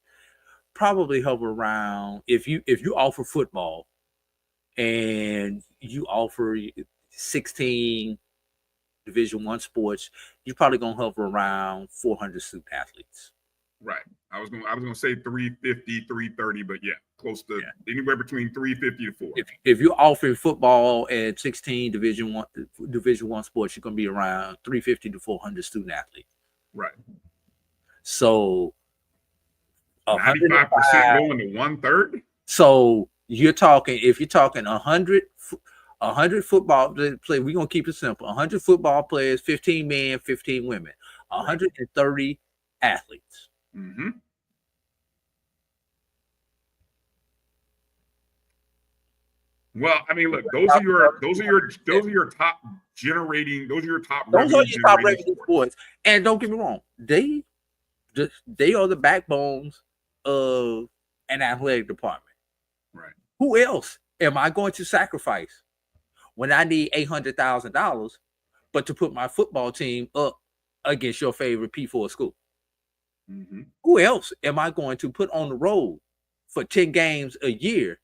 probably hover around, if you offer football and you offer 16 Division I sports, you're probably gonna hover around 400 student athletes. Right. I was gonna say 350, 330, but yeah, close to anywhere between 350 to 400. If you're offering football at 16 Division I sports, you're gonna be around 350 to 400 student athletes. Right. So 95% going to 1/3. So you're talking, if you're talking 100 football players, we're gonna keep it simple. 100 football players, 15 men, 15 women, 130 athletes. Mm-hmm. Well, I mean, look, those are your top generating. Those are your top. Those are your top revenue sports. sports. And don't get me wrong, they are the backbones of an athletic department. Right. Who else am I going to sacrifice when I need $800,000, but to put my football team up against your favorite P4 school? Mm-hmm. Who else am I going to put on the road for 10 games a year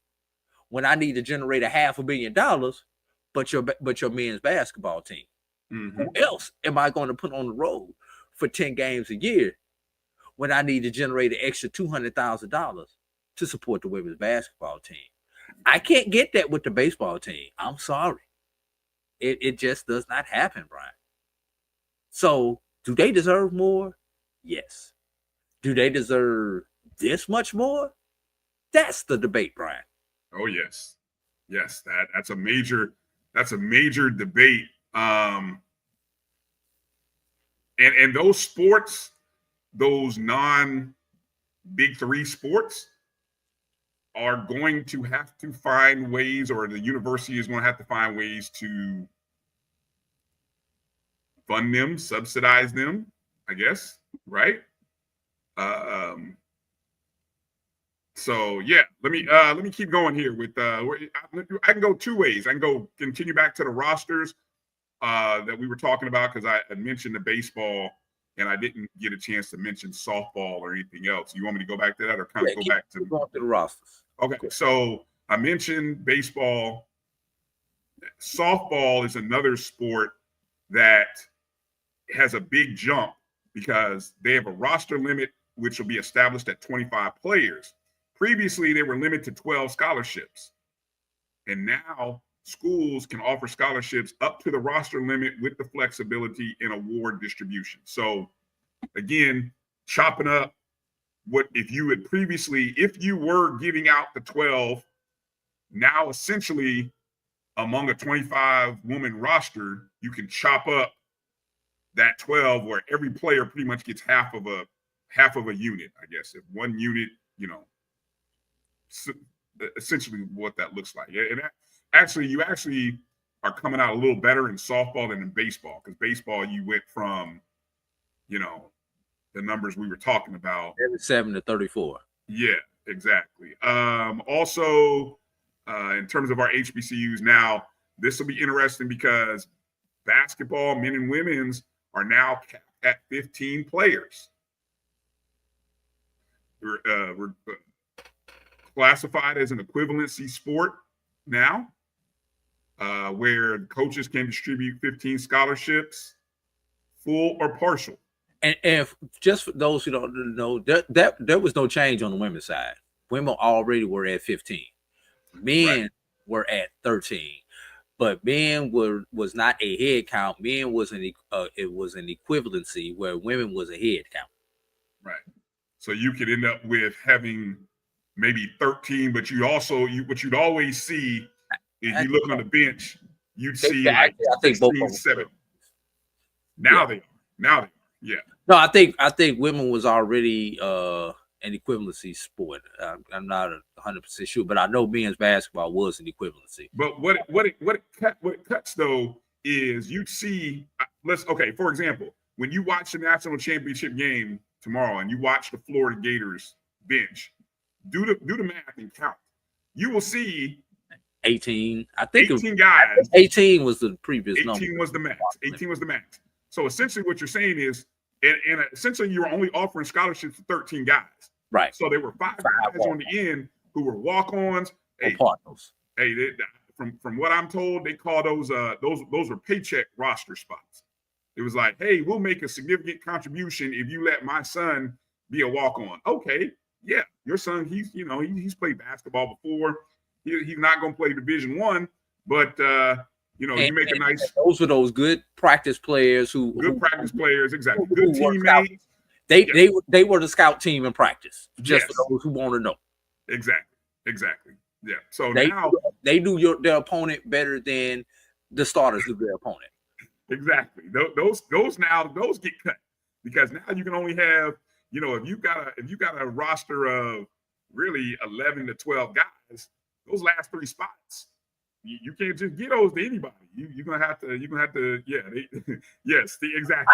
when I need to generate $500 million, but your men's basketball team? Mm-hmm. Who else am I going to put on the road for 10 games a year when I need to generate an extra $200,000 to support the women's basketball team? I can't get that with the baseball team. I'm sorry. It just does not happen, Brian. So do they deserve more? Yes. Do they deserve this much more? That's the debate, Brian. Oh, yes. Yes, that's a major debate. And those sports, those non-Big Three sports, are going to have to find ways, or the university is going to have to find ways to fund them, subsidize them, I guess, right? So yeah, let me keep going here with I can go 2 ways. I can go continue back to the rosters that we were talking about, because I mentioned the baseball and I didn't get a chance to mention softball or anything else. You want me to go back to that, or kind of go back to the rosters? Okay, so I mentioned baseball. Softball is another sport that has a big jump because they have a roster limit, which will be established at 25 players. Previously, they were limited to 12 scholarships. And now schools can offer scholarships up to the roster limit with the flexibility in award distribution. So again, chopping up what if you had previously, if you were giving out the 12, now essentially among a 25-woman roster, you can chop up that 12 where every player pretty much gets half of a unit, I guess. If one unit, essentially what that looks like. And you actually are coming out a little better in softball than in baseball, because baseball, you went from, the numbers we were talking about. 7-34. Yeah, exactly. Also, in terms of our HBCUs now, this will be interesting because basketball, men and women's, are now capped at 15 players. We're classified as an equivalency sport now, where coaches can distribute 15 scholarships, full or partial. And if just for those who don't know, there was no change on the women's side. Women already were at 15. Men were at 13. But men was not a head count. Men was it was an equivalency where women was a head count. Right. So you could end up with having maybe 13, but what you'd always see is you look on the bench, you'd see like 16, 7. Now they are. Yeah. No, I think women was already an equivalency sport. I'm not 100% sure, but I know men's basketball was an equivalency. But what it cuts though is you'd see. For example, when you watch the national championship game tomorrow and you watch the Florida Gators bench, do the math and count. You will see 18. I think 18 guys. 18 was the previous 18 number. 18 was the max. 18 was the max. So essentially, what you're saying is, and essentially, you were only offering scholarships to 13 guys. Right. So there were five guys on the end who were walk-ons. From what I'm told, they call those were paycheck roster spots. It was like, hey, we'll make a significant contribution if you let my son be a walk-on. Okay, yeah, your son, he's played basketball before. He's not going to play Division I, but you make a nice. Those were those good practice players exactly. Good teammates. They were the scout team in practice, just for those who want to know. Exactly. Yeah. So now they do their opponent better than the starters do their opponent. Exactly. Those get cut because now you can only have, if you got a roster of really 11 to 12 guys, those last 3 spots, you can't just get those to anybody. You're gonna have to exactly.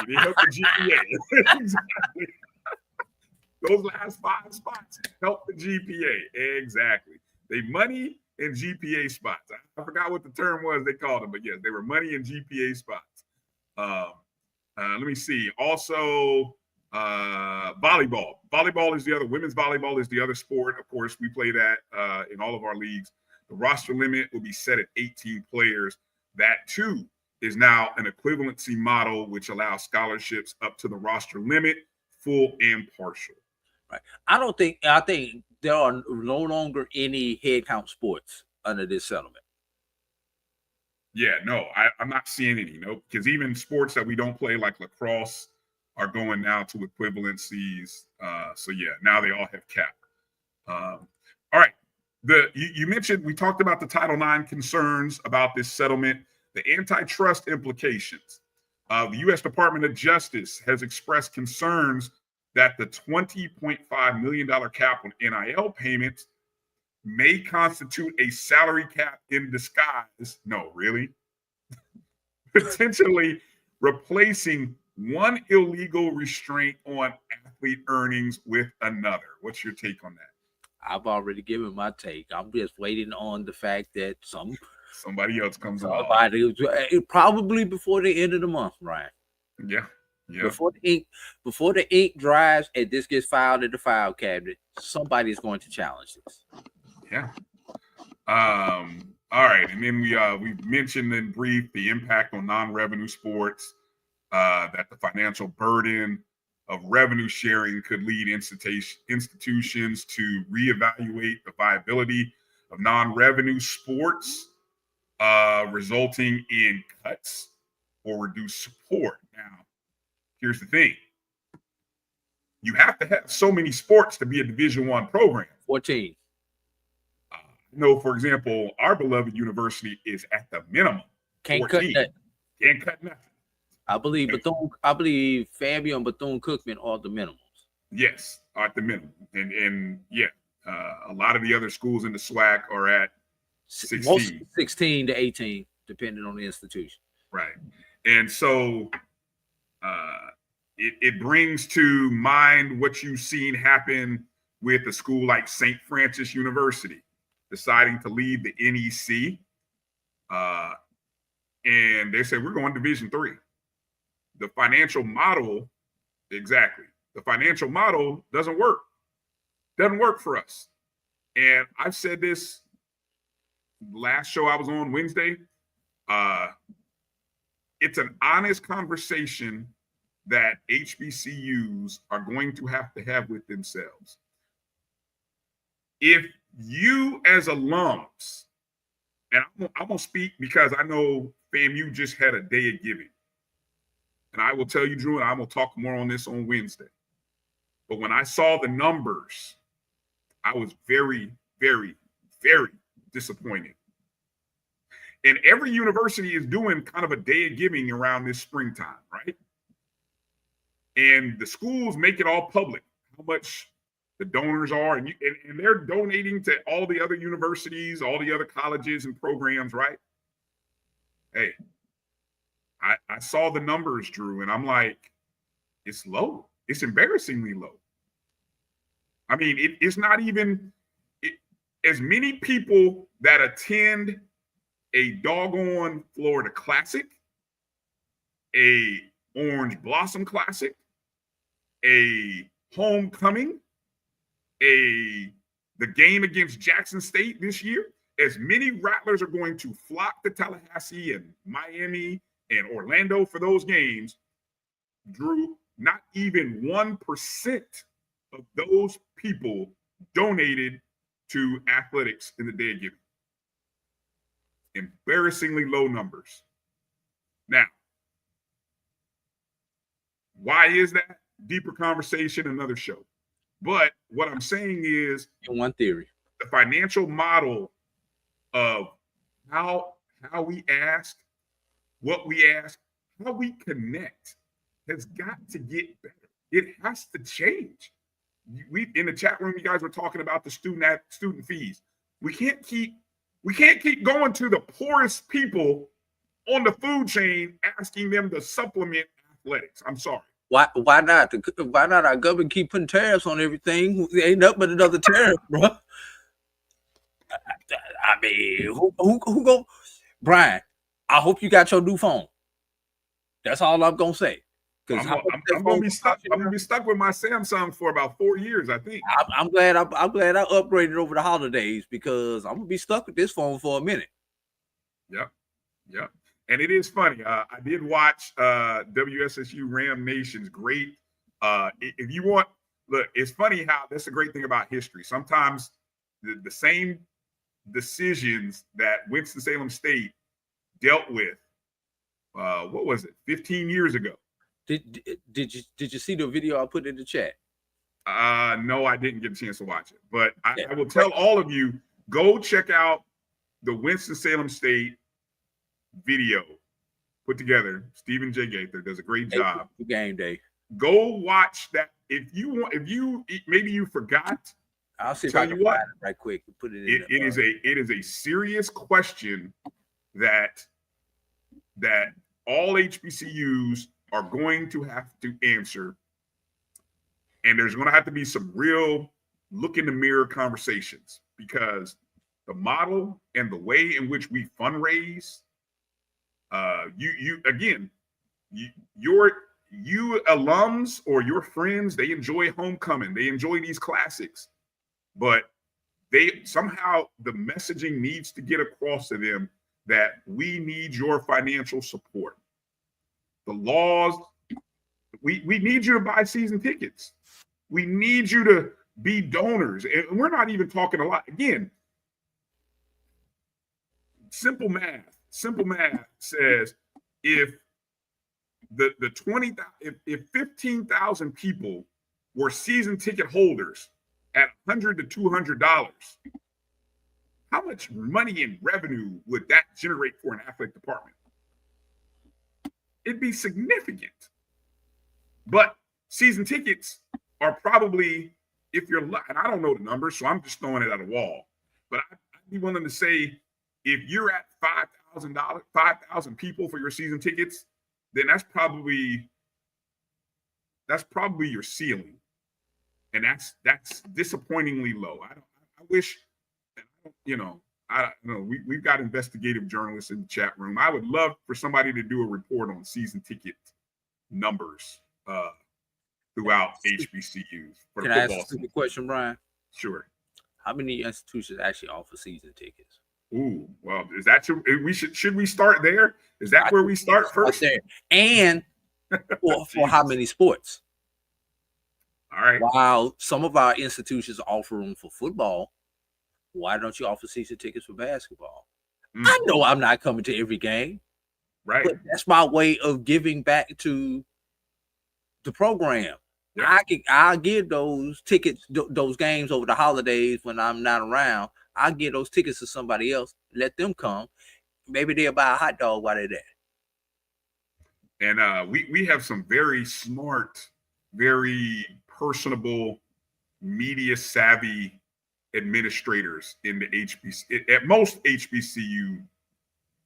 They help the GPA. Exactly. Those last 5 spots help the GPA. Exactly. They money and GPA spots. I forgot what the term was they called them, but yes, they were money and GPA spots. Let me see. Also, volleyball. Women's volleyball is the other sport. Of course, we play that in all of our leagues. The roster limit will be set at 18 players. That too is now an equivalency model, which allows scholarships up to the roster limit, full and partial. Right. I think there are no longer any head count sports under this settlement. Yeah, no, I'm not seeing any, because even sports that we don't play, like lacrosse, are going now to equivalencies. So yeah, now they all have cap. All right. You mentioned, we talked about the Title IX concerns about this settlement, the antitrust implications. The U.S. Department of Justice has expressed concerns that the $20.5 million cap on NIL payments may constitute a salary cap in disguise. No, really? Potentially replacing one illegal restraint on athlete earnings with another. What's your take on that? I've already given my take. I'm just waiting on the fact that somebody else comes along. Probably before the end of the month, Ryan. Yeah. Before the ink dries and this gets filed in the file cabinet, somebody is going to challenge this. Yeah. All right. And then we mentioned in brief the impact on non-revenue sports, that the financial burden of revenue sharing could lead institutions to reevaluate the viability of non-revenue sports, resulting in cuts or reduced support. Now, here's the thing. You have to have so many sports to be a Division I program. 14. For example, our beloved university is at the minimum. Can't cut that. Can't cut nothing. I believe Fabian and Bethune-Cookman are the minimums. Yes, are at the minimum. And a lot of the other schools in the SWAC are at 16. 16 to 18, depending on the institution. Right. And so it brings to mind what you've seen happen with a school like St. Francis University deciding to leave the NEC. And they said, we're going Division III. The financial model, exactly. The financial model doesn't work. Doesn't work for us. And I've said this last show I was on Wednesday. It's an honest conversation that HBCUs are going to have with themselves. If you as alums, and I'm going to speak because I know FAMU just had a day of giving. And I will tell you, Drew, and I'm going to talk more on this on Wednesday. But when I saw the numbers, I was very, very, very disappointed. And every university is doing kind of a day of giving around this springtime, right? And the schools make it all public, how much the donors are. And they're donating to all the other universities, all the other colleges and programs, right? Hey, I saw the numbers, Drew, and I'm like, it's low. It's embarrassingly low. I mean, it's not even as many people that attend a doggone Florida Classic, a Orange Blossom Classic, a homecoming, the game against Jackson State this year. As many Rattlers are going to flock to Tallahassee and Miami and Orlando for those games, Drew, not even 1% of those people donated to athletics in the day of giving. Embarrassingly low numbers. Now, why is that? Deeper conversation, another show. But what I'm saying is, in one theory, the financial model of how we ask, what we ask, how we connect has got to get better. It has to change. We in the chat room, you guys were talking about the student fees. We can't keep going to the poorest people on the food chain asking them to supplement athletics. I'm sorry. Why not? Why not our government keep putting tariffs on everything? It ain't nothing but another tariff, bro. I mean, who go? Brian, I hope you got your new phone. That's all I'm gonna say. I'm gonna be stuck. I'm gonna be stuck with my Samsung for about 4 years, I think. I'm glad I upgraded over the holidays because I'm gonna be stuck with this phone for a minute. Yep. And it is funny. I did watch WSSU Ram Nation's great. If you want, look, it's funny how that's the great thing about history. Sometimes the same decisions that Winston-Salem State dealt with, what was it, 15 years ago? Did you see the video I put in the chat? No, I didn't get a chance to watch it. But I will tell all of you, go check out the Winston-Salem State video put together. Stephen J. Gaither does a great job. Game day. Go watch that. If you maybe you forgot. I'll see if I can find it right quick and put it in. It is a serious question that all HBCUs are going to have to answer. And there's going to have to be some real look in the mirror conversations, because the model and the way in which we fundraise, you alums or your friends, they enjoy homecoming, they enjoy these classics, but somehow the messaging needs to get across to them that we need your financial support. The laws, we need you to buy season tickets. We need you to be donors. And we're not even talking a lot. Again, simple math says if if 15,000 people were season ticket holders at $100 to $200, how much money in revenue would that generate for an athletic department? It'd be significant. But season tickets are probably, if you're lucky, and I don't know the numbers, so I'm just throwing it at a wall, but I'd be willing to say if you're at $5,000 people for your season tickets, then that's probably probably your ceiling, and that's disappointingly low. I wish, you know, we've got investigative journalists in the chat room. I would love for somebody to do a report on season ticket numbers throughout HBCUs for the Can I ask football a stupid season. question, Brian? Sure. How many institutions actually offer season tickets? Ooh, well, is that should we start there? Is that where we start first? There. And for how many sports? All right. While some of our institutions offer them for football, why don't you offer season tickets for basketball? I know I'm not coming to every game, right? But that's my way of giving back to the program. Yeah. I'll give those tickets, those games over the holidays when I'm not around. I'll give those tickets to somebody else. Let them come. Maybe they'll buy a hot dog while they're there. And we have some very smart, very personable, media savvy administrators in the at most HBCU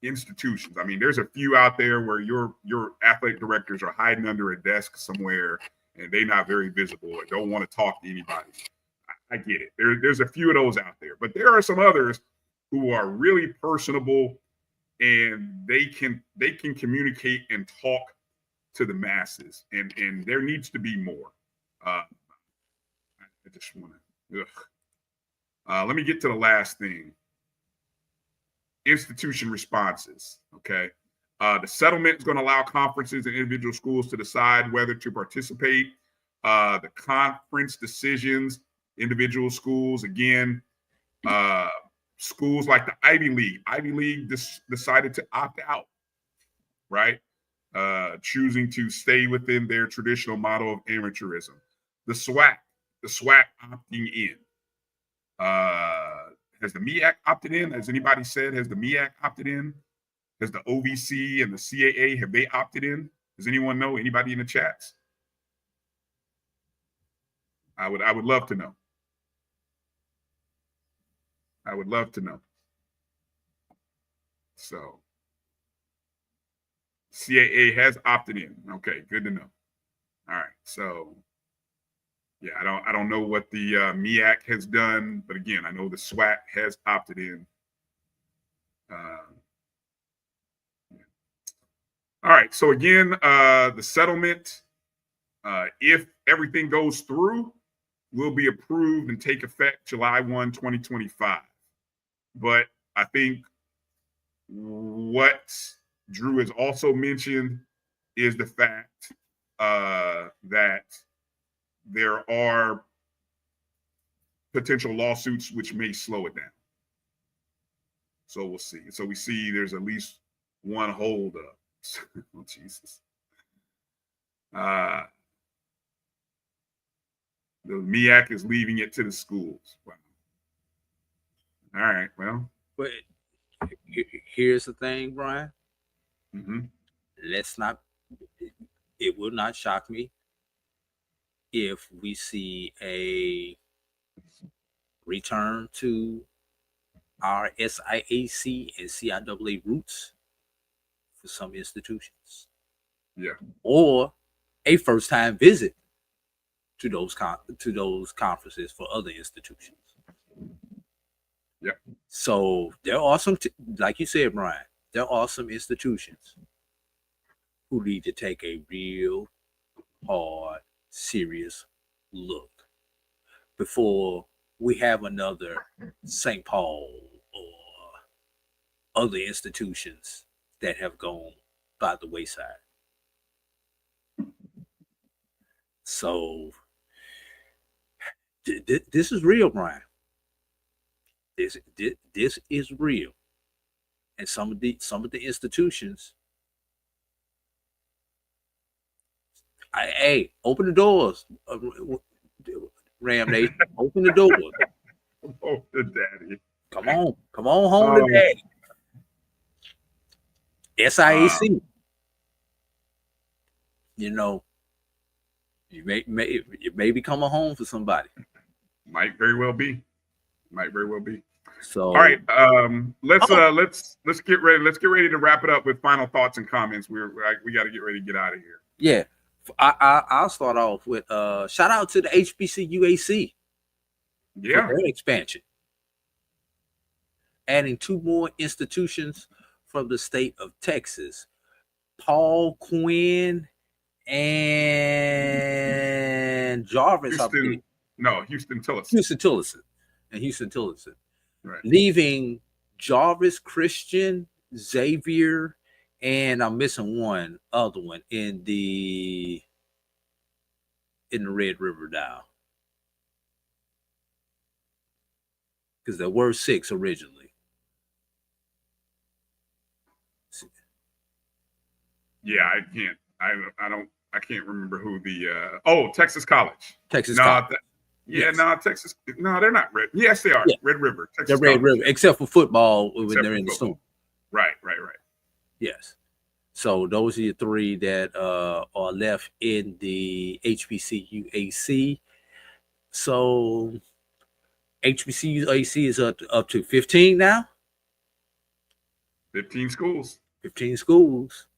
institutions. I mean, there's a few out there where your athletic directors are hiding under a desk somewhere and they're not very visible or don't want to talk to anybody. I get it. There's a few of those out there, but there are some others who are really personable and they can communicate and talk to the masses, and there needs to be more. I just want to. Let me get to the last thing. Institution responses. Okay, the settlement is going to allow conferences and individual schools to decide whether to participate. The conference decisions, individual schools again. Schools like the Ivy League decided to opt out, right? Choosing to stay within their traditional model of amateurism. The SWAC opting in. Has the MEAC opted in? Has anybody said, has the MEAC opted in? Has the OVC and the CAA, have they opted in? Does anyone know? Anybody in the chats? I would love to know. I would love to know. So CAA has opted in. Okay, good to know. All right, so yeah, I don't know what the MEAC has done, but again, I know the SWAC has opted in. Yeah. All right, so again, the settlement, if everything goes through, will be approved and take effect July 1, 2025. But I think what Drew has also mentioned is the fact that there are potential lawsuits which may slow it down. So we'll see. So we see there's at least one hold up. Oh, Jesus. The MEAC is leaving it to the schools. Wow. All right, well. But here's the thing, Brian. Mm-hmm. It will not shock me if we see a return to our SIAC and CIAA roots for some institutions. Yeah. Or a first-time visit to those conferences for other institutions. Yeah. So there are some, like you said, Brian, there are some institutions who need to take a real hard, serious look before we have another St. Paul or other institutions that have gone by the wayside. So this is real, Brian. This is real, and some of the institutions. Hey, open the doors, Ram Nation. Open the doors. Oh, daddy. Come on home to daddy. SIAC. You know, you may become a home for somebody. Might very well be. So all right, let's get ready. Let's get ready to wrap it up with final thoughts and comments. We got to get ready to get out of here. Yeah, I'll start off with shout out to the HBCU AC for Yeah. their expansion, adding 2 more institutions from the state of Texas, Paul Quinn and Jarvis, I believe. Houston Tillis. Houston Tillotson and Houston Tillotson, Right. leaving Jarvis Christian, Xavier, and I'm missing one other one in the Red River now, because there were 6 originally. Yeah, I can't. I can't remember who the. Texas College. Texas No, College. yes. No, Texas. No, they're not Red. Yes, they are. Yeah. Red River. Texas The Red College. River, except for football when Except they're for in the football. Zoom. Right. Yes. So those are your 3 that are left in the HBCU AC. So HBCU AC is up to 15 now. 15 schools. 15 schools.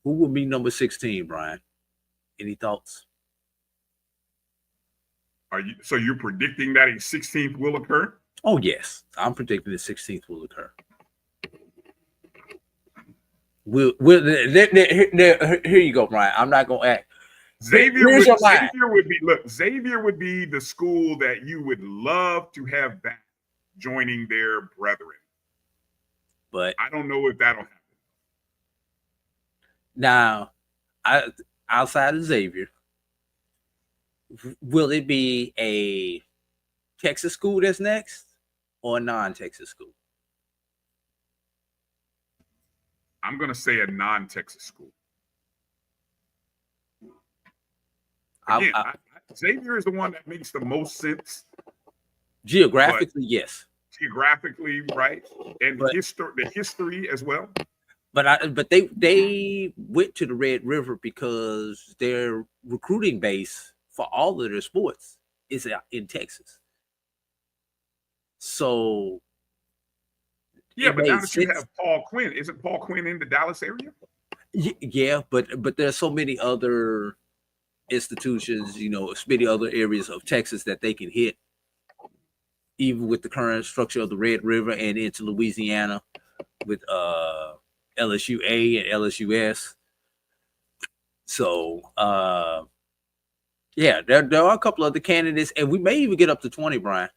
Who will be number 16, Brian? Any thoughts? So you're predicting that a 16th will occur? Oh, yes. I'm predicting the 16th will occur. Here you go, Brian. I'm not going to act. Xavier Here's your line. Xavier would be the school that you would love to have back joining their brethren. But I don't know if that'll happen. Now, outside of Xavier, will it be a Texas school that's next or a non-Texas school? I'm going to say a non-Texas school. Again, Xavier is the one that makes the most sense. Geographically, yes. Geographically, right, and the history as well. But they went to the Red River because their recruiting base for all of their sports is in Texas. So yeah, but now that you have Paul Quinn, isn't Paul Quinn in the Dallas area? Yeah, but there's so many other institutions, so many other areas of Texas that they can hit, even with the current structure of the Red River and into Louisiana with LSU-A and LSU-S. So, there are a couple other candidates, and we may even get up to 20, Brian.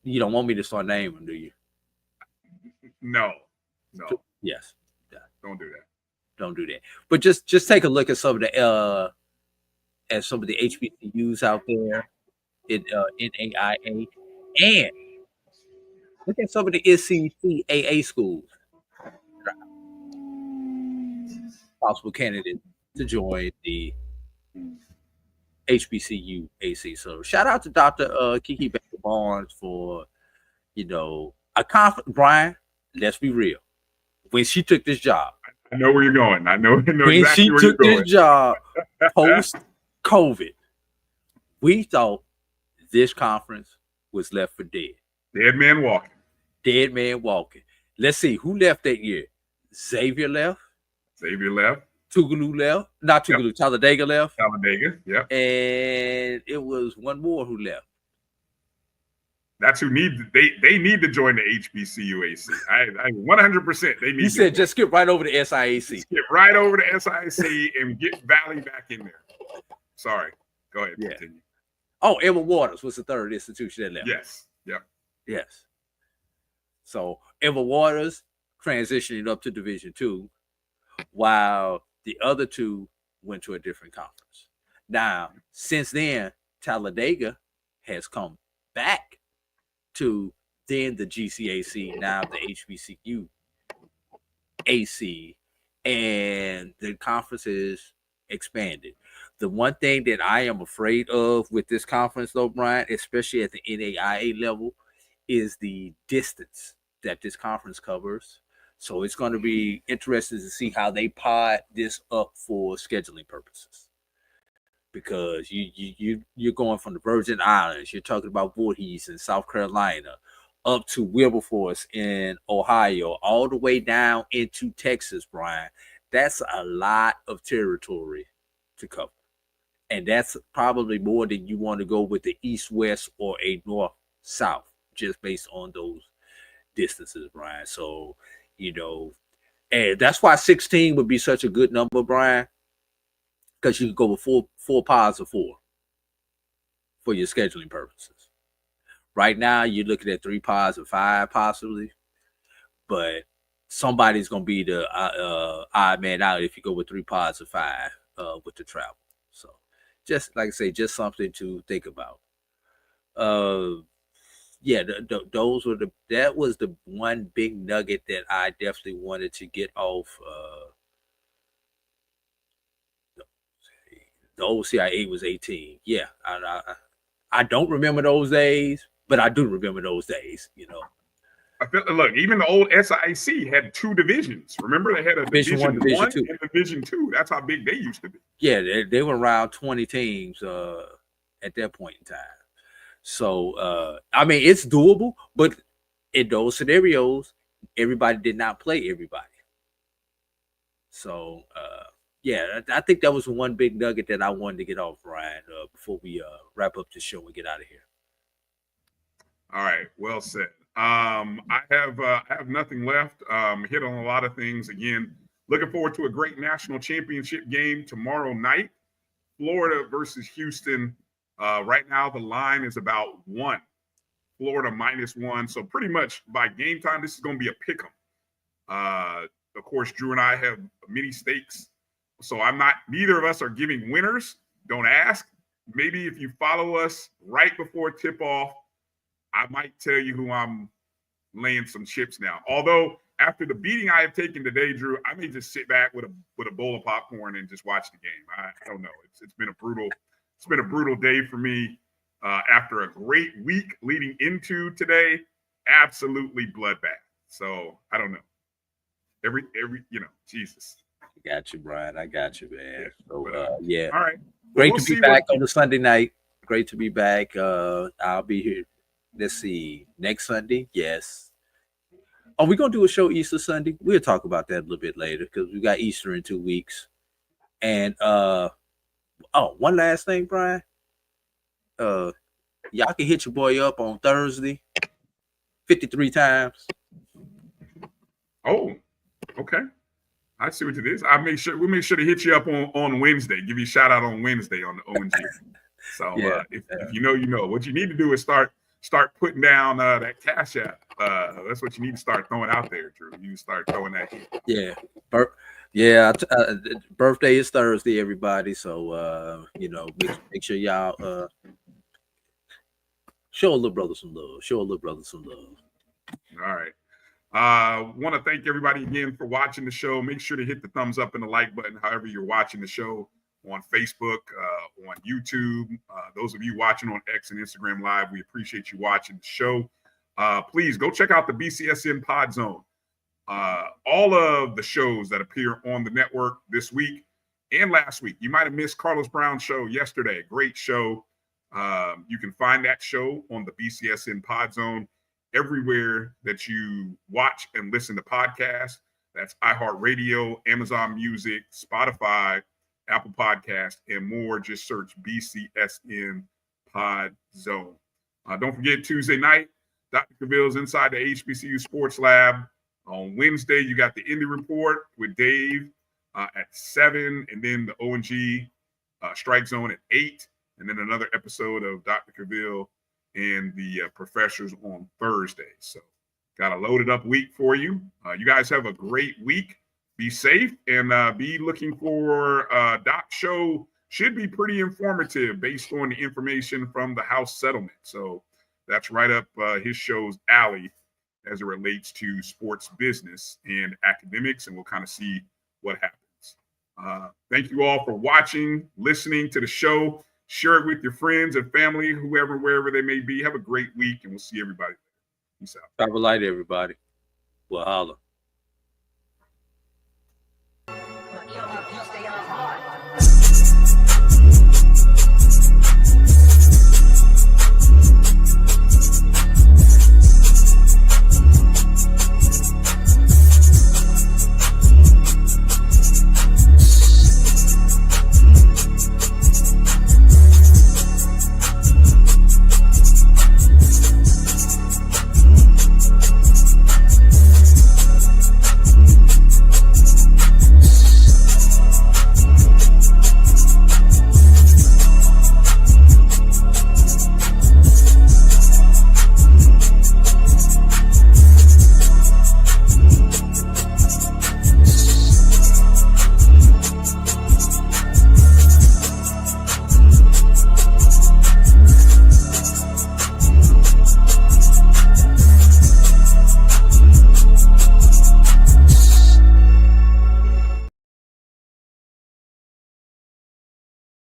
You don't want me to start naming, do you? No. Yes. Don't do that. Don't do that. But just take a look at some of the HBCUs out there in NAIA, and look at some of the NCAA schools. Possible candidates to join the HBCU AC. So shout out to Dr. Kiki Baker Barnes for a conference. Brian, let's be real. When she took this job, I know where you're going. I know when exactly she where took you're going. this job post-COVID, we thought this conference was left for dead. Dead man walking. Let's see who left that year. Xavier left. Tougaloo left. Not Tougaloo. Yep. Talladega left. Yep. And it was one more who left. That's who they need to join the HBCU AC. I 100% they need. You said just skip right over the SIAC. Skip right over the SIAC and get Valley back in there. Sorry. Go ahead. Yeah. Continue. Oh, Emma Waters was the third institution that left. Yes. Yep. Yes. So Emma Waters transitioning up to Division II, while the other 2 went to a different conference. Now, since then, Talladega has come back to then the GCAC, now the HBCU AC, and the conference is expanded. The one thing that I am afraid of with this conference, though, Brian, especially at the NAIA level, is the distance that this conference covers. So it's going to be interesting to see how they pod this up for scheduling purposes. Because you're going from the Virgin Islands, you're talking about Voorhees in South Carolina, up to Wilberforce in Ohio, all the way down into Texas, Brian. That's a lot of territory to cover. And that's probably more than you want to go with the east-west or a north-south, just based on those distances, Brian. So, and that's why 16 would be such a good number, Brian, because you can go with four pods of 4 for your scheduling purposes. Right now, you're looking at 3 pods of 5 possibly, but somebody's going to be the odd man out if you go with 3 pods of 5 with the travel. So, just like I say, just something to think about. Yeah, that was the one big nugget that I definitely wanted to get off. The OCI8 was 18. Yeah, I don't remember those days, but I do remember those days. I feel, look, even the old SIC had 2 divisions. Remember, they had a Division 1, Division 2, and Division 2. That's how big they used to be. Yeah, they were around 20 teams at that point in time. So, I mean, it's doable, but in those scenarios, everybody did not play everybody. So, yeah, I think that was one big nugget that I wanted to get off, Ryan, before we wrap up the show and get out of here. All right, well said. I have nothing left. Hit on a lot of things. Again, looking forward to a great national championship game tomorrow night. Florida versus Houston. Right now, the line is about 1. Florida -1. So pretty much by game time, this is going to be a pick 'em. Of course, Drew and I have many stakes. So neither of us are giving winners. Don't ask. Maybe if you follow us right before tip-off, I might tell you who I'm laying some chips now. Although after the beating I have taken today, Drew, I may just sit back with a bowl of popcorn and just watch the game. I don't know. It's been a brutal day for me. After a great week leading into today, absolutely bloodbath. So I don't know. Every Jesus. I got you, Brian. I got you, man. Yeah. So yeah. All right. Great to be back on the Sunday night. Great to be back. I'll be here. Let's see. Next Sunday, yes. Are we gonna do a show Easter Sunday? We'll talk about that a little bit later because we got Easter in 2 weeks. And one last thing, Brian. Y'all can hit your boy up on Thursday 53 times. Oh, okay. I see what it is. We'll make sure to hit you up on Wednesday. Give you a shout out on Wednesday on the ONG. So yeah, if you know. What you need to do is start putting down that Cash App. That's what you need to start throwing out there, Drew. You start throwing that in. Yeah. Birthday is Thursday, everybody. So make sure y'all show a little brother some love. All right. Want to thank everybody again for watching the show. Make sure to hit the thumbs up and the like button, however you're watching the show, on Facebook, on YouTube. Those of you watching on X and Instagram Live, we appreciate you watching the show. Please go check out the BCSN Pod Zone. All of the shows that appear on the network this week and last week. You might have missed Carlos Brown's show yesterday. Great show. You can find that show on the BCSN Pod Zone everywhere that you watch and listen to podcasts. That's iHeartRadio, Amazon Music, Spotify, Apple Podcast, and more. Just search BCSN Pod Zone. Don't forget, Tuesday night, Dr. Cavill's Inside the HBCU Sports Lab. On Wednesday, you got the Indie Report with Dave at 7, and then the ONG Strike Zone at 8, and then another episode of Dr. Cavill and the professors on Thursday. So got a loaded up week for you. You guys have a great week. Be safe and be looking for Doc's show. Should be pretty informative based on the information from the House settlement. So that's right up his show's alley as it relates to sports business and academics, and we'll kind of see what happens. Thank you all for watching, listening to the show. Share it with your friends and family, whoever, wherever they may be. Have a great week, and we'll see everybody. Peace out. Have a light, everybody. We'll holler.